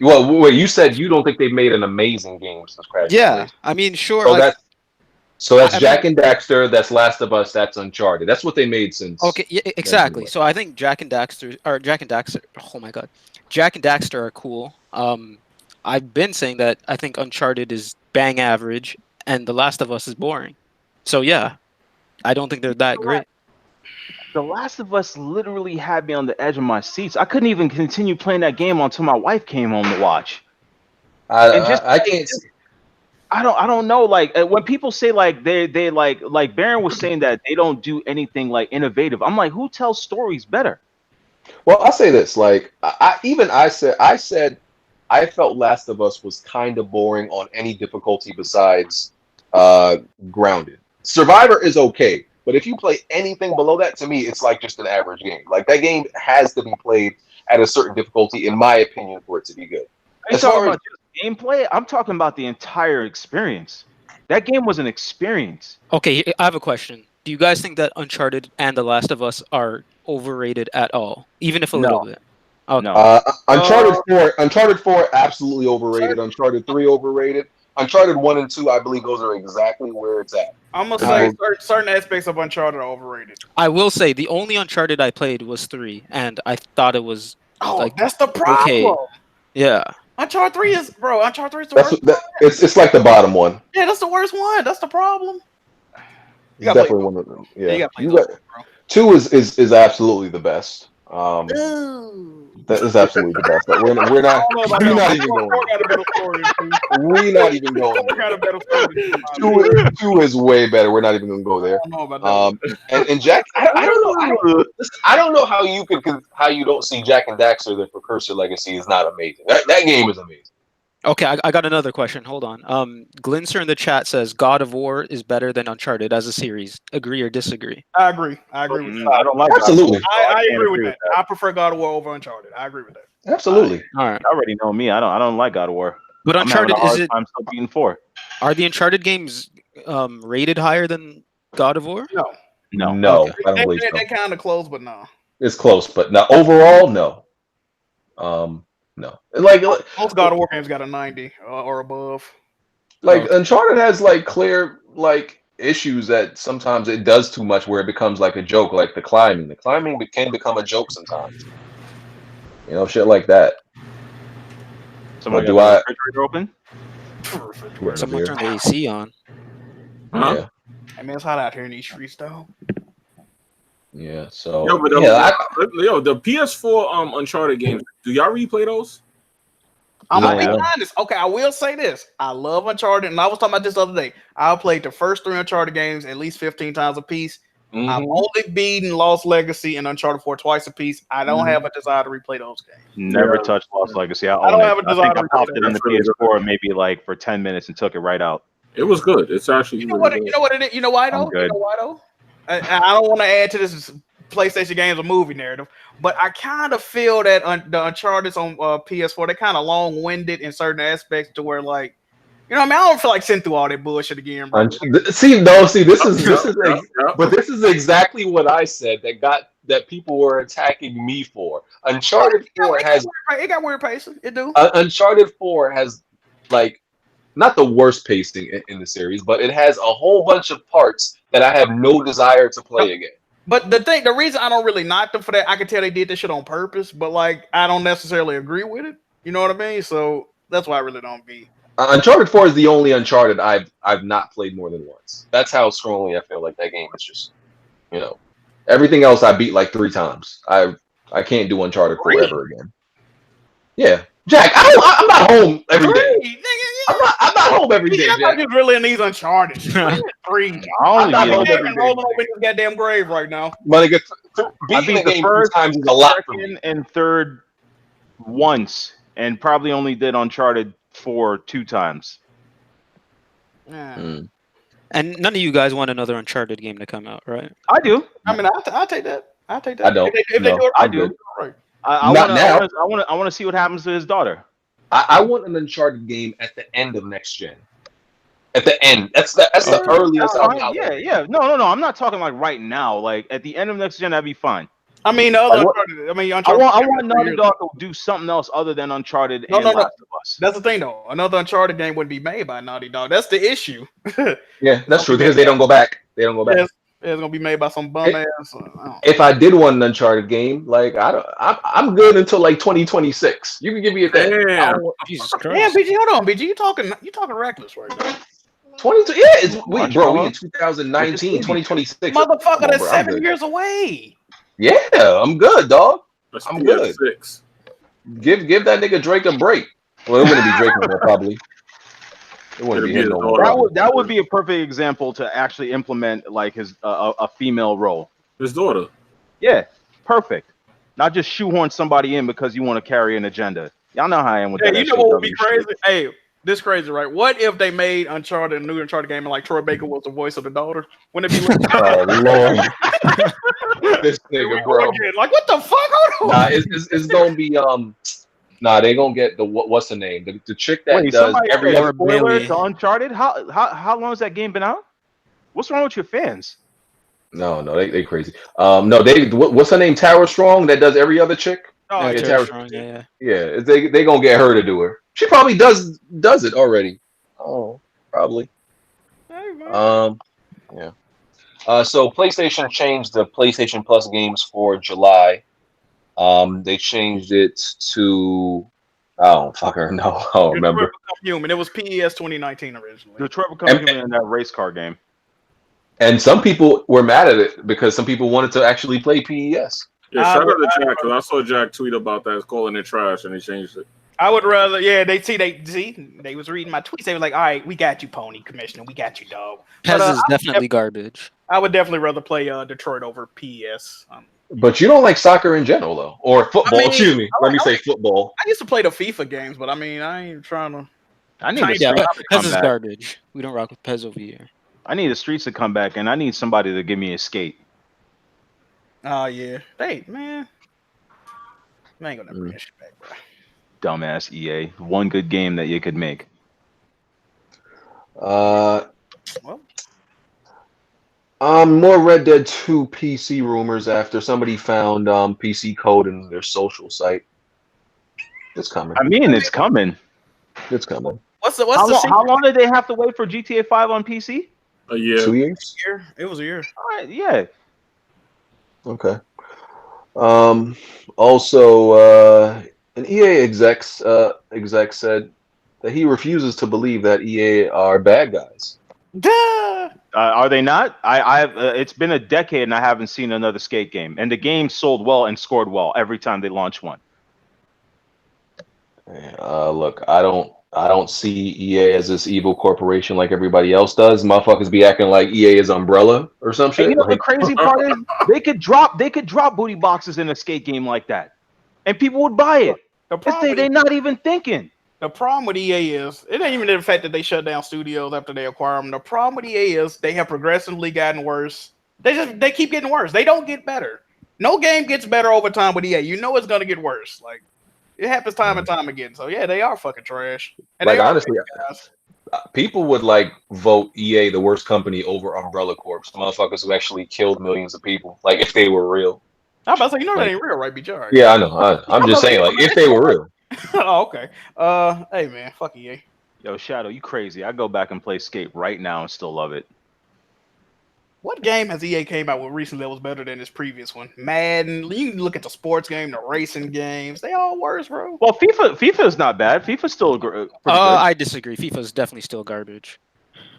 Well, wait, you said you don't think they've made an amazing game since Crash. Yeah, I mean, sure. So that's Jak and Daxter. That's Last of Us. That's Uncharted. That's what they made since. Okay, yeah, exactly. So I think Jak and Daxter. Oh my god, Jak and Daxter are cool. I've been saying that I think Uncharted is bang average, and The Last of Us is boring. So yeah, I don't think they're that great. The Last of Us literally had me on the edge of my seats. I couldn't even continue playing that game until my wife came home to watch. I can't. I don't know. Like when people say like they like Baron was saying that they don't do anything like innovative. I'm like, who tells stories better? Well, I'll say this. Like I said I felt Last of Us was kind of boring on any difficulty besides Grounded. Survivor is okay, but if you play anything below that, to me, it's like just an average game. Like that game has to be played at a certain difficulty, in my opinion, for it to be good. As far as gameplay, I'm talking about the entire experience. That game was an experience. Okay, I have a question. Do you guys think that Uncharted and The Last of Us are overrated at all, even if a little bit? Oh no. Uncharted 4 absolutely overrated. Uncharted 3 overrated. Uncharted 1 and 2, I believe those are exactly where it's at. I'm gonna say certain aspects of Uncharted are overrated. I will say the only Uncharted I played was 3, and I thought it was that's the problem. Okay. Yeah. Uncharted 3 is the worst. It's like the bottom one. Yeah, that's the worst one. That's the problem. It's definitely one of them. Yeah. You got 2 is absolutely the best. That is absolutely the best. But we're not even going. We're not even going. 2 is way better. We're not even going to go there. And Jack, I don't know how you don't see Jack and Daxter the Precursor Legacy is not amazing. That game is amazing. Okay, I got another question. Hold on. Glinser in the chat says God of War is better than Uncharted as a series. Agree or disagree? I agree with that. I don't like Absolutely. I agree with that. I prefer God of War over Uncharted. I agree with that. Absolutely. All right. I already know me. I don't like God of War. But Uncharted I'm still beating 4. Are the Uncharted games rated higher than God of War? No. Okay. I don't believe so. They're kind of close, but no. It's close, but now overall, no. No. Like most God of War games got a 90 or above. Like Uncharted has like clear like issues that sometimes it does too much where it becomes like a joke, like the climbing. The climbing can become a joke sometimes. You know, shit like that. Someone do got the refrigerator open? Someone turn the AC on. Yeah. I mean, it's hot out here in these streets, though. Yeah. So the PS4 Uncharted games. Do y'all replay those? I'm gonna be honest. Okay, I will say this. I love Uncharted, and I was talking about this the other day. I played the first 3 Uncharted games at least 15 times a piece. Mm-hmm. I've only beaten Lost Legacy and Uncharted 4 twice a piece. I don't have a desire to replay those games. Never touched Lost Legacy. I don't have a desire to I popped it on the PS4 maybe like for 10 minutes and took it right out. It was good. It's actually You know what it is? You know why though? I don't want to add to this PlayStation games or movie narrative, but I kind of feel that the Uncharted on PS4 they're kind of long-winded in certain aspects to where like, you know what I mean? I don't feel like sitting through all that bullshit again, bro. This is exactly what I said that people were attacking me for. Uncharted 4 it got weird pacing. It do. Uncharted 4 has like not the worst pacing in the series, but it has a whole bunch of parts that I have no desire to play again. But the reason I don't really knock them for that, I can tell they did this shit on purpose, but like I don't necessarily agree with it. You know what I mean? So that's why I really don't be. Uncharted 4 is the only Uncharted I've not played more than once. That's how strongly I feel like that game is just, you know, everything else I beat like 3 times. I can't do Uncharted 4 ever again. Yeah, Jack, I'm not home every day. I'm not home every day. I'm not just really in these Uncharted. 3. I'm not rolling over in this goddamn grave right now. Beating the game 3 times is a lot for me. And third once, and probably only did Uncharted 4 2 times. And none of you guys want another Uncharted game to come out, right? I do. I mean, I'll take that. I'll take that. I don't. If they do it, I do. Right. I want to see what happens to his daughter. I want an Uncharted game at the end of next gen. At the end, that's the earliest. Yeah. No. I'm not talking like right now. Like at the end of next gen, that'd be fine. I mean, Uncharted. I want Naughty Dog to do something else other than Uncharted and Last of Us. That's the thing, though. Another Uncharted game wouldn't be made by Naughty Dog. That's the issue. Yeah, that's true because they don't go back. It's gonna be made by some bum ass. If I did want an Uncharted game, like I'm good until like 2026. You can give me a thing. Jesus Christ. Yeah, BG, hold on, BG. You talking reckless right now? 22. Yeah, we in 2019, 2026. Motherfucker, that's 7 years away. Yeah, I'm good, dog. I'm good. 6. Give that nigga Drake a break. Well, it wouldn't be Drake anymore, probably. It wouldn't be him no more. That would be a perfect example to actually implement like his a female role. His daughter. Yeah, perfect. Not just shoehorn somebody in because you want to carry an agenda. Y'all know how I am with that. You know what would be crazy? Hey, this crazy, right? What if they made Uncharted, a new Uncharted game, and like Troy Baker was the voice of the daughter? Wouldn't it be? Oh Lord, this nigga, bro. Like what the fuck? Nah, it's gonna be Nah, they gonna get the what's the name? The chick that does every other spoiler to Uncharted. How long has that game been out? What's wrong with your fans? No, they crazy. No, what's her name? Tara Strong that does every other chick. Oh, yeah, Tara Strong, yeah. Yeah, they gonna get her to do her. She probably does it already. Oh, probably. Hey, man. Yeah. So PlayStation changed the PlayStation Plus games for July. They changed it to I don't fucking know. I don't remember. Detroit Become Human. It was PES 2019 originally. Detroit Become Human in that race car game. And some people were mad at it because some people wanted to actually play PES. Yeah, shout out to Jack because I saw Jack tweet about that, calling it trash, and he changed it. I would rather, yeah. They was reading my tweets. They were like, "All right, we got you, Pony Commissioner. We got you, dog." PES is definitely garbage. I would definitely rather play Detroit over PES. But you don't like soccer in general, though, or football. Excuse me. Let me say football. I used to play the FIFA games, but I mean, I ain't trying to. I need PES is garbage. We don't rock with PES over here. I need the streets to come back, and I need somebody to give me a skate. Oh yeah, hey man, I ain't gonna bring that shit back, bro. Dumbass EA. One good game that you could make. Well, more Red Dead 2 PC rumors after somebody found PC code in their social site. It's coming. I mean, it's coming. It's coming. How long did they have to wait for GTA 5 on PC? A year. 2 years? It was a year. All right, yeah. Okay. Also, an EA exec said that he refuses to believe that EA are bad guys. Are they not? I've it's been a decade and I haven't seen another skate game, and the game sold well and scored well every time they launched one. Look, I don't see EA as this evil corporation like everybody else does. Motherfuckers be acting like EA is Umbrella or some shit. And you know the crazy part is they could drop booty boxes in a skate game like that, and people would buy it. They're not even thinking. The problem with EA is it ain't even the fact that they shut down studios after they acquire them. The problem with EA is they have progressively gotten worse. They keep getting worse. They don't get better. No game gets better over time with EA. You know it's gonna get worse. Like it happens time and time again. So yeah, they are fucking trash. And like honestly, people would like vote EA the worst company over Umbrella Corp. Motherfuckers who actually killed millions of people. Like if they were real. I'm about to say, you know that ain't real, right, BJ? Yeah, I know. I'm just saying, like if they were real. Oh, okay. Hey man, fuck EA. Yo, Shadow, you crazy? I go back and play Skate right now and still love it. What game has EA came out with recently that was better than this previous one? Madden. You can look at the sports game, the racing games. They all worse, bro. Well, FIFA is not bad. FIFA's still pretty good. I disagree. FIFA is definitely still garbage.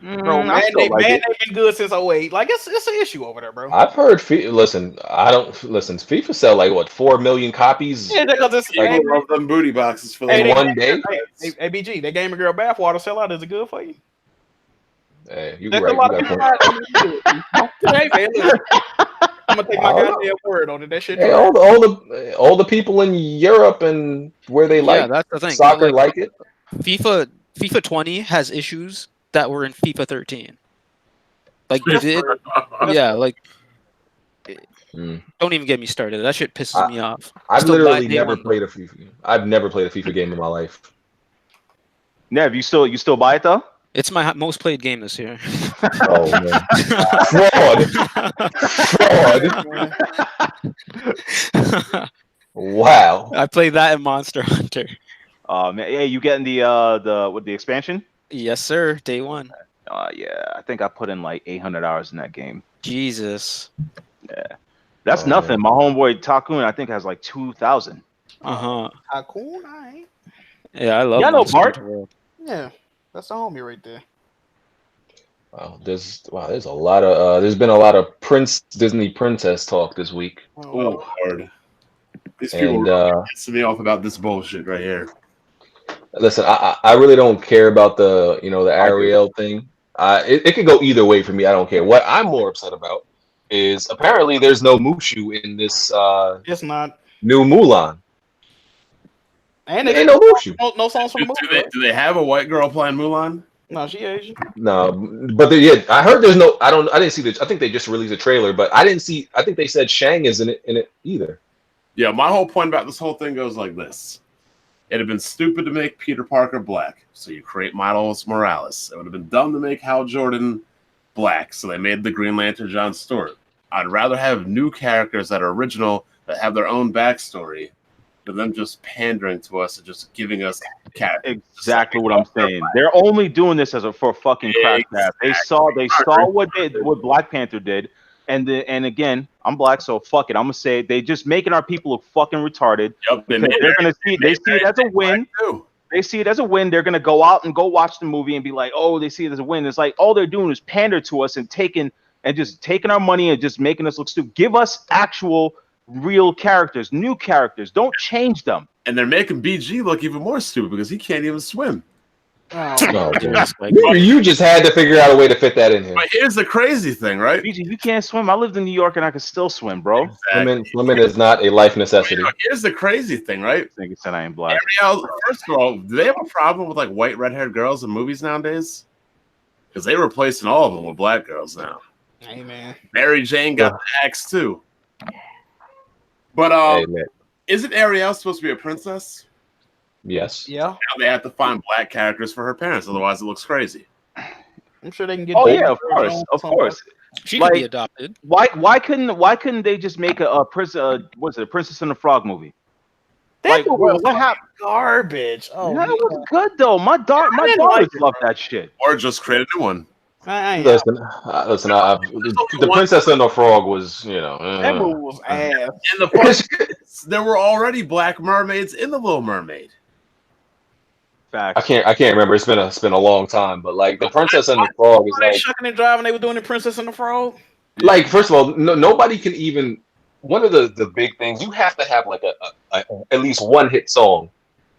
Bro, man, they've been good since 08. Like it's an issue over there, bro. I've heard. Listen, FIFA sell like what 4 million copies. Yeah, because it's people love them booty boxes for in one day. Hey, BG, that Gamer Girl bathwater sell out. Is it good for you? Hey, you That's right. a lot of people. Hey, man, listen, I'm gonna take my goddamn word on it. That shit. Hey, all the people in Europe and where they like that's the thing. Soccer like it. FIFA 20 has issues that were in FIFA 13. Like, don't even get me started. That shit pisses me off. I've literally never played a FIFA. I've never played a FIFA game in my life. Nev, you still buy it though? It's my most played game this year. Oh man, fraud! Wow. I played that in Monster Hunter. Oh man, hey, you getting the expansion? Yes, sir. Day one. Yeah, I think I put in like 800 hours in that game. Jesus. Yeah, that's nothing. My homeboy Takun, I think, has like 2,000. Takun, I. Yeah, I love. Yeah, no Bart. Yeah, that's the homie right there. Wow, there's a lot of there's been a lot of Disney princess talk this week. Oh Lord, these people are pissing me off about this bullshit right here. Listen, I really don't care about the Ariel thing. It could go either way for me. I don't care. What I'm more upset about is apparently there's no Mushu in this it's not new Mulan. And there ain't no Mushu. No songs from the movie. Do they have a white girl playing Mulan? No, she Asian. No, but I heard there's no. I didn't see I think they just released a trailer, but I didn't see. I think they said Shang isn't in it either. Yeah, my whole point about this whole thing goes like this. It'd have been stupid to make Peter Parker black, so you create Miles Morales. It would have been dumb to make Hal Jordan black, so they made the Green Lantern John Stewart. I'd rather have new characters that are original, that have their own backstory, than them just pandering to us and just giving us characters. Exactly what I'm saying. They're only doing this for a fucking crash grab. They saw what Black Panther did, and again, I'm black, so fuck it. I'm gonna say they just making our people look fucking retarded. Yep, They see it as a win. They see it as a win. They're gonna go out and go watch the movie and be like, oh, they see it as a win. It's like all they're doing is pander to us and taking our money and just making us look stupid. Give us actual, real characters, new characters. Don't change them. And they're making BG look even more stupid because he can't even swim. You just had to figure out a way to fit that in here. But here's the crazy thing, right? BG, you can't swim. I lived in New York and I could still swim, bro. Exactly. Swimming is not a life necessity. Here's the crazy thing, right? Nigga said I ain't black. First of all, do they have a problem with like white red-haired girls in movies nowadays? Because they're replacing all of them with black girls now. Hey man, Mary Jane got the axe too. But isn't Ariel supposed to be a princess? Yes. Yeah. Now they have to find black characters for her parents, otherwise it looks crazy. I'm sure they can get. Oh yeah, of course. She can be adopted. Why couldn't they just make a Princess and the Frog movie? That movie was what happened? Garbage. Oh, that was good though. My daughters love that shit. Or just create a new one. Listen. The Princess and the Frog was, that movie was ass. And the part there were already black mermaids in the Little Mermaid. Facts. I can't remember. It's been a long time, but like the Princess and the Frog is like shucking and driving. They were doing the Princess and the Frog. Like, first of all, nobody can even. One of the big things, you have to have like a at least one hit song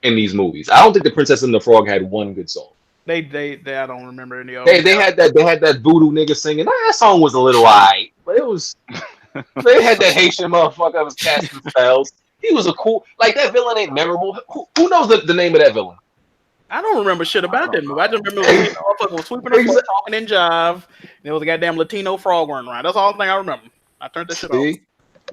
in these movies. I don't think the Princess and the Frog had one good song. They I don't remember any of them. They had that voodoo nigga singing. That song was a little alright, but it was. They had that Haitian motherfucker that was casting spells. He was a cool. Like, that villain ain't memorable. Who knows the name of that villain? I don't remember shit about that movie. I just remember the motherfucker was sweeping her foot, talking in jive, and there was a goddamn Latino frog running around. That's the only thing I remember. I turned that shit off.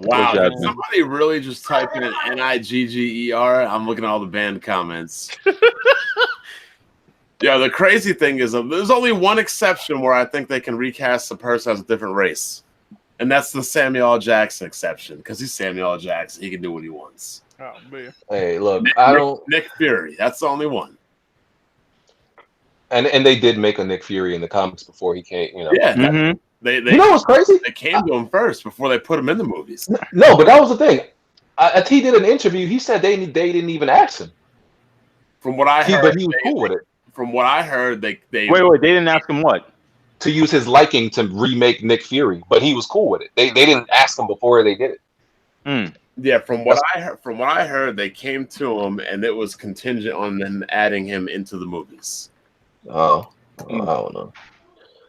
Wow, did somebody really just type in Nigger? I'm looking at all the banned comments. Yeah, the crazy thing is there's only one exception where I think they can recast a person as a different race. And that's the Samuel L. Jackson exception, because he's Samuel L. Jackson. He can do what he wants. Oh, man. Hey, look, Nick Fury. That's the only one. And they did make a Nick Fury in the comics before he came, Yeah. Mm-hmm. They you know what's crazy? They came to him first before they put him in the movies. No, but that was the thing. He did an interview. He said they didn't even ask him. From what I heard, but he was cool with it. From what I heard, they wait. They didn't ask him what? To use his liking to remake Nick Fury, but he was cool with it. They didn't ask him before they did it. Yeah, from what I heard, they came to him and it was contingent on them adding him into the movies. Oh, I don't know.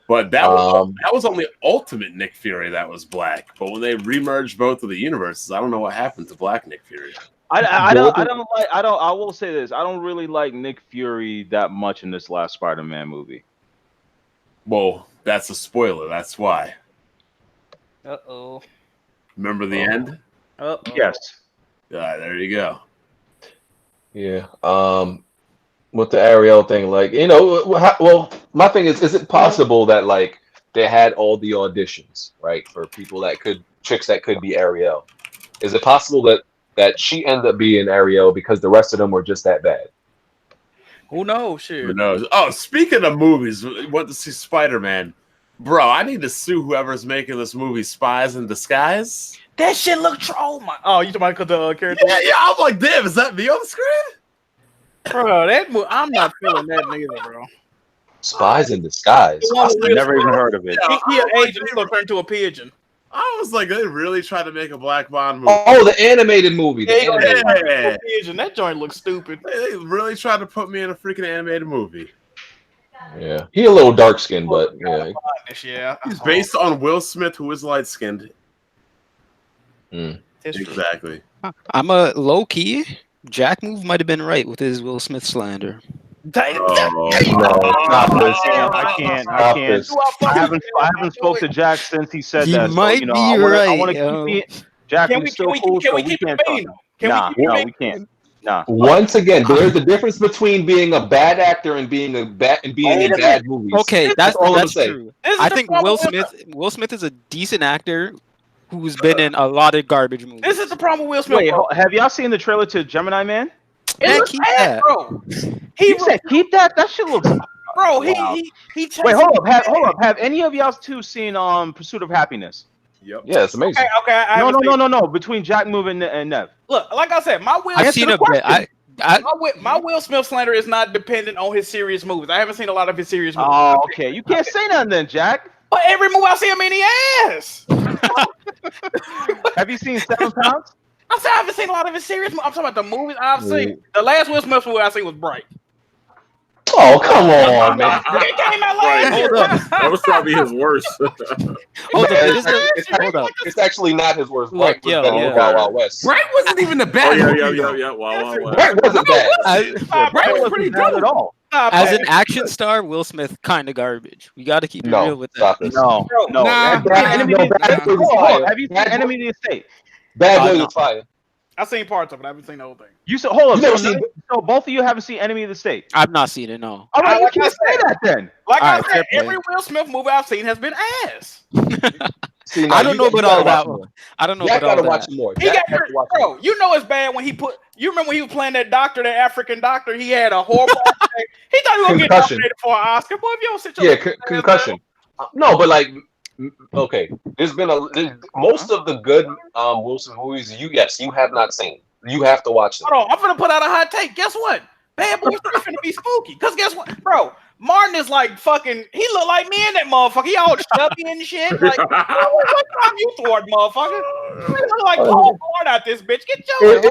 But that was only Ultimate Nick Fury that was black. But when they remerged both of the universes, I don't know what happened to Black Nick Fury. I will say this. I don't really like Nick Fury that much in this last Spider-Man movie. Well, that's a spoiler. That's why. Uh-oh. Remember the end? Uh-oh. Yes. There you go. Yeah. With the Ariel thing, like, well, my thing is it possible that like they had all the auditions, right, for chicks that could be Ariel? Is it possible that she ended up being Ariel because the rest of them were just that bad? Who knows? Shit. Who knows? Oh, speaking of movies, went to see Spider-Man. Bro, I need to sue whoever's making this movie, Spies in Disguise. That shit look troll, man. Oh, you talking about the character? Yeah, I'm like, damn, is that me on the screen? Bro, that movie, I'm not feeling that neither, bro. Spies in Disguise. I've never even heard of it. He an agent, he's gonna turn into a pigeon. I was like, they really tried to make a Black Bond movie. Oh, the animated movie. Yeah. Pigeon. That joint looks stupid. They really tried to put me in a freaking animated movie. Yeah, he a little dark skinned, but yeah. Yeah, he's based on Will Smith, who is light skinned. Exactly. I'm a low key. Jack Move might have been right with his Will Smith slander. I can't. I haven't spoke to Jack since he said that. Might be right. I want to keep it. Jack, we still cool, so we can't talk. No, we can't. Nah. Once again, there's a difference between being a bad actor and being in bad movies. Okay, that's true. I think Will Smith is a decent actor who's been in a lot of garbage movies. This is the problem with Will Smith. Wait, have y'all seen the trailer to Gemini Man? Man, keep that. Bro. He said keep that. That shit looks. Bro, Wow. he Wait, hold up. Have any of y'all two seen Pursuit of Happiness? Yep. Yeah, it's amazing. Okay. No. Between Jack Move and Nev. Look, like I said, my Will. I've seen a bit. My Will Smith slander is not dependent on his serious movies. I haven't seen a lot of his serious movies. Oh, okay. You can't say nothing then, Jack. But every movie I see him in, he ass. Have you seen 7 Pounds? I said I haven't seen a lot of his serious movies. I'm talking about the movies I've seen. The last Will Smith movie I seen was Bright. Oh, come on, man. It came out last year. That was probably his worst. It's actually not his worst. Look, Bright was better than Wild Wild West. Bright wasn't even a bad movie. Yeah. Wow. Bright wasn't bad. Bright was pretty good at all. As an action star, Will Smith kind of garbage. We got to keep it real with that. Stop this. No. Nah, Have you seen Enemy of the State? Bad Boys is fire. I've seen parts of it. I haven't seen the whole thing. You said hold You never up. seen- So both of you haven't seen Enemy of the State. I've not seen it. No. All right, you Like I can't say said. that then. Like All I right, said, fair play. every Will Smith movie I've seen has been ass. See, I don't know about all that. one. I don't know Jack about all gotta watch that. some more. He Jack got has to watch some more. bro. You know it's bad when he put. You remember when he was playing that doctor, that African doctor? He had a horrible. He thought he was gonna get Concussion. nominated for an Oscar. Boy, if you don't sit your Yeah, ass down, concussion. No, but like, okay, there's most of the good Will Smith movies. You have not seen. You have to watch them. Hold on, I'm gonna put out a hot take. Guess what? Bad Boys 3 finna be spooky. Cause guess what, bro? Martin is like fucking. He look like me in that motherfucker. He all chubby and shit. Like, what time you toward, motherfucker? He look like Paul Ford out this bitch. Get your. You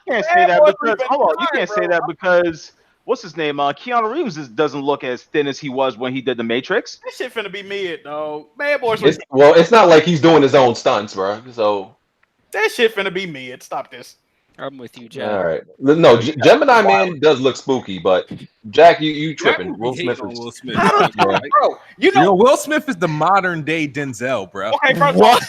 can't say that because hold on. You can't say that because what's his name? Keanu Reeves doesn't look as thin as he was when he did The Matrix. This shit finna be mid, dog. Bad Boys. It's not like he's doing his own stunts, bro. So That shit finna be mid. Stop this. I'm with you, Jack. all right. No, Gemini Man does look spooky, but Jack, you tripping? Will Smith is. Will Smith. Bro, you You know, know. Will Smith is the modern day Denzel, bro. Okay, first What?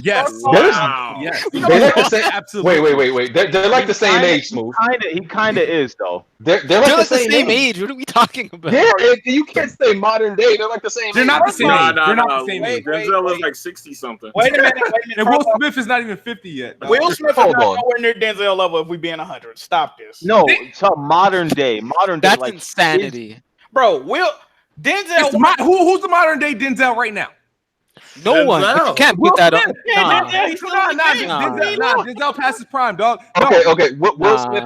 Yes. Wow. Yes. They're like the same. Absolutely. Wait. They're like the same age, Smooth. He kinda is though. They're like They're the like the same same age. age. What are we talking about? Yeah, you can't say modern day. They're like the same. They're age. not the same age. They're not the same Wait, age. Denzel is like 60 something. Wait a minute. And Will Smith is not even 50 yet. dog. Will Smith is Hold not on. nowhere near Denzel level if we being 100. Stop this. No, so modern day. That's like insanity. Bro, Denzel. Who's the modern day Denzel right now? No one. You can't Will put that up. Smith. Yeah, Nah. Denzel, he's still in the game. Denzel past his prime, dog. Okay. Will Nah.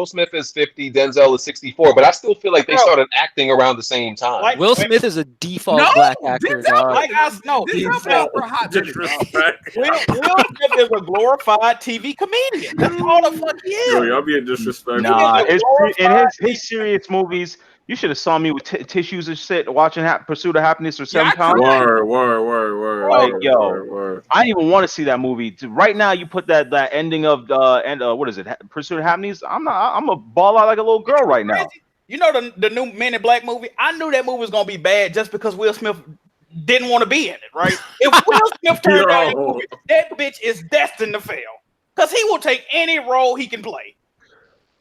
Smith is 50. Denzel is 64. But I still feel like they Bro. started acting around the same time. Like- Will Smith is a default No, black actor, Denzel, dog. Like I know, Denzel past for a hot minute, dog. Disrespect. Will Smith is a glorified TV comedian. That's all the fuck he Yo, is. y'all being disrespectful. Nah, He is a in glorified his serious movies, you should have saw me with tissues and shit watching Pursuit of Happiness or 7 Yeah, I Pounds. Word. Like, yo. Word. I didn't even want to see that movie. Right now, you put that ending of what is it? Pursuit of Happiness. I'm a ball out like a little girl right now. You know the new Men in Black movie? I knew that movie was gonna be bad just because Will Smith didn't want to be in it, right? If Will Smith turned down that movie, that bitch is destined to fail. Because he will take any role he can play.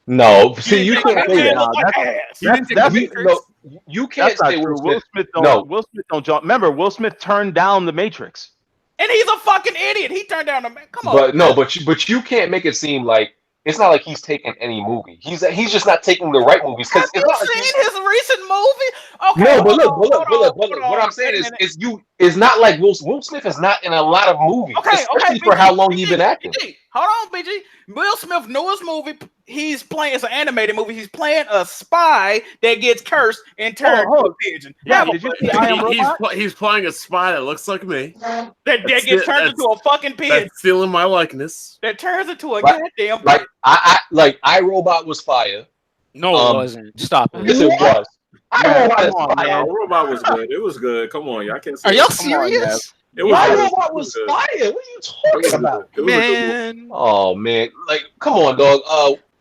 No, see, you can't say that. Look like ass. You can't That's not say true. Will Smith. Will Smith don't jump. Remember, Will Smith turned down The Matrix. And he's a fucking idiot. He turned down the man. Come on. But you can't make it seem like it's not like he's taking any movie. He's just not taking the right movies. Have Because you it's not like seen his recent movie? Okay. no, but look, hold on. what I'm saying is it's not like Will Smith is not in a lot of movies, especially for how long he's been acting. BG, hold on, BG. Will Smith newest movie, he's playing, it's an animated movie. He's playing a spy that gets cursed and turned to a pigeon. Yeah, did you see I Am Robot? He's playing a spy that looks like me. That gets turned into a fucking pigeon. That's stealing my likeness. That turns into a Like- goddamn Like iRobot was fire. No, it wasn't. Stop it. Yes, it was. iRobot is fire. Robot was good. It was good. Come on, y'all can't say Are y'all that. Come on, serious? It was iRobot was good. fire. What are you talking about? It was a good movie. Man, Oh man, like come on, dog.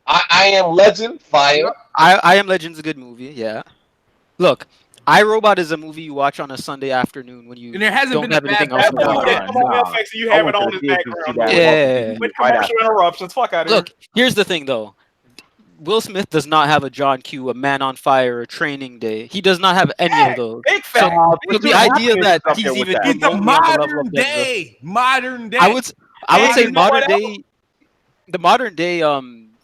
I Am Legend, fire. I Am Legend's a good movie. Yeah. Look, iRobot is a movie you watch on a Sunday afternoon when you And there hasn't don't been have a anything bad else to movie watch. yet. Come on, FX, and you have it on his background. Yeah. With commercial interruptions. Fuck out of here. Look, here's the thing though. Will Smith does not have a John Q, a Man on Fire, a Training Day. He does not have any of those. Big So, fact. so the idea that up he's there with even that. He's the remotely on the level modern of Denzel. day. Modern day. I would And say you know what modern else? day. The modern day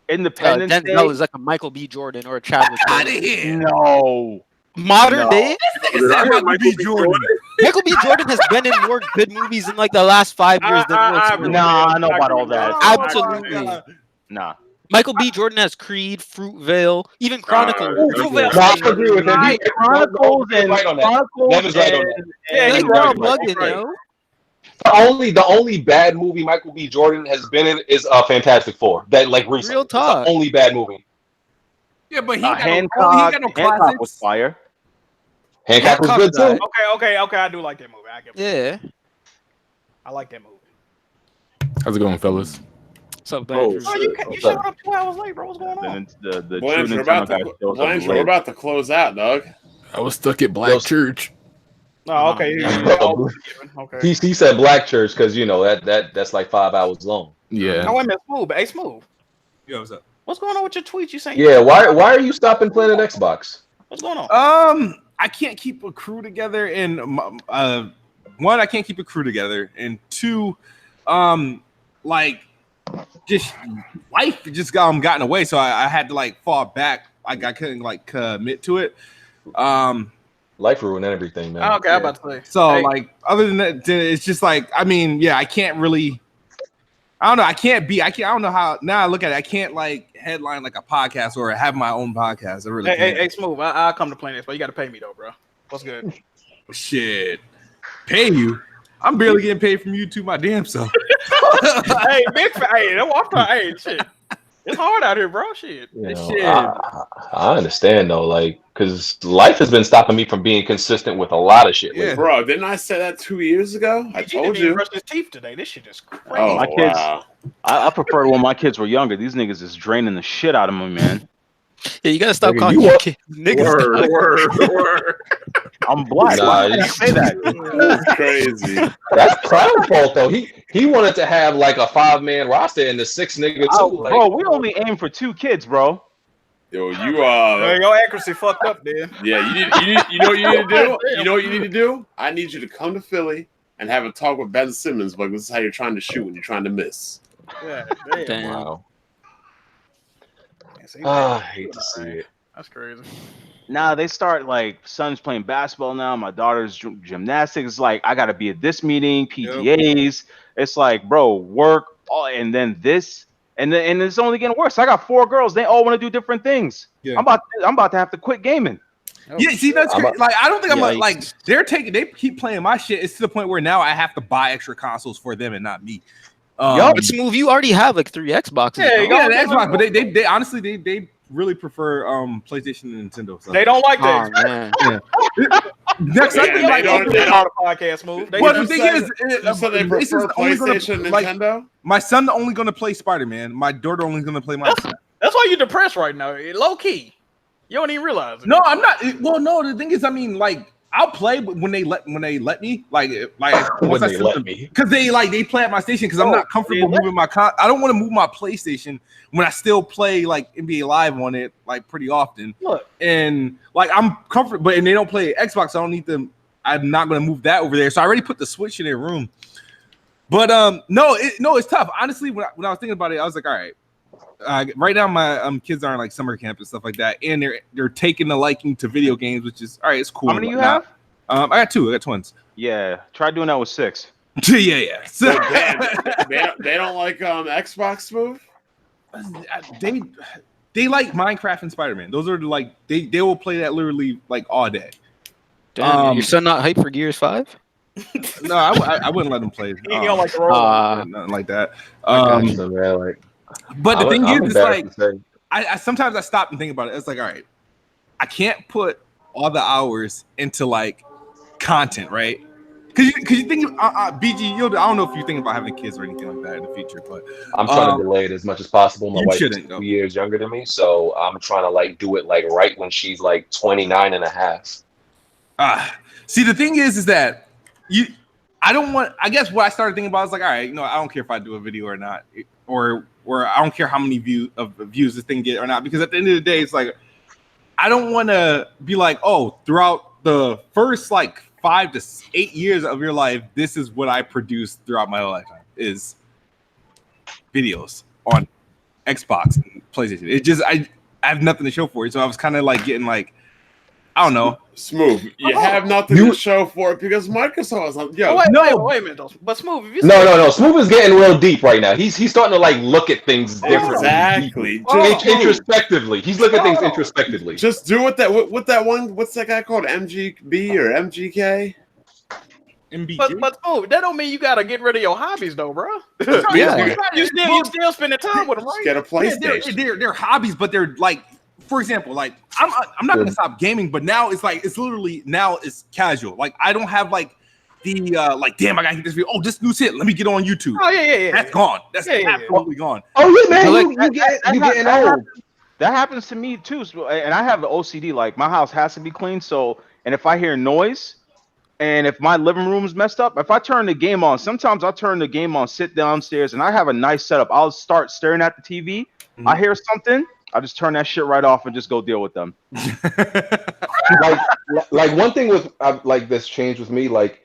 Independence Denzel Day. is like a Michael B. Jordan or a Chadwick Out of Boseman. here. No. Modern No. day, This nigga said Michael B. Jordan. Michael B. Jordan has been in more good movies in like the last 5 years than Will I Smith. agree. Nah, I know about all agree. that. Absolutely. Nah. Michael B. Jordan has Creed, Fruitvale, even Chronicles. Fruitvale. No, I agree with him. Right, Chronicles You're and right on that. Chronicles Nevin's right on that. Yeah, Like, he's y'all right. bugging, Right. yo. The only bad movie Michael B. Jordan has been in is Fantastic Four. That like recently. Real talk. It's the only bad movie. Yeah, but he got Hancock, no Hancock classics. was fire. Hancock was good Hancock's too. Okay. I do like that movie. I give it. Yeah. I like that movie. How's it going, fellas? What's up, Oh, Andrew? Oh, you showed up 2 hours late, bro. What's going on? Then the true Blanche, we're Nintendo about guy to, shows up Blanche, we're late. about to close out, dog. I was stuck at Black Church. Oh, okay. Okay. He said Black Church because you know that's like 5 hours long. Yeah. Oh, wait a minute, Smooth. Hey, Smooth. Yo, what's up? What's going on with your tweets? You saying? Yeah, why are you stopping playing at Xbox? What's going on? I can't keep a crew together, and one, I can't keep a crew together, and two, like just life just gotten away, so I had to like fall back. Like I couldn't like commit to it. Life ruined everything, man. Okay, I'm about to say. So Hey. like other than that, it's just like I mean, yeah, I can't really. I don't know. I don't know how. Now I look at it. I can't like headline like a podcast or have my own podcast. I really can't. Hey, Smooth. I'll come to Planet Expo. You got to pay me though, bro. What's good? Shit, pay you? I'm barely getting paid from YouTube my damn self. Hey, big hey, shit. It's hard out here, bro. Shit. You know, Shit. I understand though, like, because life has been stopping me from being consistent with a lot of shit. Yeah. Bro, didn't I say that 2 years ago? I He told didn't even you. brush his teeth today. This shit is crazy. Oh, My kids- wow. I preferred when my kids were younger. These niggas is draining the shit out of me, man. Yeah, you gotta stop Nigga, calling you your are- kids niggas. Word. I'm black. Nah, Why did I you- say that? That's crazy. That's Crown's fault though. He wanted to have like a 5-man roster and the 6 niggas too. Oh, Like, bro, we only aim for 2 kids, bro. Yo, you Your accuracy fucked up, dude. yeah, you know what you need to do? You know what you need to do? I need you to come to Philly and have a talk with Ben Simmons, but this is how you're trying to shoot when you're trying to miss. Yeah, Damn. wow. See, I hate to see it. That's crazy. Nah, they start like son's playing basketball now. My daughter's gymnastics. Like I gotta be at this meeting, PTAs. It's like, bro, work, and then this, and it's only getting worse. I got 4 girls. They all want to do different things. Yeah. I'm about to have to quit gaming. Yeah, see that's I'm crazy. Like I don't think I'm Yikes. like they keep playing my shit. It's to the point where now I have to buy extra consoles for them and not me. But Smooth, you already have like 3 Xboxes. Yeah, bro. you got yeah, the Xbox, but they honestly they really prefer PlayStation and Nintendo. So. They don't like Oh that. man. Next, Yeah, I think they like don't- They don't podcast move. They Well, just the thing say- is, So they this prefer is only gonna- PlayStation and like, Nintendo? my son only going to play Spider-Man. My daughter only going to play Minecraft. that's why you're depressed right now. Low key. You don't even realize it. No, I'm not. Well, no. The thing is, I mean, like, I'll play when they let me. Like When once I they sit let them- me. because they play at my station because I'm not comfortable moving my I don't want to move my PlayStation when I still play like NBA Live on it like pretty often. Look. And like I'm comfortable, but and they don't play Xbox. So I don't need them. I'm not going to move that over there. So I already put the Switch in their room. But no, it's tough. Honestly, when I was thinking about it, I was like, all right. Right now, my kids are in like summer camp and stuff like that, and they're taking a liking to video games, which is all right. It's cool. How many you have? I got 2. I got twins. Yeah, try doing that with 6. yeah. So, So, they don't like Xbox move? they like Minecraft and Spider-Man. Those are like they will play that literally like all day. Damn, your son not hyped for Gears 5? No, I wouldn't let them play. He don't like the role. Nothing like that. I got you, man, like, But the thing I'm is, it's like embarrassed to say. I sometimes I stop and think about it. It's like, all right, I can't put all the hours into like content, right? Because you think BG, I don't know if you think about having kids or anything like that in the future, but I'm trying to delay it as much as possible. My you wife is shouldn't, 2 though. years younger than me, so I'm trying to like do it like right when she's like 29 and a half. See, the thing is that I don't want. I guess what I started thinking about is like, all right, I don't care if I do a video or not, or where I don't care how many views this thing get or not, because at the end of the day, it's like I don't want to be like, oh, throughout the first like 5 to 8 years of your life, this is what I produced throughout my lifetime is videos on Xbox and PlayStation. It just I have nothing to show for it, so I was kind of like getting like, I don't know. Smooth. You have nothing to show for it because Microsoft is like, yo. Wait a minute, though. But Smooth, if you No. Smooth is getting real deep right now. He's starting to like look at things differently. Exactly. Introspectively. He's looking at things introspectively. Just do what that one. What's that guy called? MGB or MGK? MBG? But Smooth, that don't mean you gotta get rid of your hobbies, though, bro. Yeah. you still spending time with them, right? Get a PlayStation. They're hobbies, but they're like, for example, like I'm not gonna stop gaming, but now it's like it's literally now it's casual. Like I don't have like the like, damn, I gotta get this video. Oh, this news hit. Let me get on YouTube. Oh yeah. That's gone. That's absolutely gone. Oh yeah, man. So, like, you getting old. That happens to me too, and I have an OCD. Like my house has to be clean. So, and if I hear noise, and if my living room is messed up, if I turn the game on, sometimes I'll turn the game on, sit downstairs, and I have a nice setup. I'll start staring at the TV. Mm-hmm. I hear something. I just turn that shit right off and just go deal with them. like one thing with like this changed with me. Like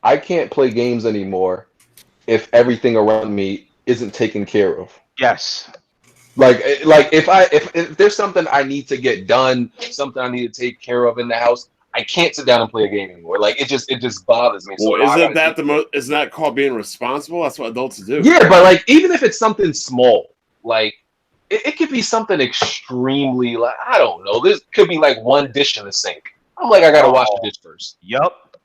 I can't play games anymore if everything around me isn't taken care of. Yes. Like if there's something I need to get done, something I need to take care of in the house, I can't sit down and play a game anymore. Like it just bothers me. Well, isn't that called being responsible? That's what adults do. Yeah, but like even if it's something small, like it could be something extremely like I don't know. This could be like one dish in the sink. I'm like I gotta wash the dish first. Yup.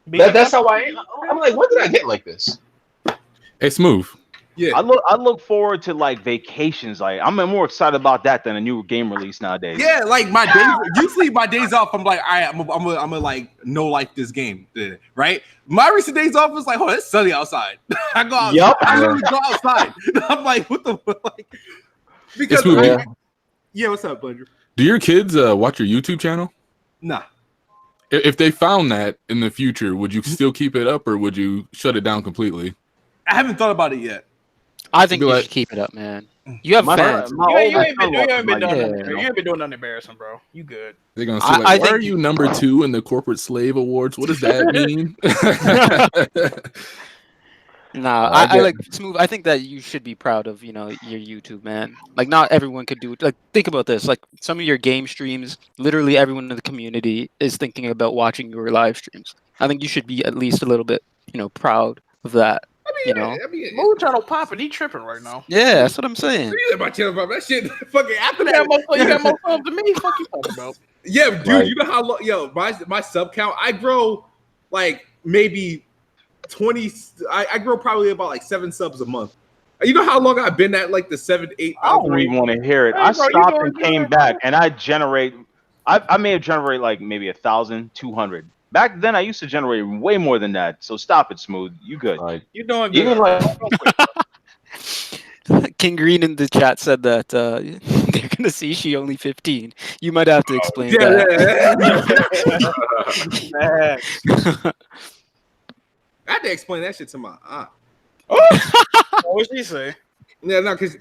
That's how I am. I'm like, when did I get like this? Hey, Smooth. Yeah. I look forward to like vacations. Like I'm more excited about that than a new game release nowadays. Yeah, like my days. Usually my days off, I'm like, all right, I'm gonna like no life this game, right? My recent days off was like, oh, it's sunny outside. I go outside. Yep. I literally go outside. I'm like, what the like? Because yeah, what's up, Bundra? Do your kids watch your YouTube channel? Nah. If they found that in the future, would you still keep it up or would you shut it down completely? I haven't thought about it yet. I think you should keep it up, man. You have fans. You ain't been doing nothing embarrassing, bro. You good. They're gonna say, like, why are you number 2 in the corporate slave awards? What does that mean? Nah, I like Smooth. I think that you should be proud of, your YouTube, man. Like, not everyone could do it. Like, think about this. Like, some of your game streams, literally everyone in the community is thinking about watching your live streams. I think you should be at least a little bit, proud of that. Moon channel popping, he tripping right now. Yeah, that's what I'm saying. You let my channel pop. That shit fucking after You got more subs than me. Fuck you talking about? Yeah, dude. Right. You know how long? My sub count. I grow like maybe 20. I grow probably about like 7 subs a month. You know how long I've been at like the 7, 8. I don't even want to hear it. I stopped and came back, and I may have generated like maybe 1,200. Back then, I used to generate way more than that. So stop it, Smooth. You good? You're doing good. Even like King Green in the chat said that they're gonna see she only 15. You might have to explain that. I had to explain that shit to my aunt. What did she say? Yeah, no, because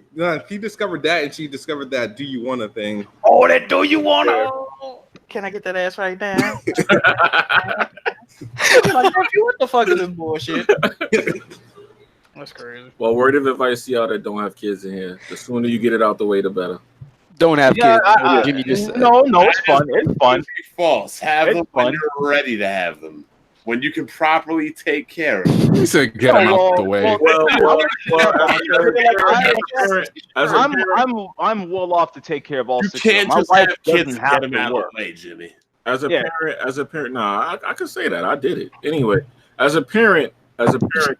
he discovered that, and she discovered that "Do you wanna" thing. Oh, that "Do you wanna"? Can I get that ass right now? Like, what the fuck is this bullshit? That's crazy. Well, word of advice to y'all that don't have kids in here: the sooner you get it out the way, the better. Don't have kids. Jimmy just said. No, it's fun. It's fun. False. Have It's them fun. when you're ready to have them. When you can properly take care of them. You said get them out the way. I'm well off to take care of all You 6 can't of them. just My wife have kids doesn't and get them to out of work. the way, Jimmy. As a parent, nah, I can say that I did it anyway. As a parent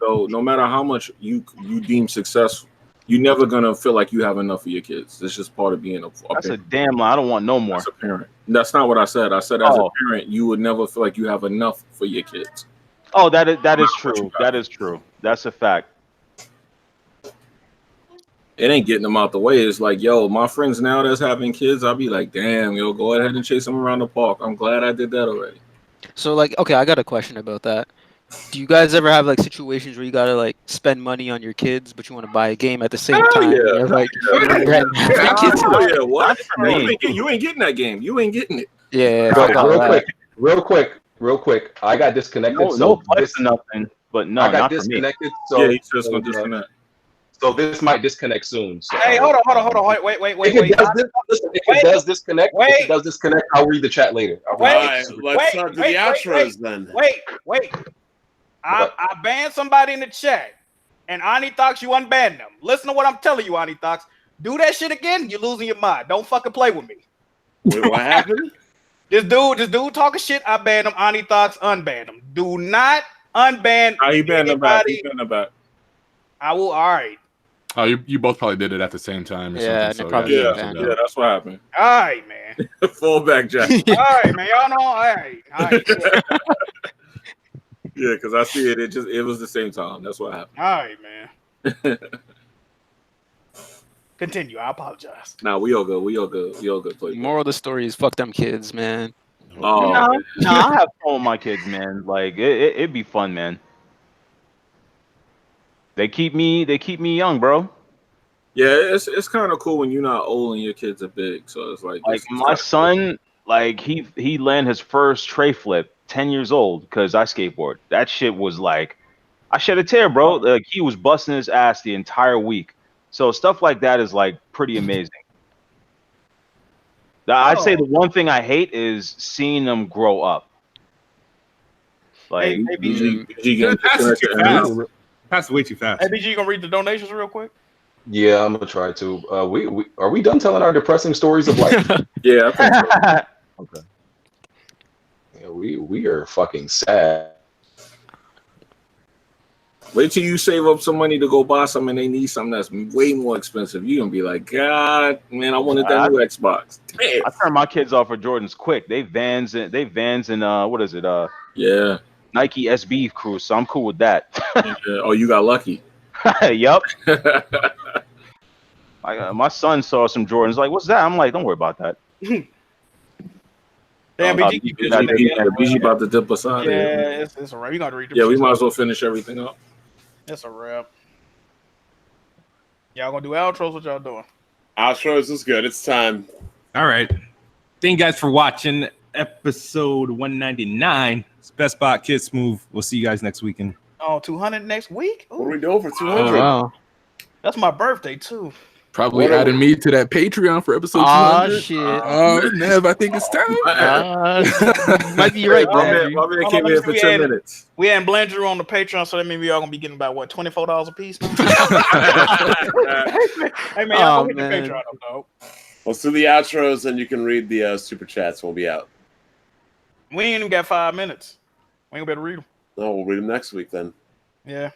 though, no matter how much you deem successful, you're never gonna feel like you have enough for your kids. It's just part of being a That's parent. a damn lie. I don't want no more. As a parent, that's not what I said. I said as a parent, you would never feel like you have enough for your kids. Oh, that is true. That is true. That's a fact. It ain't getting them out the way. It's like, yo, my friends now that's having kids, I'll be like, damn, yo, go ahead and chase them around the park. I'm glad I did that already. So, like, okay, I got a question about that. Do you guys ever have like situations where you gotta like spend money on your kids, but you want to buy a game at the same time? Yeah. You're like, What? You ain't getting that game. You ain't getting it. Yeah. But real quick. I got disconnected. No flex or nothing, but no, I got not disconnected. for me. So he's just gonna disconnect. So this might disconnect soon. So, Hey, hold on. Wait. If it does disconnect, I'll read the chat later. Let's start the outros then. Wait. I banned somebody in the chat, and Anithox, you unbanned them. Listen to what I'm telling you, Anithox. Do that shit again, you're losing your mind. Don't fucking play with me. Wait, what happened? This dude talking shit. I banned him. Anithox unbanned him. Do not unban. He banned him back. He banned him back. I will. All right. Oh, you both probably did it at the same time. Or something, Yeah, that's what happened. All right, man. Fall back, Jack. All right, man. Y'all know. All right. Yeah, because I see it. It was the same time. That's what happened. All right, man. Continue. I apologize. Nah, we all good. Play. Moral of the story is fuck them kids, man. Oh, no, I have fun with my kids, man. Like it'd be fun, man. They keep me young, bro. Yeah, it's kind of cool when you're not old and your kids are big. So it's like my son, like he landed his first tray flip 10 years old because I skateboard. That shit was like, I shed a tear, bro. Like he was busting his ass the entire week. So stuff like that is like pretty amazing. I'd say the one thing I hate is seeing them grow up. Like, That's way too fast. Hey, BG, you gonna read the donations real quick? Yeah, I'm gonna try to. We are we done telling our depressing stories of life? Yeah, I think so. Okay. Yeah, we are fucking sad. Wait till you save up some money to go buy something and they need something that's way more expensive. You're gonna be like, God, man, I wanted that new Xbox. Damn. I turn my kids off for Jordans quick. They Vans and what is it? Yeah. Nike SB crew, so I'm cool with that. Oh, you got lucky. Yup. My son saw some Jordans. Like, what's that? I'm like, don't worry about that. Damn, BG about to dip us out. Yeah, it's a wrap. You gotta read. Yeah, we might as well finish everything up. It's a wrap. Y'all gonna do outros? What y'all doing? Outros is good. It's time. All right. Thank you guys for watching episode 199. It's Best Bot Kid Smooth. We'll see you guys next weekend. Oh, 200 next week? Ooh. What are we doing for 200? Oh, wow. That's my birthday too. Probably adding me to that Patreon for episode 200. Oh shit! Oh, Nev, I think it's time. Might be right, bro. My man came in for 10 minutes. We had Blandrew on the Patreon, so that means we all gonna be getting about what, $24 a piece. Hey man, y'all go hit the Patreon up, dog. Let's do the outros, and you can read the super chats. We'll be out. We ain't even got 5 minutes. We ain't gonna be able to read them. No, we'll read them next week then. Yeah.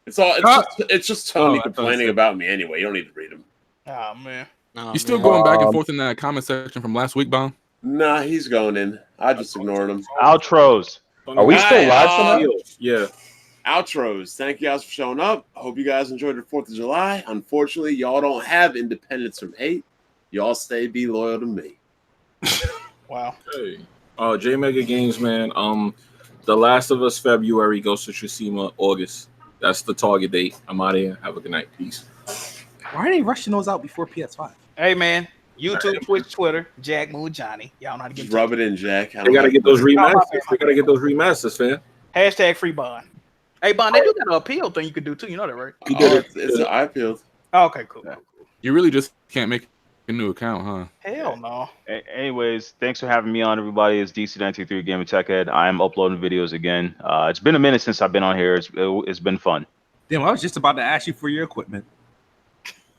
It's just Tony complaining about me anyway. You don't need to read them. Oh man. You still going back and forth in that comment section from last week, Bomb? Nah, he's going in. I just ignored him. Outros. Are we still live tonight? Yeah. Outros. Thank you guys for showing up. I hope you guys enjoyed your 4th of July. Unfortunately, y'all don't have independence from 8. Y'all be loyal to me. Wow. Hey. J Mega Games, man. The Last of Us February goes to Tsushima August. That's the target date. I'm out of here. Have a good night. Peace. Why are they rushing those out before PS5? Hey man, YouTube, Twitch, Twitter, Jack Mood Johnny. Y'all know how to get Just rub it in, Jack. They gotta get those remasters. They gotta get those remasters, fam. Hashtag free Bond. Hey Bond, they do got an appeal thing you can do too. You know that, right? It's an appeal. Oh, okay, cool. You really just can't make a new account, huh? Hell no. Anyways, thanks for having me on, everybody. It's DC923 Gamer Tech Head. I am uploading videos again. It's been a minute since I've been on here. It's been fun. Damn, I was just about to ask you for your equipment.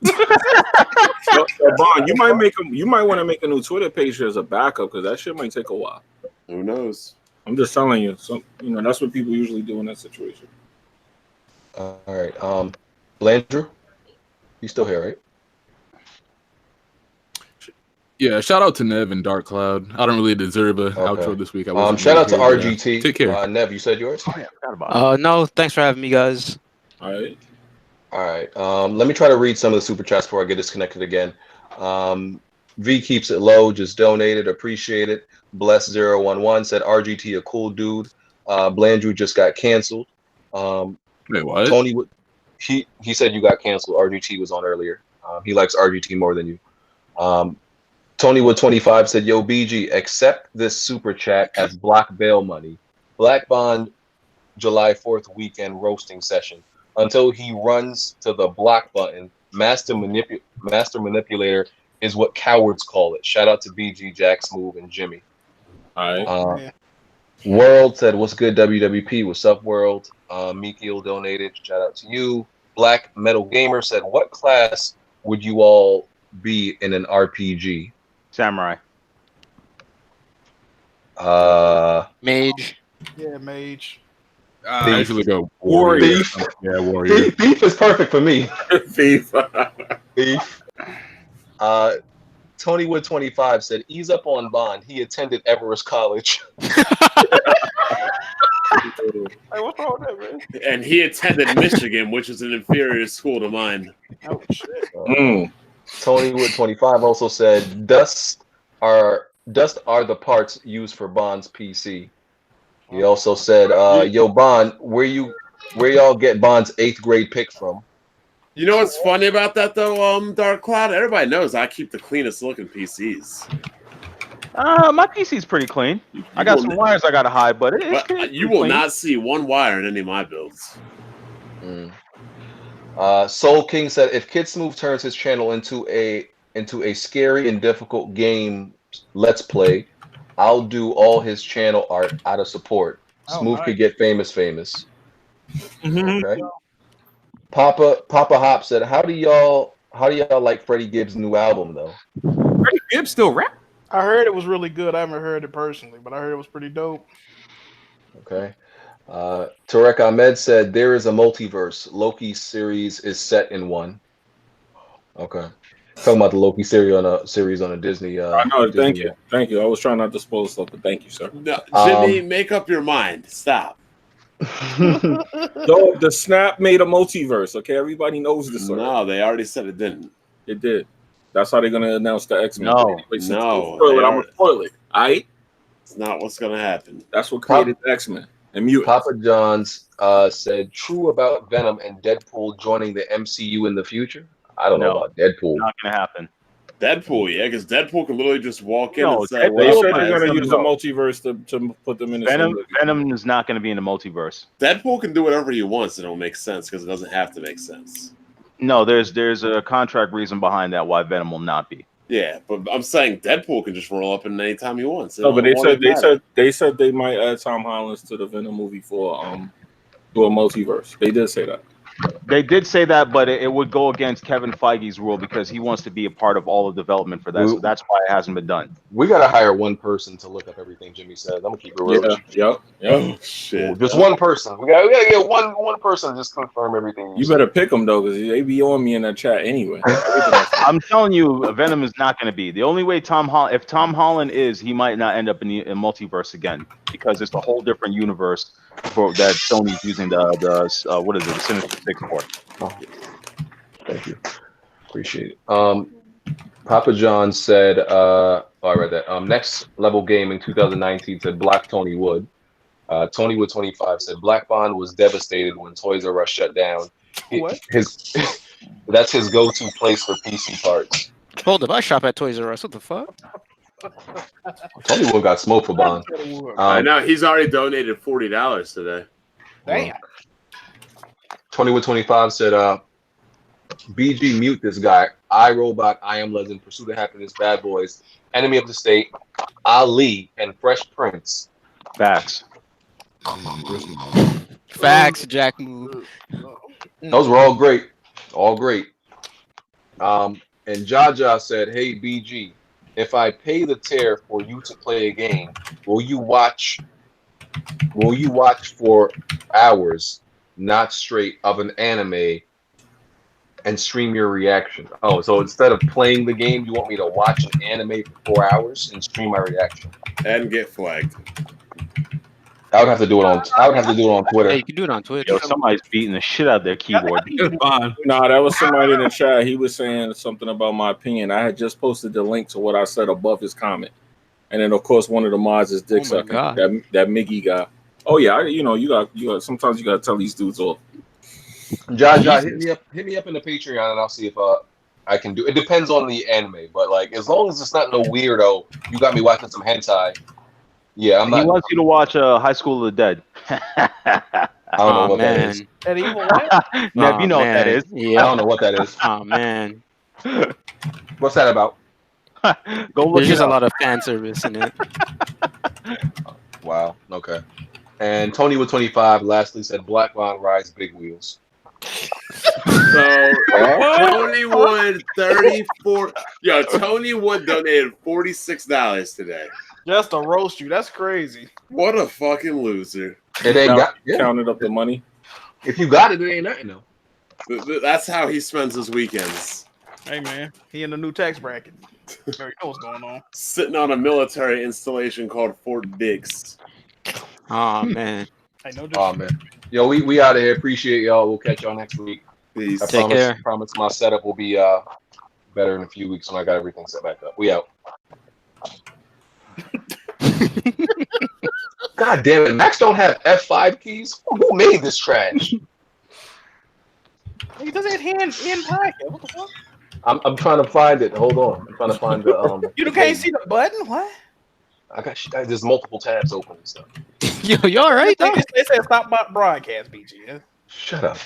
So, Bond, you might want to make a new Twitter page as a backup because that shit might take a while. Who knows? I'm just telling you. So that's what people usually do in that situation. All right. Blandrew, you still here, right? Yeah, shout out to Nev and Dark Cloud. I don't really deserve a outro this week. Shout out to RGT. Take care. Nev, you said yours? Oh, yeah, I forgot about it. No, thanks for having me, guys. All right. All right. Let me try to read some of the super chats before I get disconnected again. V keeps it low, just donated, appreciate it. Bless011 said RGT a cool dude. Blandrew just got canceled. Wait, what? Tony would he said you got canceled. RGT was on earlier. He likes RGT more than you. Tony Wood 25 said, "Yo, BG, accept this super chat as block bail money. Black Bond July 4th weekend roasting session until he runs to the block button. Master manipulator is what cowards call it. Shout out to BG, Jack Smooth, and Jimmy." All right. World said, "What's good, WWP? What's up, World?" Meekiel donated. Shout out to you. Black Metal Gamer said, "What class would you all be in an RPG?" Samurai. Mage. Yeah, mage. I usually go Warrior. Thief. Yeah, warrior. Thief is perfect for me. Thief. Thief. Tony Wood 25 said, "Ease up on Bond. He attended Everest College." Hey, what's wrong with that, man? And he attended Michigan, which is an inferior school to mine. Oh shit. Tony Wood 25 also said, Dust are the parts used for Bond's PC." He also said, "Yo, Bond, where y'all get Bond's 8th grade pick from?" You know what's funny about that though, Dark Cloud? Everybody knows I keep the cleanest looking PCs. My PC's pretty clean. I got some wires I gotta hide, but you will not see one wire in any of my builds. Soul King said, "If Kid Smooth turns his channel into a scary and difficult game let's play, I'll do all his channel art out of support. Smooth could get famous. Okay. Papa Hop said, How do y'all like Freddie Gibbs' new album though?" Freddie Gibbs still rap? I heard it was really good. I haven't heard it personally, but I heard it was pretty dope. Okay. Tarek Ahmed said, "There is a multiverse. Loki's series is set in one." Okay. Talking about the Loki series on a Disney. I know. Disney, Thank you. I was trying not to spoil stuff, but thank you, sir. No, Jimmy, make up your mind. Stop. No, the Snap made a multiverse. Okay, everybody knows this. No, they already said it didn't. It did. That's how they're gonna announce the X-Men. No. I'm gonna spoil it. All right. It's not what's gonna happen. That's what created the X-Men and mutants. Papa John's said, "True about Venom and Deadpool joining the MCU in the future." I don't know about Deadpool. Not gonna happen. Deadpool, yeah, because Deadpool can literally just walk in and say, they said they're going to use the multiverse to put them in the Venom is not going to be in the multiverse. Deadpool can do whatever he wants and it'll make sense because it doesn't have to make sense. No, there's a contract reason behind that why Venom will not be. Yeah, but I'm saying Deadpool can just roll up in anytime he wants. No, but they said they might add Tom Holland to the Venom movie for do a multiverse. They did say that. They did say that, but it would go against Kevin Feige's rule because he wants to be a part of all the development for that. So that's why it hasn't been done. We gotta hire one person to look up everything Jimmy says. I'm gonna keep it real. Yeah. Oh shit! Just one person. We gotta get one person to just confirm everything. You better pick them though, because they be on me in that chat anyway. I'm telling you, Venom is not going to be the only way. If Tom Holland is, he might not end up in the multiverse again because it's a whole different universe for that Sony's using the what is it, the Sinister Six for. Oh, thank you, appreciate it. Papa John said, I read that. Next Level Game in 2019 said Black Tony Wood. Tony Wood 25 said Black Bond was devastated when Toys R Us shut down. That's his go-to place for PC parts. Hold up, I shop at Toys R Us. What the fuck? Tony Wood got smoked for Bond. I know he's already donated $40 today. Damn. Tony Wood 25 said, BG mute this guy. iRobot, I Am Legend, Pursuit of Happiness, Bad Boys, Enemy of the State, Ali, and Fresh Prince. Facts. Facts, Jack Move. Those were all great. All great. And Jaja said, hey, BG, if I pay the tier for you to play a game, will you watch for hours, not straight, of an anime and stream your reaction? Oh, so instead of playing the game, you want me to watch an anime for 4 hours and stream my reaction? And get flagged. I would have to do it on Twitter. Yeah, you can do it on Twitter. Yo, somebody's beating the shit out of their keyboard. Nah, that was somebody in the chat. He was saying something about my opinion. I had just posted the link to what I said above his comment. And then, of course, one of the mods is Dick Sucker. That Miggy guy. Oh yeah, you got sometimes you gotta tell these dudes off. John, hit me up in the Patreon, and I'll see if I can do. It depends on the anime, but like as long as it's not no weirdo, you got me watching some hentai. Yeah, He wants you to watch High School of the Dead. I don't know what that is. That evil what? Nev, you know what that is. I don't know what that is. Oh man. What's that about? Go look There's it just a up. lot of fan service in it. Wow. Okay. And Tony with 25 lastly said Black Line rides big wheels. So Tony Wood 34. Yo, Tony Wood donated $46 today. Just to roast you. That's crazy. What a fucking loser. It ain't counted up the money. If you got it, it ain't nothing though. That's how he spends his weekends. Hey man, he in the new tax bracket. You know what's going on. Sitting on a military installation called Fort Dix. Oh man. Hey, no Oh man. Yo, we out of here. Appreciate y'all. We'll catch y'all next week. Peace. Take care. Promise my setup will be better in a few weeks when I got everything set back up. We out. God damn it. Max don't have F5 keys? Who made this trash? He doesn't have hand podcast. What the fuck? I'm trying to find it. Hold on. I'm trying to find the You can't see the button? What? There's multiple tabs open and stuff. Yo, you all right? They said stop broadcast, BG. Shut up.